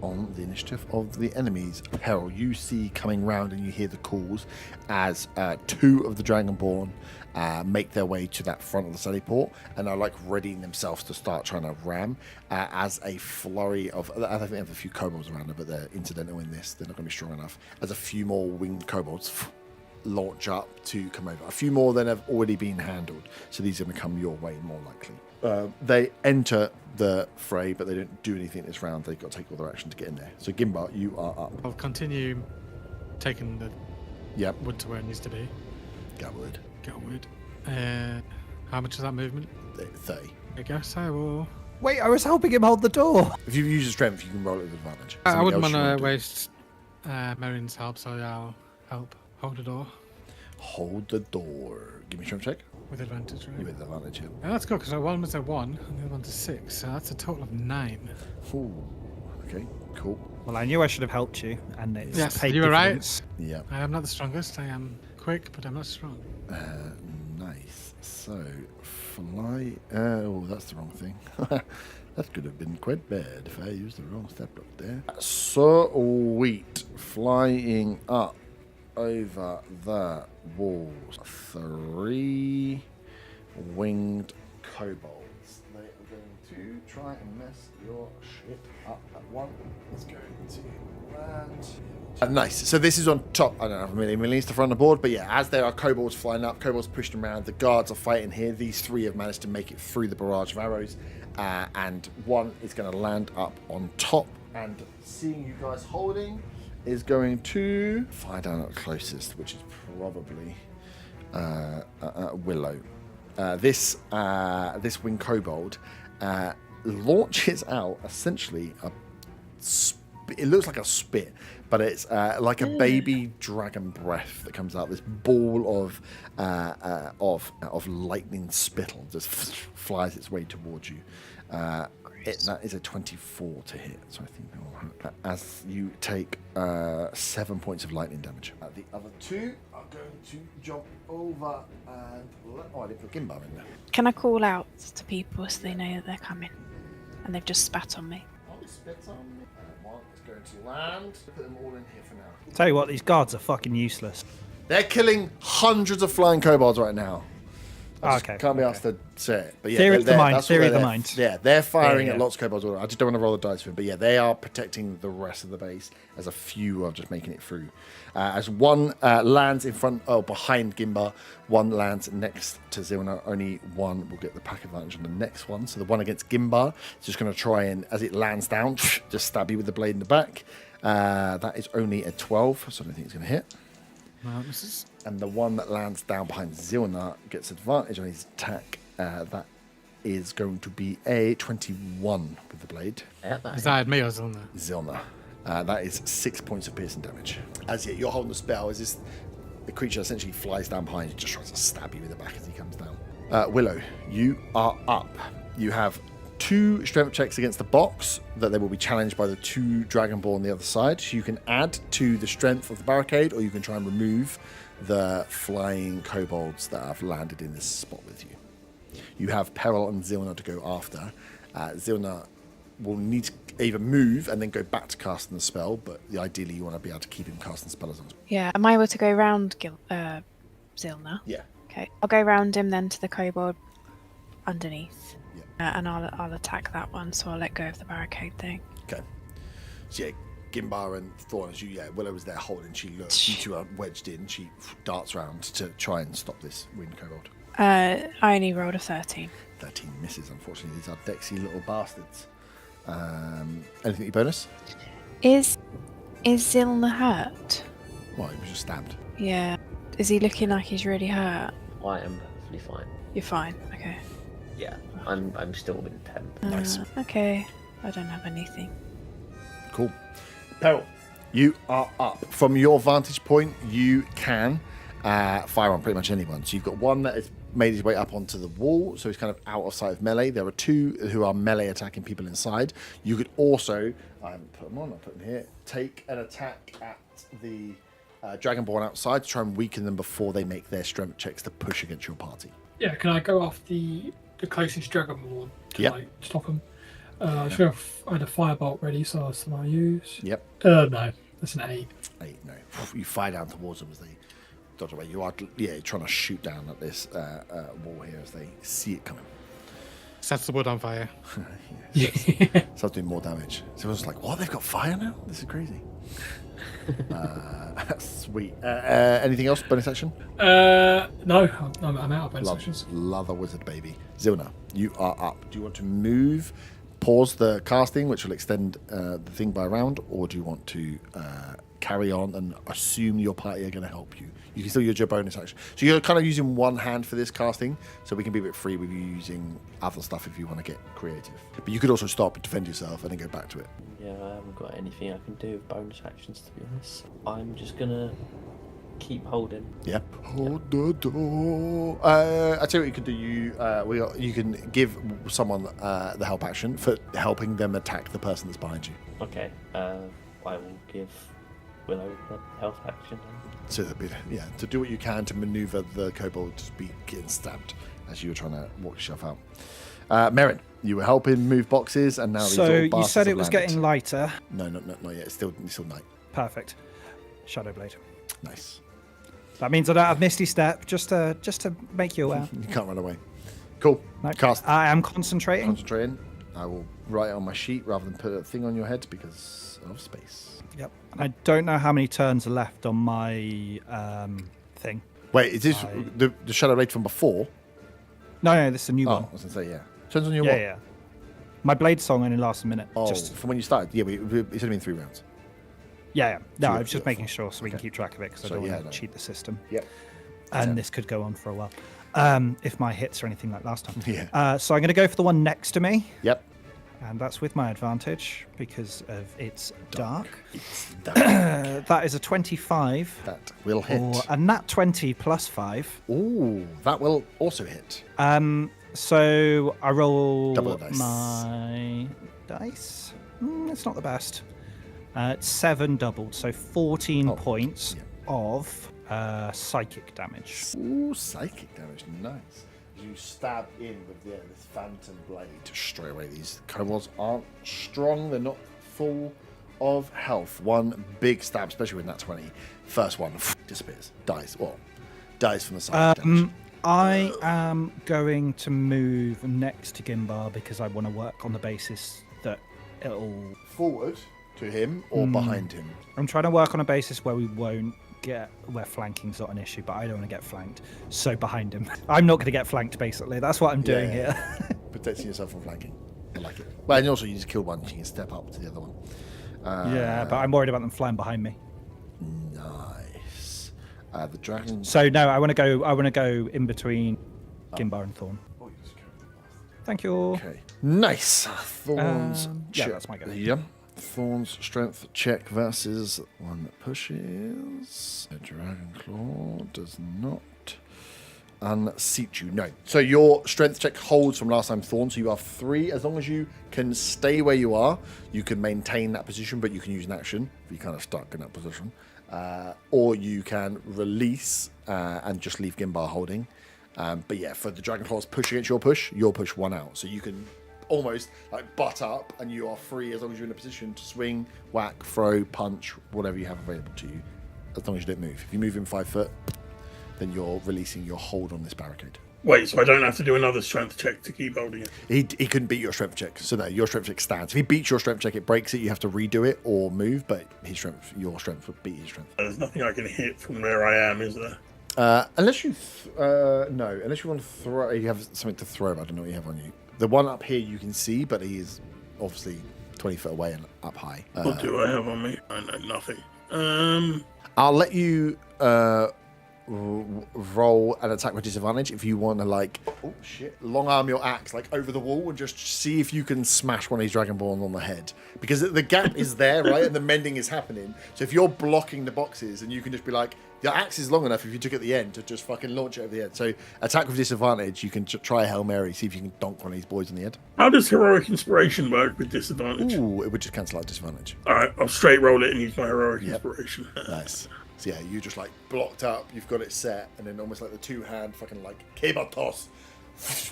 On the initiative of the enemies, Peril, you see coming round and you hear the calls as 2 of the Dragonborn make their way to that front of the sally port and are like readying themselves to start trying to ram as a flurry of, I think they have a few kobolds around them, but they're incidental in this, they're not going to be strong enough, as a few more winged kobolds launch up to come over. A few more than have already been handled, so these are going to come your way more likely. They enter the fray, but they don't do anything this round. They've got to take all their action to get in there. So Gimbar, you are up. I'll continue taking the Yep. wood to where it needs to be. Gatwood. Get wood. How much is that movement? 30. I guess I will. Wait, I was helping him hold the door. If you use your strength, you can roll it with advantage. I Something wouldn't else you want wanna to do? waste Marion's help, so I'll help hold the door Hold the door. Give me a strength check. with advantage, right? You with advantage, yeah. Yeah, that's good, because one was a 1 and the other one's a 6, so that's a total of 9. Ooh. Okay, cool. Well, I knew I should have helped you, and it's Yes, paid you were right. dividends. Yeah. I am not the strongest. I am quick, but I'm not strong. Nice. So, fly. Oh, that's the wrong thing. That could have been quite bad if I used the wrong step up there. Sweet. Flying up over the walls. 3 winged kobolds. They are going to try and mess your shit up at one. Let's go to land. Nice. So this is on top. I don't know how many millions to front of the board, but yeah, as there are kobolds flying up, kobolds pushing around, the guards are fighting here. These 3 have managed to make it through the barrage of arrows, and one is going to land up on top. And seeing you guys holding, is going to fire down at the closest, which is probably Willow. This winged kobold launches out essentially it looks like a spit, but it's like a baby dragon breath that comes out. This ball of lightning spittle just flies its way towards you. That is a 24 to hit, so I think that will hit. As you take 7 points of lightning damage. The other 2 are going to jump over and... I didn't put Gimbar in there. Can I call out to people so they know that they're coming? And they've just spat on me. One spits on me, and one is going to land. Put them all in here for now. Tell you what, these guards are fucking useless. They're killing hundreds of flying kobolds right now. I just Okay, can't be okay. asked to say it. But yeah, Theory of the mind, that's what theory of they're the there. mind. Yeah, they're firing Yeah. at lots of kobolds. I just don't want to roll the dice for it. But yeah, they are protecting the rest of the base as a few are just making it through. As one lands in front, behind Gimbar, one lands next to Zilna. Only one will get the pack advantage on the next one. So the one against Gimbar is just going to try and, as it lands down, just stab you with the blade in the back. That is only a 12, so I don't think it's going to hit. No, this is... And the one that lands down behind Zilna gets advantage on his attack. That is going to be a 21 with the blade. Yeah, Is that me or Zilna? Zilna. That is 6 points of piercing damage. As you're holding the spell, as the creature essentially flies down behind you, just tries to stab you in the back as he comes down. Willow, you are up. You have 2 strength checks against the box that they will be challenged by the 2 Dragonborn on the other side. So you can add to the strength of the barricade, or you can try and remove the flying kobolds that have landed in this spot with you. You have Peril and Zilna to go after. Zilna will need to either move and then go back to casting the spell, but ideally you want to be able to keep him casting the spell as long as... Yeah, am I able to go round Zilna? Yeah. Okay, I'll go round him then to the kobold underneath. Yeah. And I'll attack that one, so I'll let go of the barricade thing. Okay. So yeah, Gimbar and Thorn, as Willow was there holding, she looks, you two are wedged in, she darts around to try and stop this wind kobold. I only rolled a 13. 13 misses, unfortunately. These are Dexy little bastards. Anything you bonus? Is Zilna hurt? Well, he was just stabbed. Yeah. Is he looking like he's really hurt? I am perfectly fine. You're fine. Okay. Yeah, I'm still in 10. Nice. Okay. I don't have anything. Cool. Peril, you are up. From your vantage point, you can fire on pretty much anyone. So you've got one that has made his way up onto the wall, so he's kind of out of sight of melee. There are two who are melee attacking people inside. You could also, I haven't put them on, I'll put them here, take an attack at the Dragonborn outside to try and weaken them before they make their strength checks to push against your party. Yeah, can I go off the closest Dragonborn to Yep. like stop him? I should have had a firebolt ready, so that's what I use. Yep. No, that's an 8. 8, no. You fire down towards them as they dodge away. You are, trying to shoot down at this wall here as they see it coming. Sets the wood on fire. Starts doing more damage. So everyone's like, what? They've got fire now? This is crazy. Sweet. Anything else? Bonus action? No, I'm out of bonus actions. Love a wizard, baby. Zilna, you are up. Do you want to move, pause the casting, which will extend the thing by a round, or do you want to carry on and assume your party are going to help you? You can still use your bonus action. So you're kind of using one hand for this casting, so we can be a bit free with you using other stuff if you want to get creative. But you could also stop and defend yourself and then go back to it. Yeah, I haven't got anything I can do with bonus actions, to be honest. I'm just gonna keep holding. Yeah. Hold the door. I tell you what you can do. You can give someone the help action for helping them attack the person that's behind you. Okay, I will give Willow the health action. So to do what you can to maneuver the kobold to be getting stabbed as you were trying to walk yourself out. Merrin, you were helping move boxes, and now these So little you bastards said it have was landed. getting lighter. No, not yet. It's still night. Perfect. Shadowblade. Nice. That means I don't have Misty Step, just to make you aware. You can't run away. Cool. No, Cast. I am concentrating. Concentrating. I will write it on my sheet rather than put a thing on your head because of space. Yep. I don't know how many turns are left on my thing. Wait, is this the Shadowblade from before? No, this is a new Oh, one. I was going to say, yeah. Turns on your Yeah, what? yeah. My blade song only lasts a minute. Oh, Just from when you started? Yeah, it's only been 3 rounds. yeah. No, Yeah, I was just yeah, making sure so we can keep track of it because I So, don't yeah, want no. to cheat the system. Yep. And this could go on for a while. If my hits are anything like last time. Yeah. So I'm going to go for the one next to me. Yep. And that's with my advantage because of its dark. It's dark. That is a 25. That will hit. Or a nat 20 plus 5. Ooh, that will also hit. So I roll Double the dice. my dice. It's not the best. It's 7 doubled, so 14 points of psychic damage. Ooh, psychic damage. Nice. You stab in with this phantom blade straight away. These kobolds aren't strong. They're not full of health. One big stab, especially with that 20. First one disappears. Dies. Well, dies from the psychic damage. I am going to move next to Gimbar because I want to work on the basis that it'll... Forward to him or behind him? I'm trying to work on a basis where we won't get... where flanking's not an issue, but I don't want to get flanked. So behind him. I'm not going to get flanked, basically. That's what I'm doing here. Protecting yourself from flanking. I like it. Well, and also you just kill one, you can step up to the other one. Yeah, but I'm worried about them flying behind me. Nice. The dragon... So no, I want to go in between Gimbar and Thorn. Thank you. Okay. Nice. Thorns. Yeah, that's my go. Yeah. Thorn's strength check versus one that pushes. A dragon claw does not unseat you. No. So your strength check holds from last time, Thorn. So you have 3. As long as you can stay where you are, you can maintain that position, but you can use an action if you're kind of stuck in that position. Or you can release and just leave Gimbar holding. But yeah, for the dragon claws push against your push, you'll push one out. So you can almost like butt up and you are free as long as you're in a position to swing, whack, throw, punch, whatever you have available to you, as long as you don't move. If you move in 5 foot, then you're releasing your hold on this barricade. Wait, so I don't have to do another strength check to keep holding it? He couldn't beat your strength check, so no, your strength check stands. If he beats your strength check, it breaks it. You have to redo it or move, but your strength would beat his strength. There's nothing I can hit from where I am, is there? Unless you unless you want to throw, you have something to throw. I don't know what you have on you. The one up here you can see, but he is obviously 20 foot away and up high. What do I have on me? I know nothing. I'll let you roll an attack with disadvantage if you want to, like, oh shit, long arm your axe like over the wall and just see if you can smash one of these dragonborns on the head, because the gap is there, right, and the mending is happening. So if you're blocking the boxes, and you can just be like, your axe is long enough if you took it at the end to just fucking launch it over the head. So attack with disadvantage, you can try a Hail Mary, see if you can donk one of these boys in the head. How does heroic inspiration work with disadvantage? Ooh, it would just cancel out disadvantage. All right, I'll straight roll it and use my heroic inspiration. Nice. So yeah, you just like blocked up, you've got it set, and then almost like the two-hand fucking like cable toss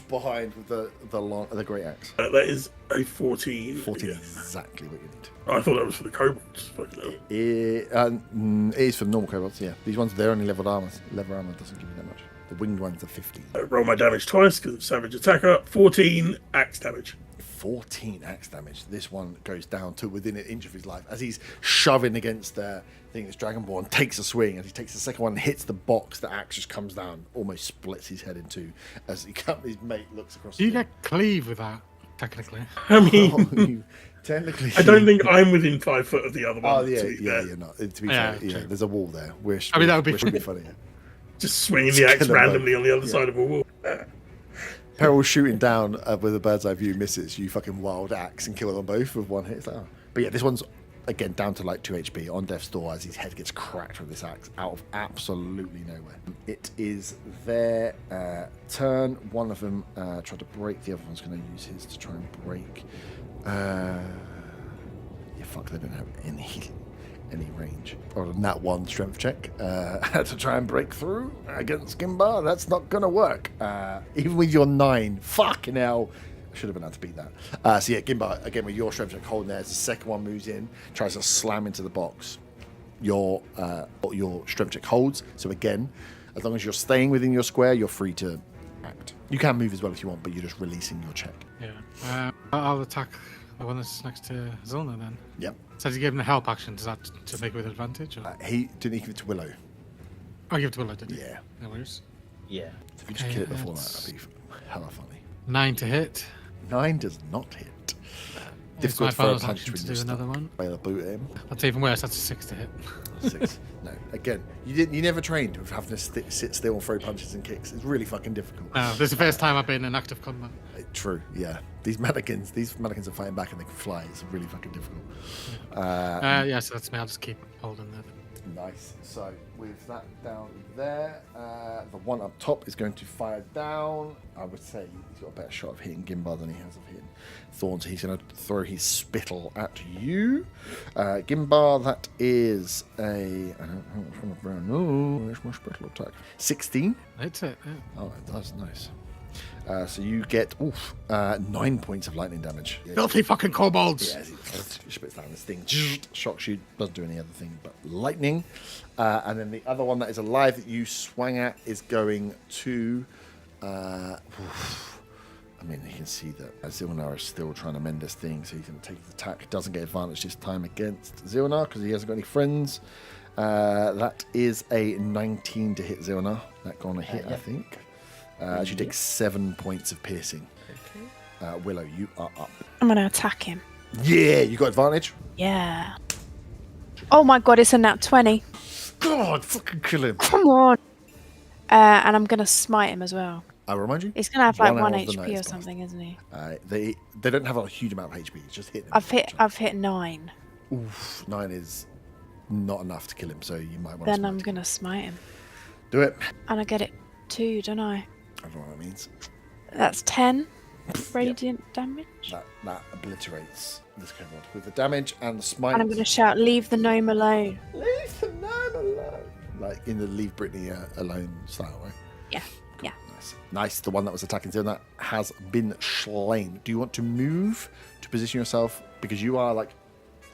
behind with the great axe. That is a 14. 14 is exactly what you need. Oh, I thought that was for the kobolds. It is for the normal kobolds, yeah. These ones, they're only leveled armor. Level armor doesn't give you that much. The winged ones are 15. I roll my damage twice because it's savage attacker. 14 axe damage. 14 axe damage. This one goes down to within an inch of his life as he's shoving against the thing. This dragonborn takes a swing. As he takes the second one and hits the box, the axe just comes down, almost splits his head in two as his mate looks across. Do you get cleave with that, technically? I mean, technically, I don't think I'm within 5 foot of the other one. Oh yeah, you're not. To be fair, there's a wall there. I mean, that would be funny. Just swinging the axe randomly on the other side of a wall. Peril shooting down with a bird's eye view misses. You fucking wild axe and kill them both with one hit. It's like, oh. But yeah, this one's again down to like 2 HP on death's door as his head gets cracked with this axe out of absolutely nowhere. It is their turn. One of them tried to break. The other one's going to use his to try and break. Yeah, fuck. They don't have any range. Or that one strength check to try and break through against Gimbar. That's not gonna work. Even with your 9, fucking hell, I should have been able to beat that. So yeah, Gimbar, again with your strength check holding there, as the second one moves in, tries to slam into the box. Your strength check holds. So again, as long as you're staying within your square, you're free to act. You can move as well if you want, but you're just releasing your check. Yeah. I'll attack the one that's next to Zilna then. Yep. Says he gave him the help action. Does that to make it with advantage? Or? He didn't give it to Willow. I give it to Willow, did he? Yeah. No worries. Yeah. So if you just kill it before that'd be hella funny. 9 to hit. 9 does not hit. It's my Difficult to throw a bonus punch action when to you do another one. By the boot at him. That's even worse. That's a 6 to hit. 6. No. Again, you never trained with having to sit still and throw punches and kicks. It's really fucking difficult. No, this is the first time I've been in active combat. True. Yeah. These mannequins are fighting back and they can fly. It's really fucking difficult. Yeah. So that's me. I'll just keep holding that. Nice. So with that down there, the one up top is going to fire down. I would say he's got a better shot of hitting Gimbar than he has of hitting Thorn. So he's going to throw his spittle at you. Gimbar, that is a... Where's my spittle attack? 16. That's it. Yeah. Oh, that's nice. So you get 9 points of lightning damage. Yeah, Filthy fucking kobolds! Yeah, he spits down this thing, shocks you, doesn't do any other thing but lightning. And then the other one that is alive that you swang at is going to... I mean, you can see that Zilnar is still trying to mend this thing, so he's going to take his attack. Doesn't get advantage this time against Zilnar because he hasn't got any friends. That is a 19 to hit Zilnar. That's going to hit, I think. You take 7 points of piercing. Okay. Willow, you are up. I'm going to attack him. Yeah, you got advantage? Yeah. Oh my god, it's a nat 20. God, fucking kill him. Come on. And I'm going to smite him as well. I'll remind you. He's going to have like 1 hour of the night HP or is something, isn't he? They don't have a huge amount of HP. It's just hit them. I've hit 9. Oof, 9 is not enough to kill him, so you might want to Then smite I'm him. going to smite him. Do it. And I get it 2, don't I? I don't know what that means. That's 10 radiant damage. That obliterates this kobold with the damage and the smite. And I'm going to shout, leave the gnome alone. Leave the gnome alone. Like in the Leave Britney Alone style, right? Yeah, yeah. Nice. The one that was attacking Zilna has been slain. Do you want to move to position yourself? Because you are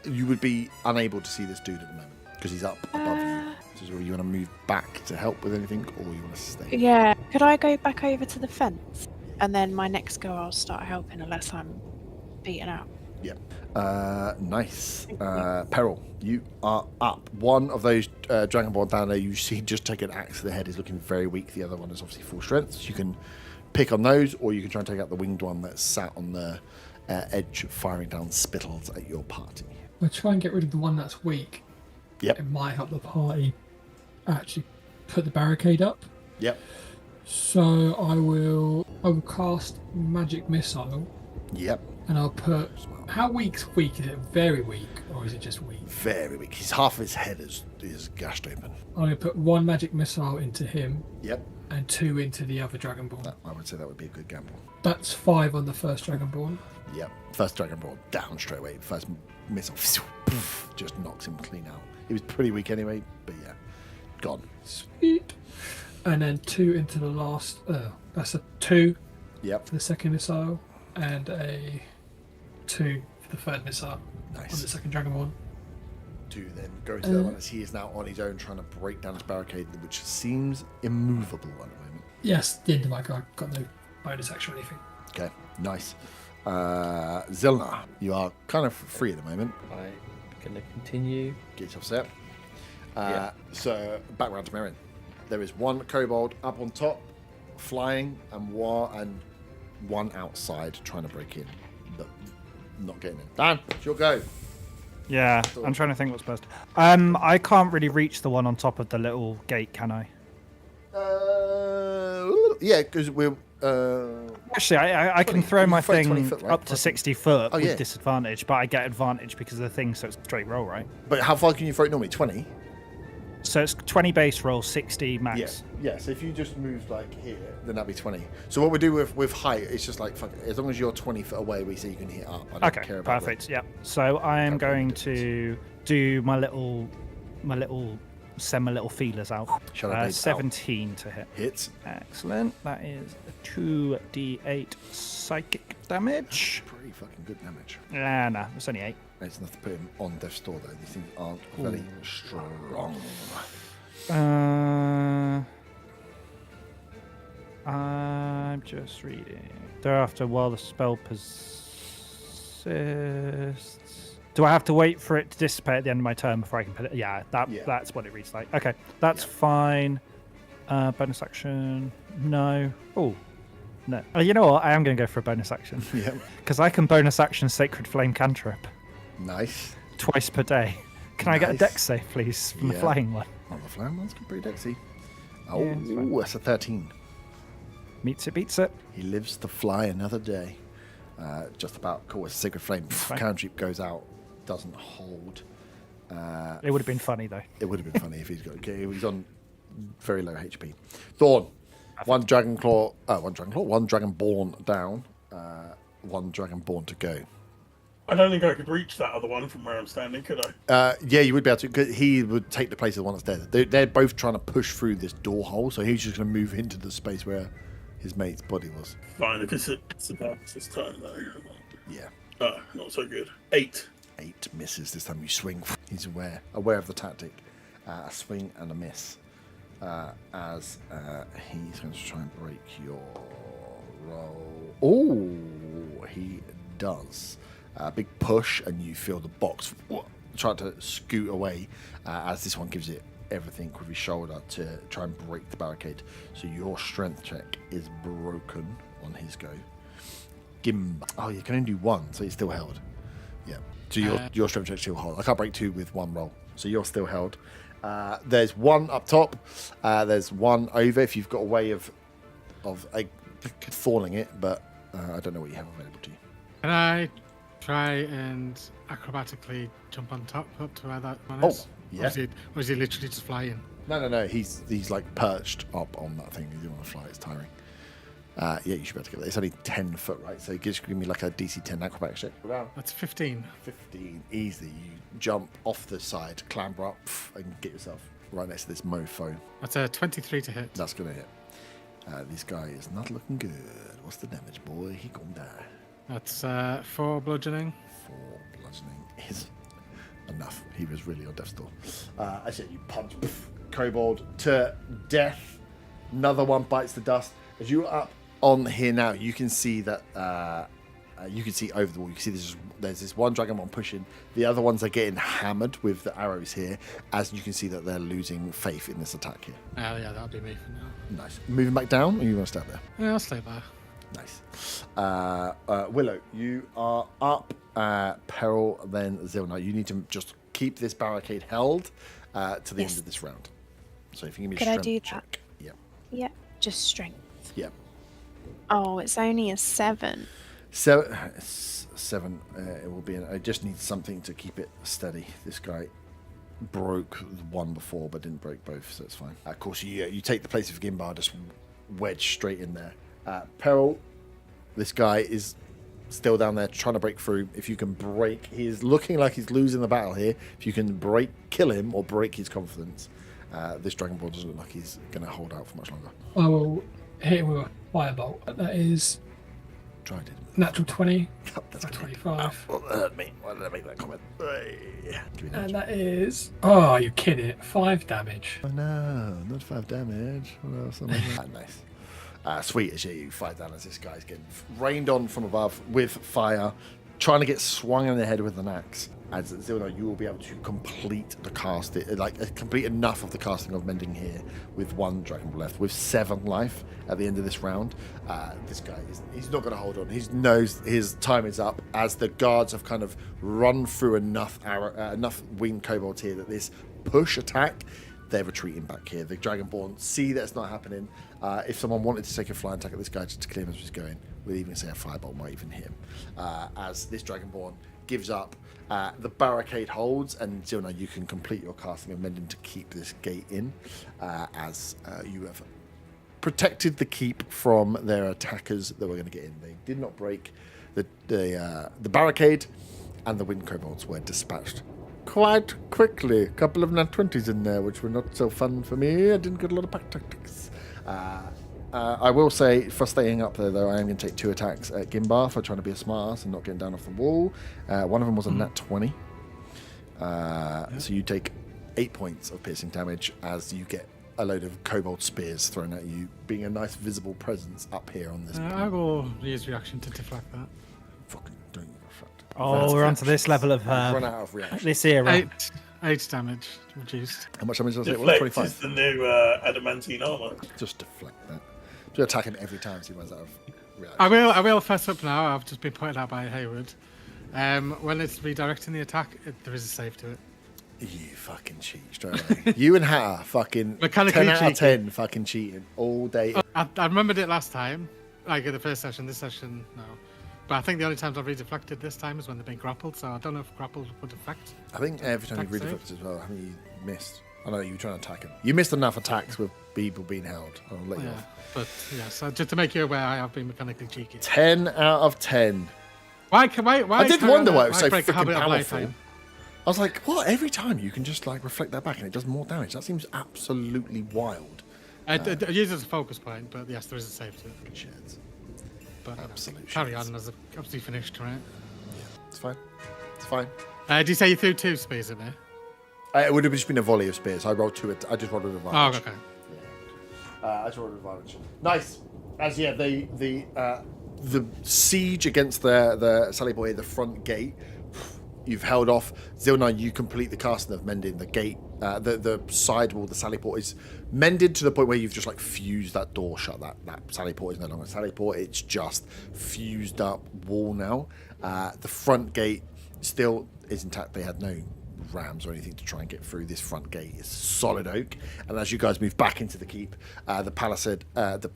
you would be unable to see this dude at the moment because he's up above you. So you want to move back to help with anything, or you want to stay? Yeah. Could I go back over to the fence, and then my next go I'll start helping unless I'm beaten out. Yeah. Nice. Peril, you are up. One of those Dragonborn down there you see just take an axe to the head is looking very weak. The other one is obviously full strength. So you can pick on those, or you can try and take out the winged one that's sat on the edge firing down spittles at your party. We'll try and get rid of the one that's weak. Yep. It might help the party actually put the barricade up. Yep. So I will cast magic missile. Yep. And I'll put. How weak's weak? Is it very weak, or is it just weak? Very weak. Half of his head is gashed open. I'm going to put one magic missile into him. Yep. And 2 into the other Dragonborn. I would say that would be a good gamble. That's 5 on the first Dragonborn. Yep. First Dragonborn down straight away. First missile just knocks him clean out. He was pretty weak anyway, but yeah, gone. Sweet. And then 2 into the last. That's a 2. Yep. For the second missile, and a 2 for the third missile. Nice. On the second Dragonborn. 2 then go to the one as he is now on his own trying to break down his barricade, which seems immovable at the moment. Yes, the end of my go. I've got no bonus action or anything. Okay, nice. Zilna, you are kind of free at the moment. I'm gonna continue. Get yourself set. So back round to Merrin. There is one kobold up on top, flying, and one outside trying to break in, but not getting in. Dan, it's your go. Yeah, I'm trying to think what's best. I can't really reach the one on top of the little gate, can I? Yeah, because we're... Actually, I can throw my thing foot, right? up to 60 foot Oh, yeah. with disadvantage, but I get advantage because of the thing, so it's straight roll, right? But how far can you throw it normally? 20? So it's 20 base roll, 60 max. Yeah, so if you just moved like here, then that'd be 20. So what we do with height, it's just like, fuck it. As long as you're 20 foot away, we say you can hit up. I don't care about perfect, yeah. So I am going to do my little send my little feelers out. Shall I 17 to hit. Hits. Excellent. That is 2d8 psychic damage. Pretty fucking good damage. Nah, it's only 8. It's enough to put him on death's door, though. These things aren't very strong. I'm just reading. Thereafter, while the spell persists, do I have to wait for it to dissipate at the end of my turn before I can put it? Yeah, that's what it reads like. Okay, that's fine. Bonus action? No. Oh, no. Oh, you know what? I am going to go for a bonus action. Yeah. Because I can bonus action Sacred Flame cantrip. Nice. Twice per day. Can I get a dex save, please, from the flying one? Oh, the flying one's pretty dexy. Yeah, Oh, that's a 13. Meets it, beats it. He lives to fly another day. Just about cool. As Sacred Flame cantrip goes out, doesn't hold. It would have been funny though. It would have been funny if he's on very low HP. Thorn, one Dragonborn down, one Dragonborn to go. I don't think I could reach that other one from where I'm standing, could I? Yeah, you would be able to, because he would take the place of the one that's there. They're both trying to push through this door hole, so he's just going to move into the space where his mate's body was. Fine, if it's about this time, though. Yeah. Not so good. 8. 8 misses this time. You swing. He's aware of the tactic. A swing and a miss. As he's going to try and break your roll. Oh, he does. Big push, and you feel the box try to scoot away as this one gives it everything with his shoulder to try and break the barricade. So your strength check is broken on his go. Gimba. Oh, you can only do 1, so he's still held. Yeah. So your strength check still hold. I can't break 2 with 1 roll, so you're still held. There's 1 up top. There's 1 over if you've got a way of thorning it, but I don't know what you have available to you. Can I try and acrobatically jump on top up to where that one is? Yeah. Or is he literally just flying? No. He's like perched up on that thing. He doesn't want to fly. It's tiring. Yeah, you should be able to get that. It's only 10 foot, right? So give me like a DC 10 acrobatics check. That's 15. 15, easy. You jump off the side, clamber up, and get yourself right next to this mofo. That's a 23 to hit. That's going to hit. This guy is not looking good. What's the damage, boy? He gonna die. That's 4 bludgeoning. 4 bludgeoning is enough. He was really on death's door. I said you punch kobold to death. Another one bites the dust. As you're up on here now, you can see that you can see over the wall. You can see there's this one dragonborn pushing. The other ones are getting hammered with the arrows here. As you can see that they're losing faith in this attack here. Yeah, that'll be me for now. Nice. Moving back down, or you want to stay there? Yeah, I'll stay there. Nice. Willow, you are up. Peril, then Zilna. You need to just keep this barricade held to the end of this round. So if you give me a Could I strength do check. Yeah. Yeah, just strength. Yeah. Oh, it's only a 7. 7. It will be. I just need something to keep it steady. This guy broke one before, but didn't break both, so it's fine. Of course, you take the place of Gimbar, just wedge straight in there. Peril, this guy is still down there trying to break through. If you can break, he is looking like he's losing the battle here. If you can kill him or break his confidence, this Dragonborn doesn't look like he's going to hold out for much longer. I will hit him with a firebolt. That is Tried it. natural 20. That's 25. Well, that hurt me. Why did I make that comment? Give me And damage. that is... Oh, you kidding? 5 damage. Oh no, not 5 damage. What else am I doing? Nice. Sweet as you fight down as this guy's getting rained on from above with fire, trying to get swung in the head with an axe. As Zilna, you will be able to complete the complete enough of the casting of Mending here with 1 dragon left, with 7 life at the end of this round. This guy he's not going to hold on. He knows his time is up as the guards have kind of run through enough winged kobolds here that this push attack, they're retreating back here. The Dragonborn see that it's not happening. If someone wanted to take a flying attack at this guy just to clear him as he's going, we'd even say a firebolt might even hit him. As this Dragonborn gives up, the barricade holds, and Zilna, you can complete your casting of Mending to keep this gate in, as you have protected the keep from their attackers that were going to get in. They did not break the barricade, and the wind kobolds were dispatched quite quickly. A couple of nat 20s in there, which were not so fun for me. I didn't get a lot of pack tactics. I will say, for staying up there, though, I am going to take 2 attacks at Gimbar for trying to be a smart ass and not getting down off the wall. One of them was a nat 20. So you take 8 points of piercing damage as you get a load of kobold spears thrown at you, being a nice visible presence up here on this. I will use reaction to deflect that. Fucking don't reflect. Oh, we're onto this level of Run out of reaction. this era. 8 damage reduced. How much damage does it? Deflect 25. is the new adamantine armor. Just deflect that. Just attack him every time so he runs out of reaction. I will fess up now. I've just been pointed out by Hayward. When it's redirecting the attack, there is a save to it. You fucking cheat straight away. You and Hatter fucking Mechanically 10 out of cheeky. 10 fucking cheating all day. I remembered it last time, like in the first session. This session, no. But I think the only times I've redeflected this time is when they've been grappled, so I don't know if grappled would affect. I think every time you Attack read the as well, haven't you missed? I know you were trying to attack him. You missed enough attacks with people being held. I'll let you Yeah, off. but yeah, so just to make you aware, I have been mechanically cheeky. 10 out of 10. Why I did wonder why it was so break a freaking habit of powerful. lifetime? I was like, what? Every time you can just like reflect that back and it does more damage. That seems absolutely wild. I use it as a focus point, but yes, there is a save to it. Shits. But you know, Absolute carry shits. on as I've obviously finished, right? Yeah, it's fine. It's fine. Do you say you threw 2 spears at me? It would have just been a volley of spears. I rolled 2. I just rolled an Oh, advantage. okay. I just rolled an advantage. Nice. As yeah, the siege against the Sally Boy, the front gate. You've held off. Zilna, you complete the casting of Mending. The gate, the side wall, the Sally Port is mended to the point where you've just like fused that door shut. That Sally Port is no longer a Sally Port. It's just fused up wall now. The front gate still is intact. They had no rams or anything to try and get through. This front gate is solid oak. And as you guys move back into the keep, the palisade, the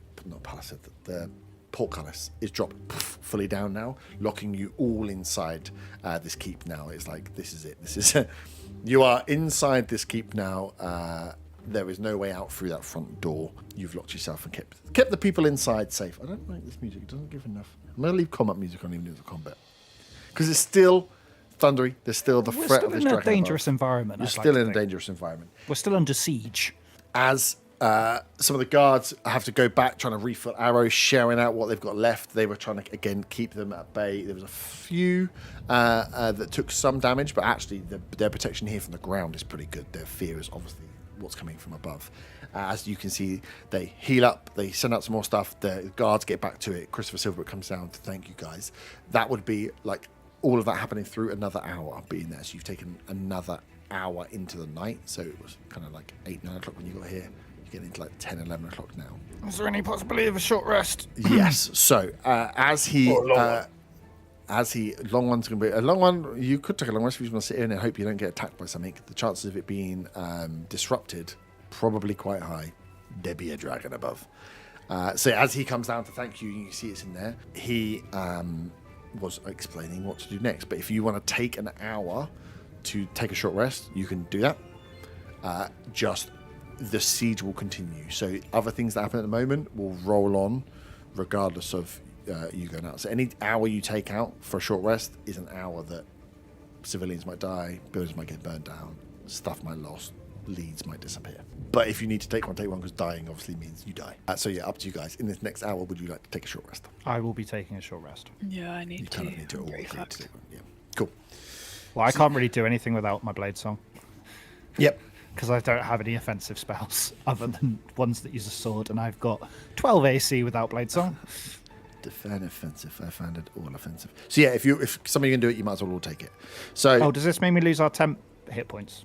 portcullis is dropped fully down now, locking you all inside this keep now. It's like, this is it. This is you are inside this keep now. There is no way out through that front door. You've locked yourself and kept the people inside safe. I don't like this music. It doesn't give enough. I'm going to leave combat music on even in the combat. Because it's still thundery. There's still the threat of this in a dragon. dangerous environment. You're I'd like still to in a think. dangerous environment. We're still under siege. As Some of the guards have to go back, trying to refill arrows, sharing out what they've got left. They were trying to, again, keep them at bay. There was a few that took some damage, but actually their protection here from the ground is pretty good. Their fear is obviously what's coming from above. As you can see, they heal up, they send out some more stuff, the guards get back to it. Christopher Silverbrook comes down to thank you guys. That would be like all of that happening through another hour being there. So you've taken another hour into the night. So it was kind of like 8, 9 o'clock when you got here. You're getting into like 10, 11 o'clock now. Is there any possibility of a short rest? Yes. So as he... long one's going to be a long one. You could take a long rest if you want to sit in and hope you don't get attacked by something. The chances of it being disrupted probably quite high. There be a dragon above. So as he comes down to thank you, you see it's in there. He was explaining what to do next. But if you want to take an hour to take a short rest, you can do that. Just the siege will continue. So other things that happen at the moment will roll on, regardless of you going out. So any hour you take out for a short rest is an hour that civilians might die, buildings might get burned down, stuff might lost, leads might disappear. But if you need to take one, because dying obviously means you die. So yeah, up to you guys. In this next hour, would you like to take a short rest? I will be taking a short rest. Yeah, I need You to. kind of need to all I'm very agree to fucked. take one. Yeah, cool. Well, I can't really do anything without my blade song Yep. because I don't have any offensive spells other than ones that use a sword, and I've got 12 AC without blade song. Defend offensive. I found it all offensive. So yeah, if somebody can do it, you might as well all take it. So Oh, does this mean we lose our temp hit points?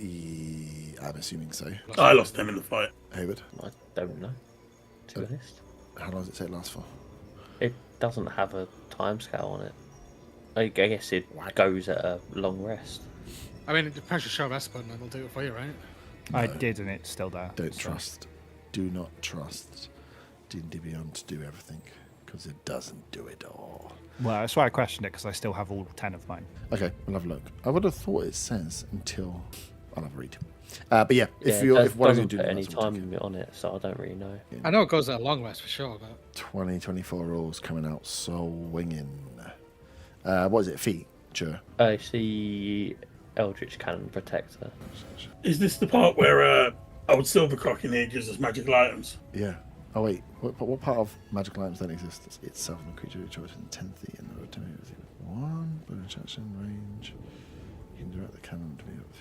I'm assuming so. I lost them in the fight. Hayward, I don't know, to be honest. how long does it say it lasts for? It doesn't have a time scale on it. I guess it goes at a long rest. I mean, it press your short rest button and it'll do it for you, right? I did, and it's still there. Don't So- trust. Do not trust D&D Beyond to do everything, because it doesn't do it all. Well, that's why I questioned it, because I still have all 10 of mine. Okay, we'll have a look. I would have thought it says until... I'll have a read. But yeah, if Yeah, if one of you doesn't do put that, any that's what we'll time take limit on it, so I don't really know. I know it goes at a long rest for sure, but it. 2024 rules coming out swinging. What is it? Feature. I see Eldritch Cannon Protector. Is this the part where old Silvercock in here gives us magical items? Yeah. Oh wait, what part of magical items don't exist? It's itself and the creature of choice in 10th and the return one bonus action range. You can direct the cannon to be up to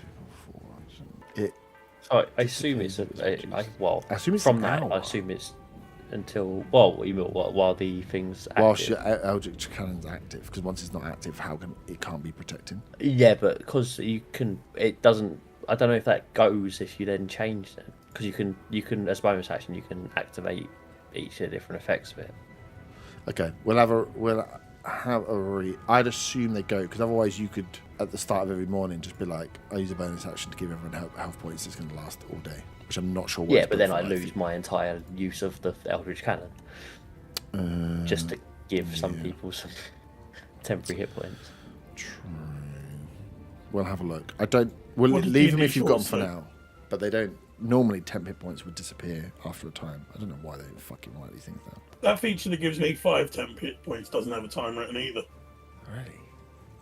4 action. It. So I assume it's well. I assume it's from an that. hour. I assume it's until while the thing's active. Whilst your Eldritch Cannon's active, because once it's not active, it can't be protecting. Yeah, but because it doesn't. I don't know if that goes if you then change them, because you can as bonus action you can activate each of the different effects of it. Okay, we'll have a read. I'd assume they go, because otherwise you could at the start of every morning just be like, I use a bonus action to give everyone health points. It's going to last all day, which I'm not sure. Yeah, but then I lose my entire use of the Eldritch Cannon just to give some people some temporary hit points. True. We'll have a look. We'll What did leave them D&D if you've got them for say? now, but they don't. Normally, temp hit points would disappear after a time. I don't know why they fucking write these things down. That feature that gives me 5 temp hit points doesn't have a time written either. Really?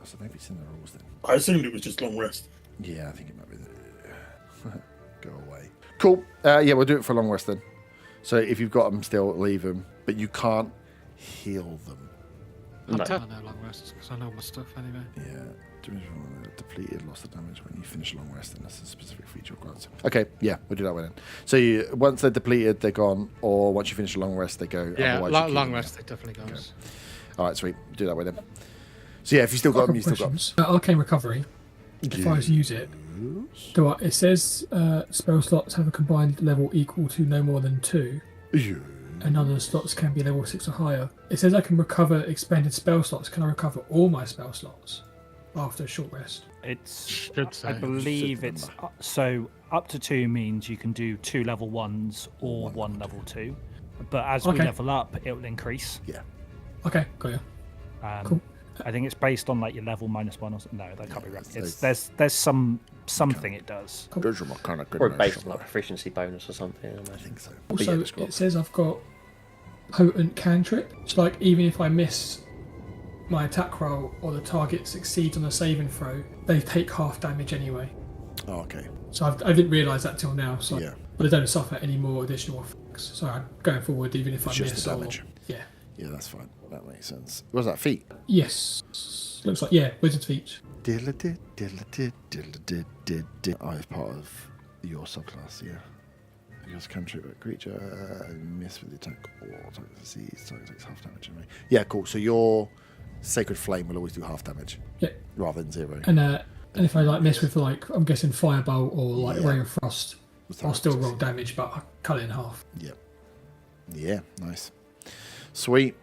So maybe it's in the rules then. I assumed it was just long rest. Yeah, I think it might be. Go away. Cool. Yeah, we'll do it for a long rest then. So if you've got them still, leave them, but you can't heal them. I'm No. telling no long rests because I know my stuff anyway. Yeah. Depleted, lost the damage when you finish a long rest, and that's a specific feature of grants. Okay, yeah, we'll do that way then. So once they're depleted, they're gone, or once you finish a long rest, they go. Yeah, Otherwise you keep long them, rest it definitely goes. All right, sweet. Do that way then. So yeah, if you still got them, you still got them. Questions. Arcane Recovery. If I was to use it, it says spell slots have a combined level equal to no more than 2, and other slots can be level 6 or higher. It says I can recover expended spell slots. Can I recover all my spell slots after a short rest? It's, Should say. I believe Should it's so up to 2 means you can do 2 level 1s or 1 level 2. But as we Okay. level up, it will increase. Yeah. Okay, got you. Cool. I think it's based on like your level -1 or something. No, that can't be right. so There's something it does. There's your mechanic Or goodness. based on like proficiency bonus or something. I I imagine. think so. But Also, yeah, just go it on. says I've got potent cantrip. So, like, even if I miss my attack roll or the target succeeds on a saving throw, they take half damage anyway. Oh, okay. So I didn't realise that till now. So Yeah. but I don't suffer any more additional effects. So I'm going forward, even if I It's just miss the damage. Yeah. Yeah, that's fine. That makes sense. What was that, feat? Yes. Looks like, yeah, Wizard's Feet. Diddle-a-did, diddle-a-did, diddle-a-did, did. Oh, it's part of your subclass, yeah. Because cantrip creature, miss with the attack or attack disease, target takes half damage. Yeah, cool. So your Sacred Flame will always do half damage. Yeah. Rather than 0. And if I like mess with like, I'm guessing Firebolt or like Ray of Frost, I'll still roll damage, but I cut it in half. Yep. Yeah, nice. Sweet.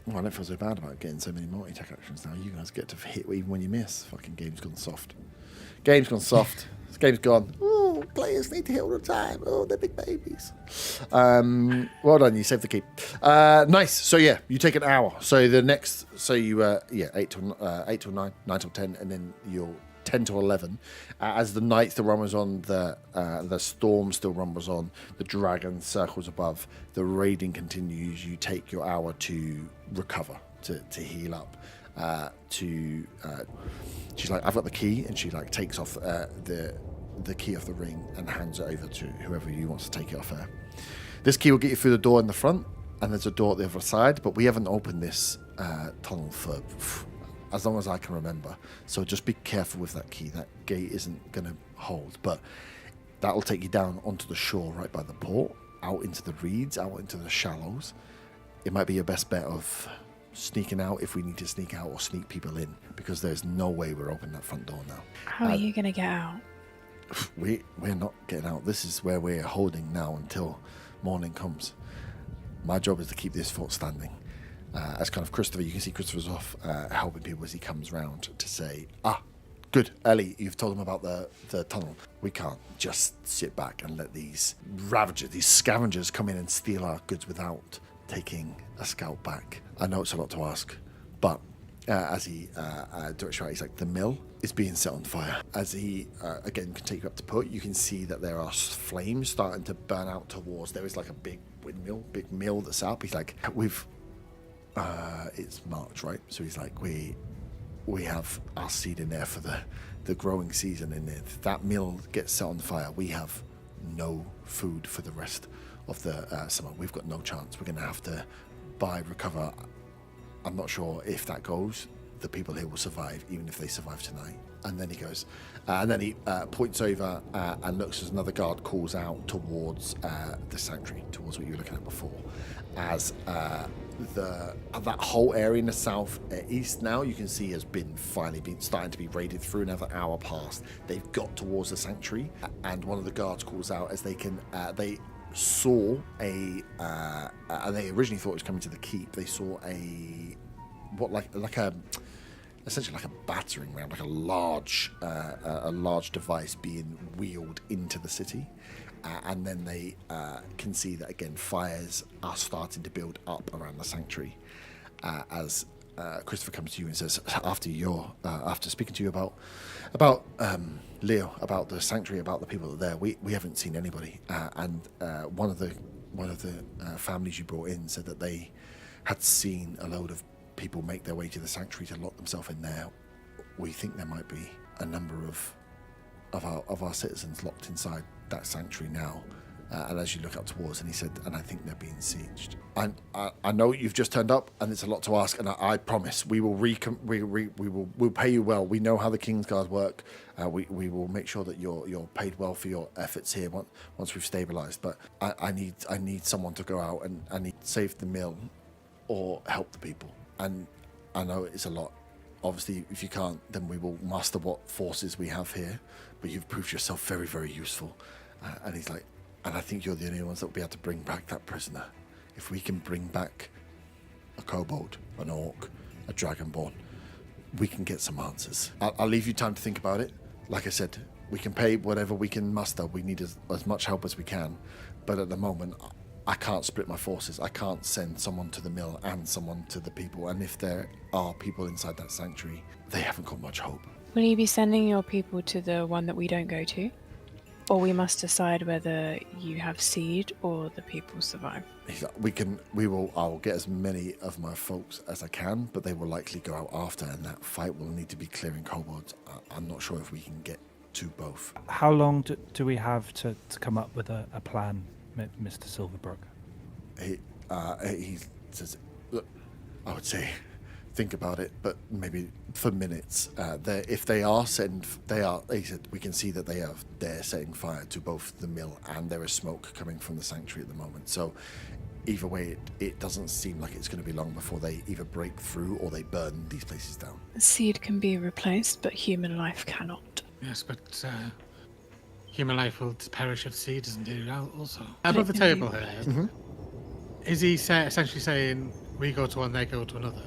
Well, I don't feel so bad about getting so many multi-attack actions now. You guys get to hit even when you miss. Fucking game's gone soft. Game's gone soft. This game's gone. Oh, players need to hit all the time. Oh, they're big babies. Well done. You saved the keep. Nice. So yeah, you take an hour. So the next. So you 8 till 9, 9 till 10, and then you'll 10 to 11. As the night still rumbles on, the storm still rumbles on, the dragon circles above, the raiding continues. You take your hour to recover, to heal up. She's like, I've got the key, and she like takes off the key off the ring and hands it over to whoever you wants to take it off her. This key will get you through the door in the front, and there's a door at the other side, but we haven't opened this tunnel for as long as I can remember. So just be careful with that key. That gate isn't going to hold, but that'll take you down onto the shore right by the port, out into the reeds, out into the shallows. It might be your best bet of sneaking out if we need to sneak out, or sneak people in, because there's no way we're opening that front door now. How are you going to get out? We're not getting out. This is where we're holding now until morning comes. My job is to keep this fort standing. As kind of Christopher, you can see Christopher's off helping people as he comes round to say, good, Ellie, you've told them about the tunnel. We can't just sit back and let these ravagers, these scavengers come in and steal our goods without taking a scout back. I know it's a lot to ask, but as he directs you out, he's like, the mill is being set on fire. As he, again, can take you up to put, you can see that there are flames starting to burn out towards, there is like a big windmill, big mill that's up. He's like, it's March, right? So he's like, we have our seed in there for the growing season, and if that mill gets set on fire, we have no food for the rest of the summer. We've got no chance. We're going to have to recover. I'm not sure if that goes. The people here will survive, even if they survive tonight. And then he goes, and then he points over and looks as another guard calls out towards the sanctuary, towards what you were looking at before, as that whole area in the south east now you can see has been starting to be raided through. Another hour past, they've got towards the sanctuary, and one of the guards calls out as they saw and they originally thought it was coming to the keep. They saw essentially like a battering ram, like a large device being wheeled into the city, and then they can see that again fires are starting to build up around the sanctuary. As Christopher comes to you and says, after speaking to you about Leo, about the sanctuary, about the people that are there, we haven't seen anybody, and one of the families you brought in said that they had seen a load of people make their way to the sanctuary to lock themselves in there. We think there might be a number of our citizens locked inside that sanctuary now. And as you look up towards, and he said, and I think they're being sieged. I know you've just turned up, and it's a lot to ask. And I promise we will we'll pay you well. We know how the Kingsguard work. We will make sure that you're paid well for your efforts here once we've stabilised. But I need someone to go out and I need to save the mill or help the people. And I know it's a lot. Obviously, if you can't, then we will muster what forces we have here. But you've proved yourself very, very useful. And he's like, and I think you're the only ones that will be able to bring back that prisoner. If we can bring back a kobold, an orc, a dragonborn, we can get some answers. I'll leave you time to think about it. Like I said, we can pay whatever we can muster. We need as much help as we can. But at the moment, I can't split my forces. I can't send someone to the mill and someone to the people. And if there are people inside that sanctuary, they haven't got much hope. Will you be sending your people to the one that we don't go to? Or we must decide whether you have seed or the people survive. I will get as many of my folks as I can, but they will likely go out after, and that fight will need to be clearing kobolds. I'm not sure if we can get to both. How long do we have to come up with a plan, Mr. Silverbrook? He says, look, I would say think about it, but maybe for minutes. If they are setting, he said, we can see that they're setting fire to both the mill and there is smoke coming from the sanctuary at the moment. So either way, it doesn't seem like it's going to be long before they either break through or they burn these places down. Seed can be replaced, but human life cannot. Yes, but human life will perish if seed isn't due out also. But Above the it can table be- here, is he essentially saying we go to one, they go to another?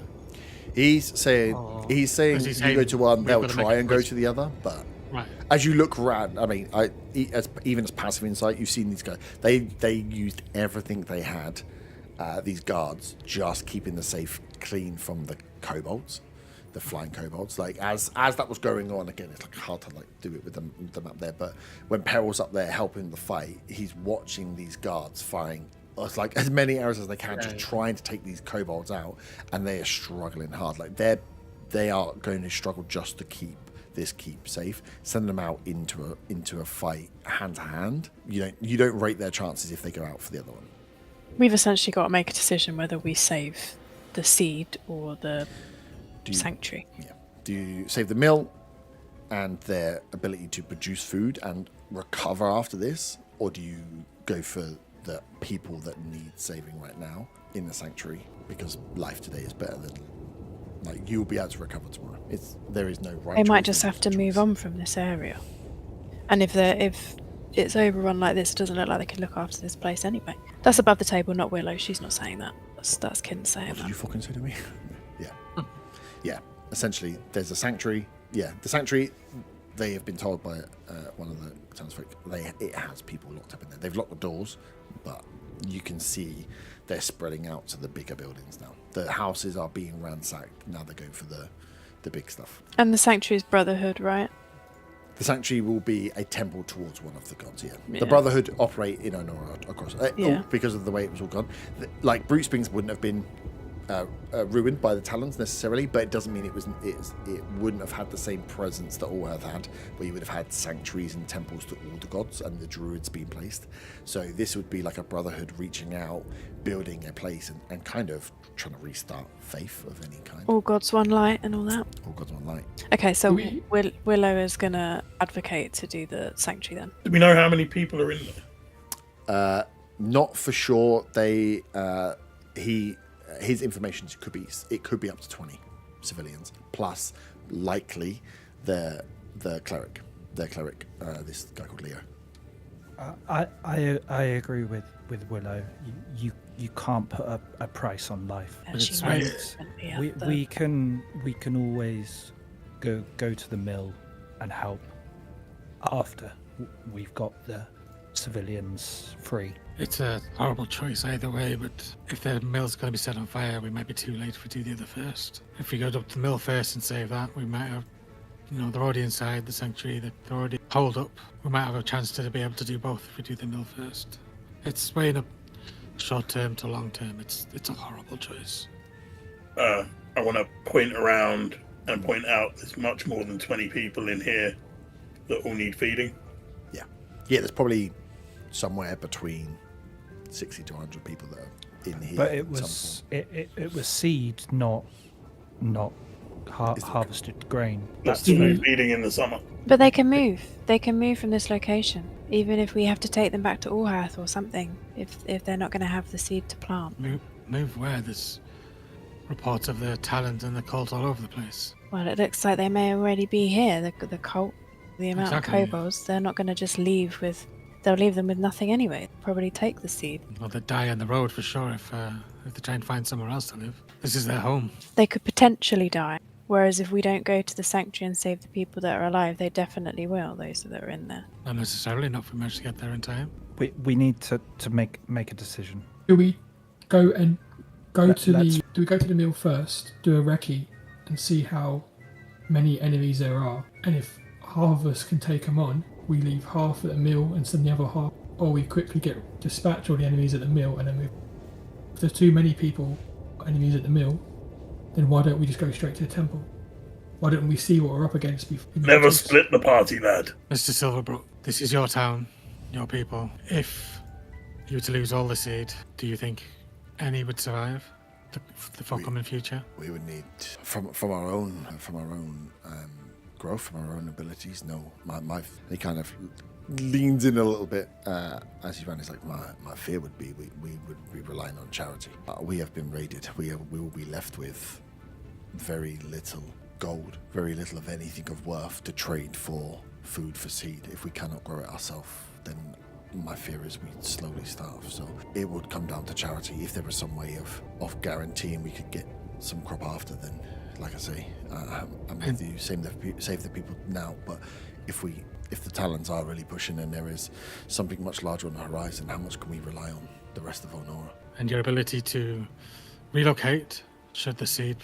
He's saying Is he you saying go to one, we've they'll got to make try a and go choice? to the other, but Right. as you look around, I mean, even as passive insight, you've seen these guys. They used everything they had. These guards just keeping the safe clean from the kobolds, the flying kobolds. Like as that was going on, again, it's like hard to like do it with them up there. But when Peril's up there helping the fight, he's watching these guards firing. It's like as many arrows as they can, just trying to take these kobolds out, and they are struggling hard. Like they are going to struggle just to keep safe. Send them out into a fight hand to hand. You don't rate their chances if they go out for the other one. We've essentially got to make a decision whether we save the seed or the sanctuary. Yeah. Do you save the mill and their ability to produce food and recover after this, or do you go for the people that need saving right now in the sanctuary because life today is better than like you'll be able to recover tomorrow? There is no right. They might choice, just no have to choice. move on from this area. And if it's overrun like this, it doesn't look like they can look after this place anyway. That's above the table, not Willow. She's not saying that. That's Kin saying What did that. you fucking say to me? Yeah. Essentially, there's a sanctuary. Yeah, the sanctuary. They have been told by one of the townsfolk it has people locked up in there. They've locked the doors, but you can see they're spreading out to the bigger buildings now. The houses are being ransacked. Now they're going for the big stuff. And the sanctuary's brotherhood, right? The sanctuary will be a temple towards one of the gods, yeah. Yeah. The Brotherhood operate in Onora, of course. Yeah. Because of the way it was all gone. Like, Brute Springs wouldn't have been ruined by the Talons necessarily, but it doesn't mean it wouldn't have had the same presence that Allhearth had, where you would have had sanctuaries and temples to all the gods and the druids being placed. So this would be like a Brotherhood reaching out, building a place and kind of trying to restart faith of any kind. All gods, one light and all that. All gods one light. Okay, so We- Willow is going to advocate to do the sanctuary then. Do we know how many people are in there? Not for sure. His information could be up to 20 civilians plus likely the cleric, this guy called Leo. I agree with Willow. You can't put a price on life. Yeah, But she it's might right. definitely have We the- we can always go to the mill and help after we've got the civilians free. It's a horrible choice either way, but if the mill's going to be set on fire, we might be too late if we do the other first. If we go up to the mill first and save that, we might have, they're already inside the sanctuary, they're already holed up. We might have a chance to be able to do both if we do the mill first. It's weighing up short term to long term. It's a horrible choice. I want to point around and point out there's much more than 20 people in here that all need feeding. Yeah, there's probably somewhere between 60 to 100 people that are in here. But in it was some form. it was seed, not harvested grain. That's That's no food. feeding in the summer. But they can move. They can move from this location, even if we have to take them back to Allhearth or something. If they're not going to have the seed to plant. Move where? There's reports of the Talons and the cult all over the place. Well, it looks like they may already be here. The cult, the amount Exactly. of kobolds, they're not going to just leave with. They'll leave them with nothing anyway. Probably take the seed. Well, they'd die on the road for sure if they try and find somewhere else to live. This is their home. They could potentially die. Whereas if we don't go to the sanctuary and save the people that are alive, they definitely will. Those that are in there. Not necessarily, not if we manage to get there in time. We need to make a decision. Do we go and go Let- to let's- the? Do we go to the mill first? Do a recce and see how many enemies there are, and if half of us can take them on, we leave half at the mill and send the other half, or we quickly dispatch all the enemies at the mill and then move. If there's too many people, enemies at the mill, then why don't we just go straight to the temple? Why don't we see what we're up against before? Never split the party, lad. Mr. Silverbrook, this is your town, your people. If you were to lose all the seed, do you think any would survive the forthcoming future? We would need from our own growth, from our own abilities. No, he kind of leans in a little bit as he ran. He's like, my fear would be we would be relying on charity. We have been raided. We will be left with very little gold, very little of anything of worth to trade for food for seed. If we cannot grow it ourselves, then my fear is we'd slowly starve. So it would come down to charity. If there was some way of guaranteeing we could get some crop after, then like I say, I'm with you. Save the people now. But if the Talons are really pushing and there is something much larger on the horizon, how much can we rely on the rest of Onora? And your ability to relocate should the seed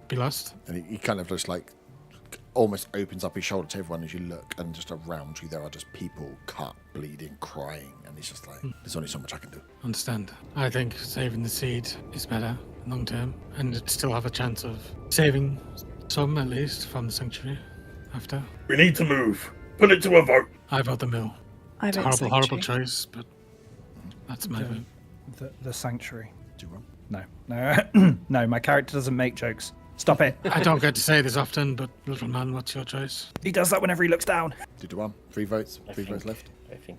be lost? And he kind of just like almost opens up his shoulder to everyone as you look, and just around you there are just people cut, bleeding, crying, and he's just like, there's only so much I can do. Understand. I think saving the seed is better long term, and it'd still have a chance of saving some at least from the sanctuary after. We need to move. Put it to a vote. I vote the mill. I It's a vote horrible sanctuary. choice, but that's my vote. The sanctuary. Do you want? No. No, my character doesn't make jokes. Stop it. I don't get to say this often, but little man, what's your choice? He does that whenever he looks down. 2-1. 3 votes. 3 votes left.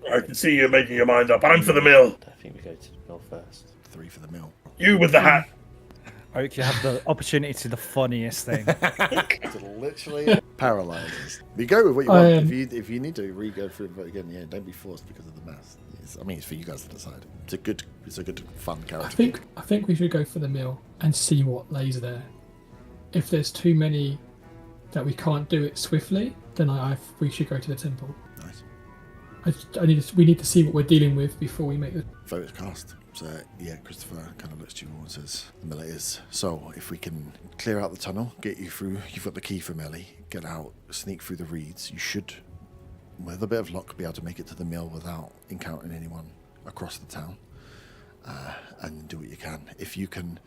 I can see you making your mind up. I'm for the mill. I think we go to the mill first. 3 for the mill. You with the hat. I hope you have the opportunity to do the funniest thing. It literally paralyzes. You go with what you want. If you need to re-go through the vote again, yeah, don't be forced because of the mass. It's for you guys to decide. It's a good fun character. I think we should go for the mill and see what lays there. If there's too many that we can't do it swiftly, then we should go to the temple. Nice. We need to see what we're dealing with before we make the Vote is cast. So yeah, Christopher kind of looks to you all and says, the mill it is. So if we can clear out the tunnel, get you through, you've got the key for Melly, get out, sneak through the reeds, you should, with a bit of luck, be able to make it to the mill without encountering anyone across the town. And do what you can. If you can,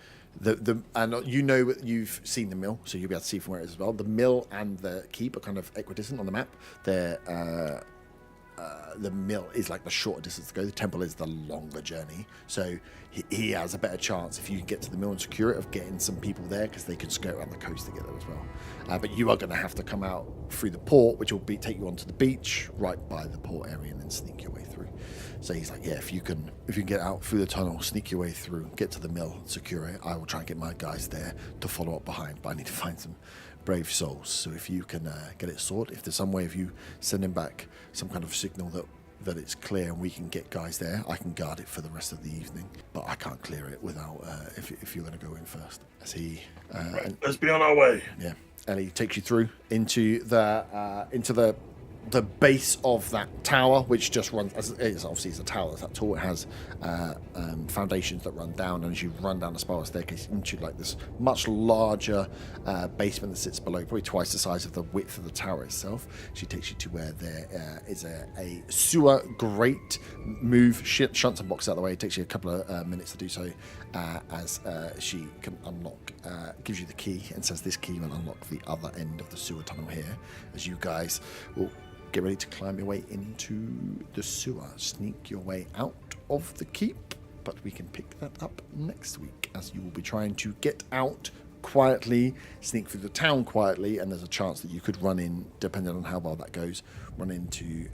and you know you've seen the mill, so you'll be able to see from where it is as well. The mill and the keep are kind of equidistant on the map. The mill is like the shorter distance to go. The temple is the longer journey. So he has a better chance, if you can get to the mill and secure it, of getting some people there, because they could skirt around the coast to get there as well. But you are going to have to come out through the port, which will take you onto the beach right by the port area, and then sneak your way through. So he's like, yeah, if you can get out through the tunnel, sneak your way through, get to the mill, secure it, I will try and get my guys there to follow up behind. But I need to find some brave souls. So if you can get it sorted, if there's some way of you sending back some kind of signal that it's clear and we can get guys there, I can guard it for the rest of the evening. But I can't clear it without if you're going to go in first. As he Right, let's be on our way. yeah, Ellie takes you through into the base of that tower, which just runs. It's a tower that's that tall. It has foundations that run down, and as you run down the spiral staircase into like this much larger basement that sits below, probably twice the size of the width of the tower itself. She takes you to where there is a sewer grate. Shunt some boxes out of the way. It takes you a couple of minutes to do so, as she can unlock, gives you the key and says this key will unlock the other end of the sewer tunnel here. As you guys will get ready to climb your way into the sewer, sneak your way out of the keep, but we can pick that up next week, as you will be trying to get out quietly, sneak through the town quietly, and there's a chance that you could run in, depending on how well that goes, run into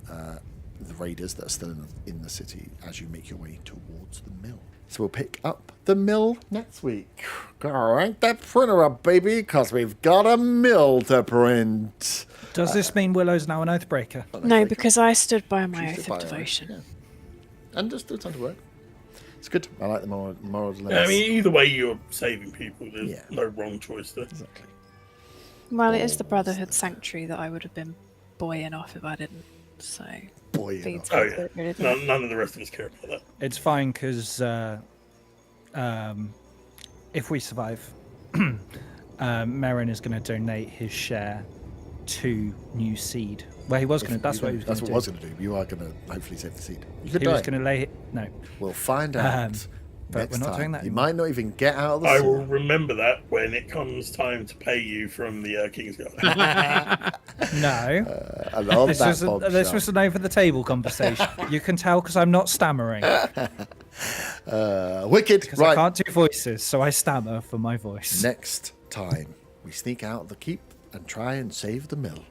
the raiders that are still in the city as you make your way towards the mill. So we'll pick up the mill next week. Gotta rank that printer up, baby, because we've got a mill to print. Does this mean Willow's now an oathbreaker? No, because I stood by my She oath stood of by her, devotion. yeah. And there's still time to work. It's good. I like the moral dilemmas. Yeah, I mean, either way, you're saving people. There's Yeah. no wrong choice there. Exactly. Well, it is the Brotherhood Sanctuary that I would have been buoying off if I didn't. So, Boy, you feeds Oh, into yeah. it, really. None of the rest of us care about that. It's fine because if we survive, Merrin is going to donate his share to New Seed. Well, he was going to. That's what he was going to do. That's what I was going to do. You are going to hopefully save the seed. You could He die. was going to lay. No. We'll find out But Next we're not time. doing that You anymore. might not even get out of the I sewer. will remember that when it comes time to pay you from the King's Guard. No. And on This that was, this bombshell. was an over-the-table conversation. You can tell because I'm not stammering. Wicked. Because Right. I can't do voices, so I stammer for my voice. Next time, we sneak out of the keep and try and save the mill.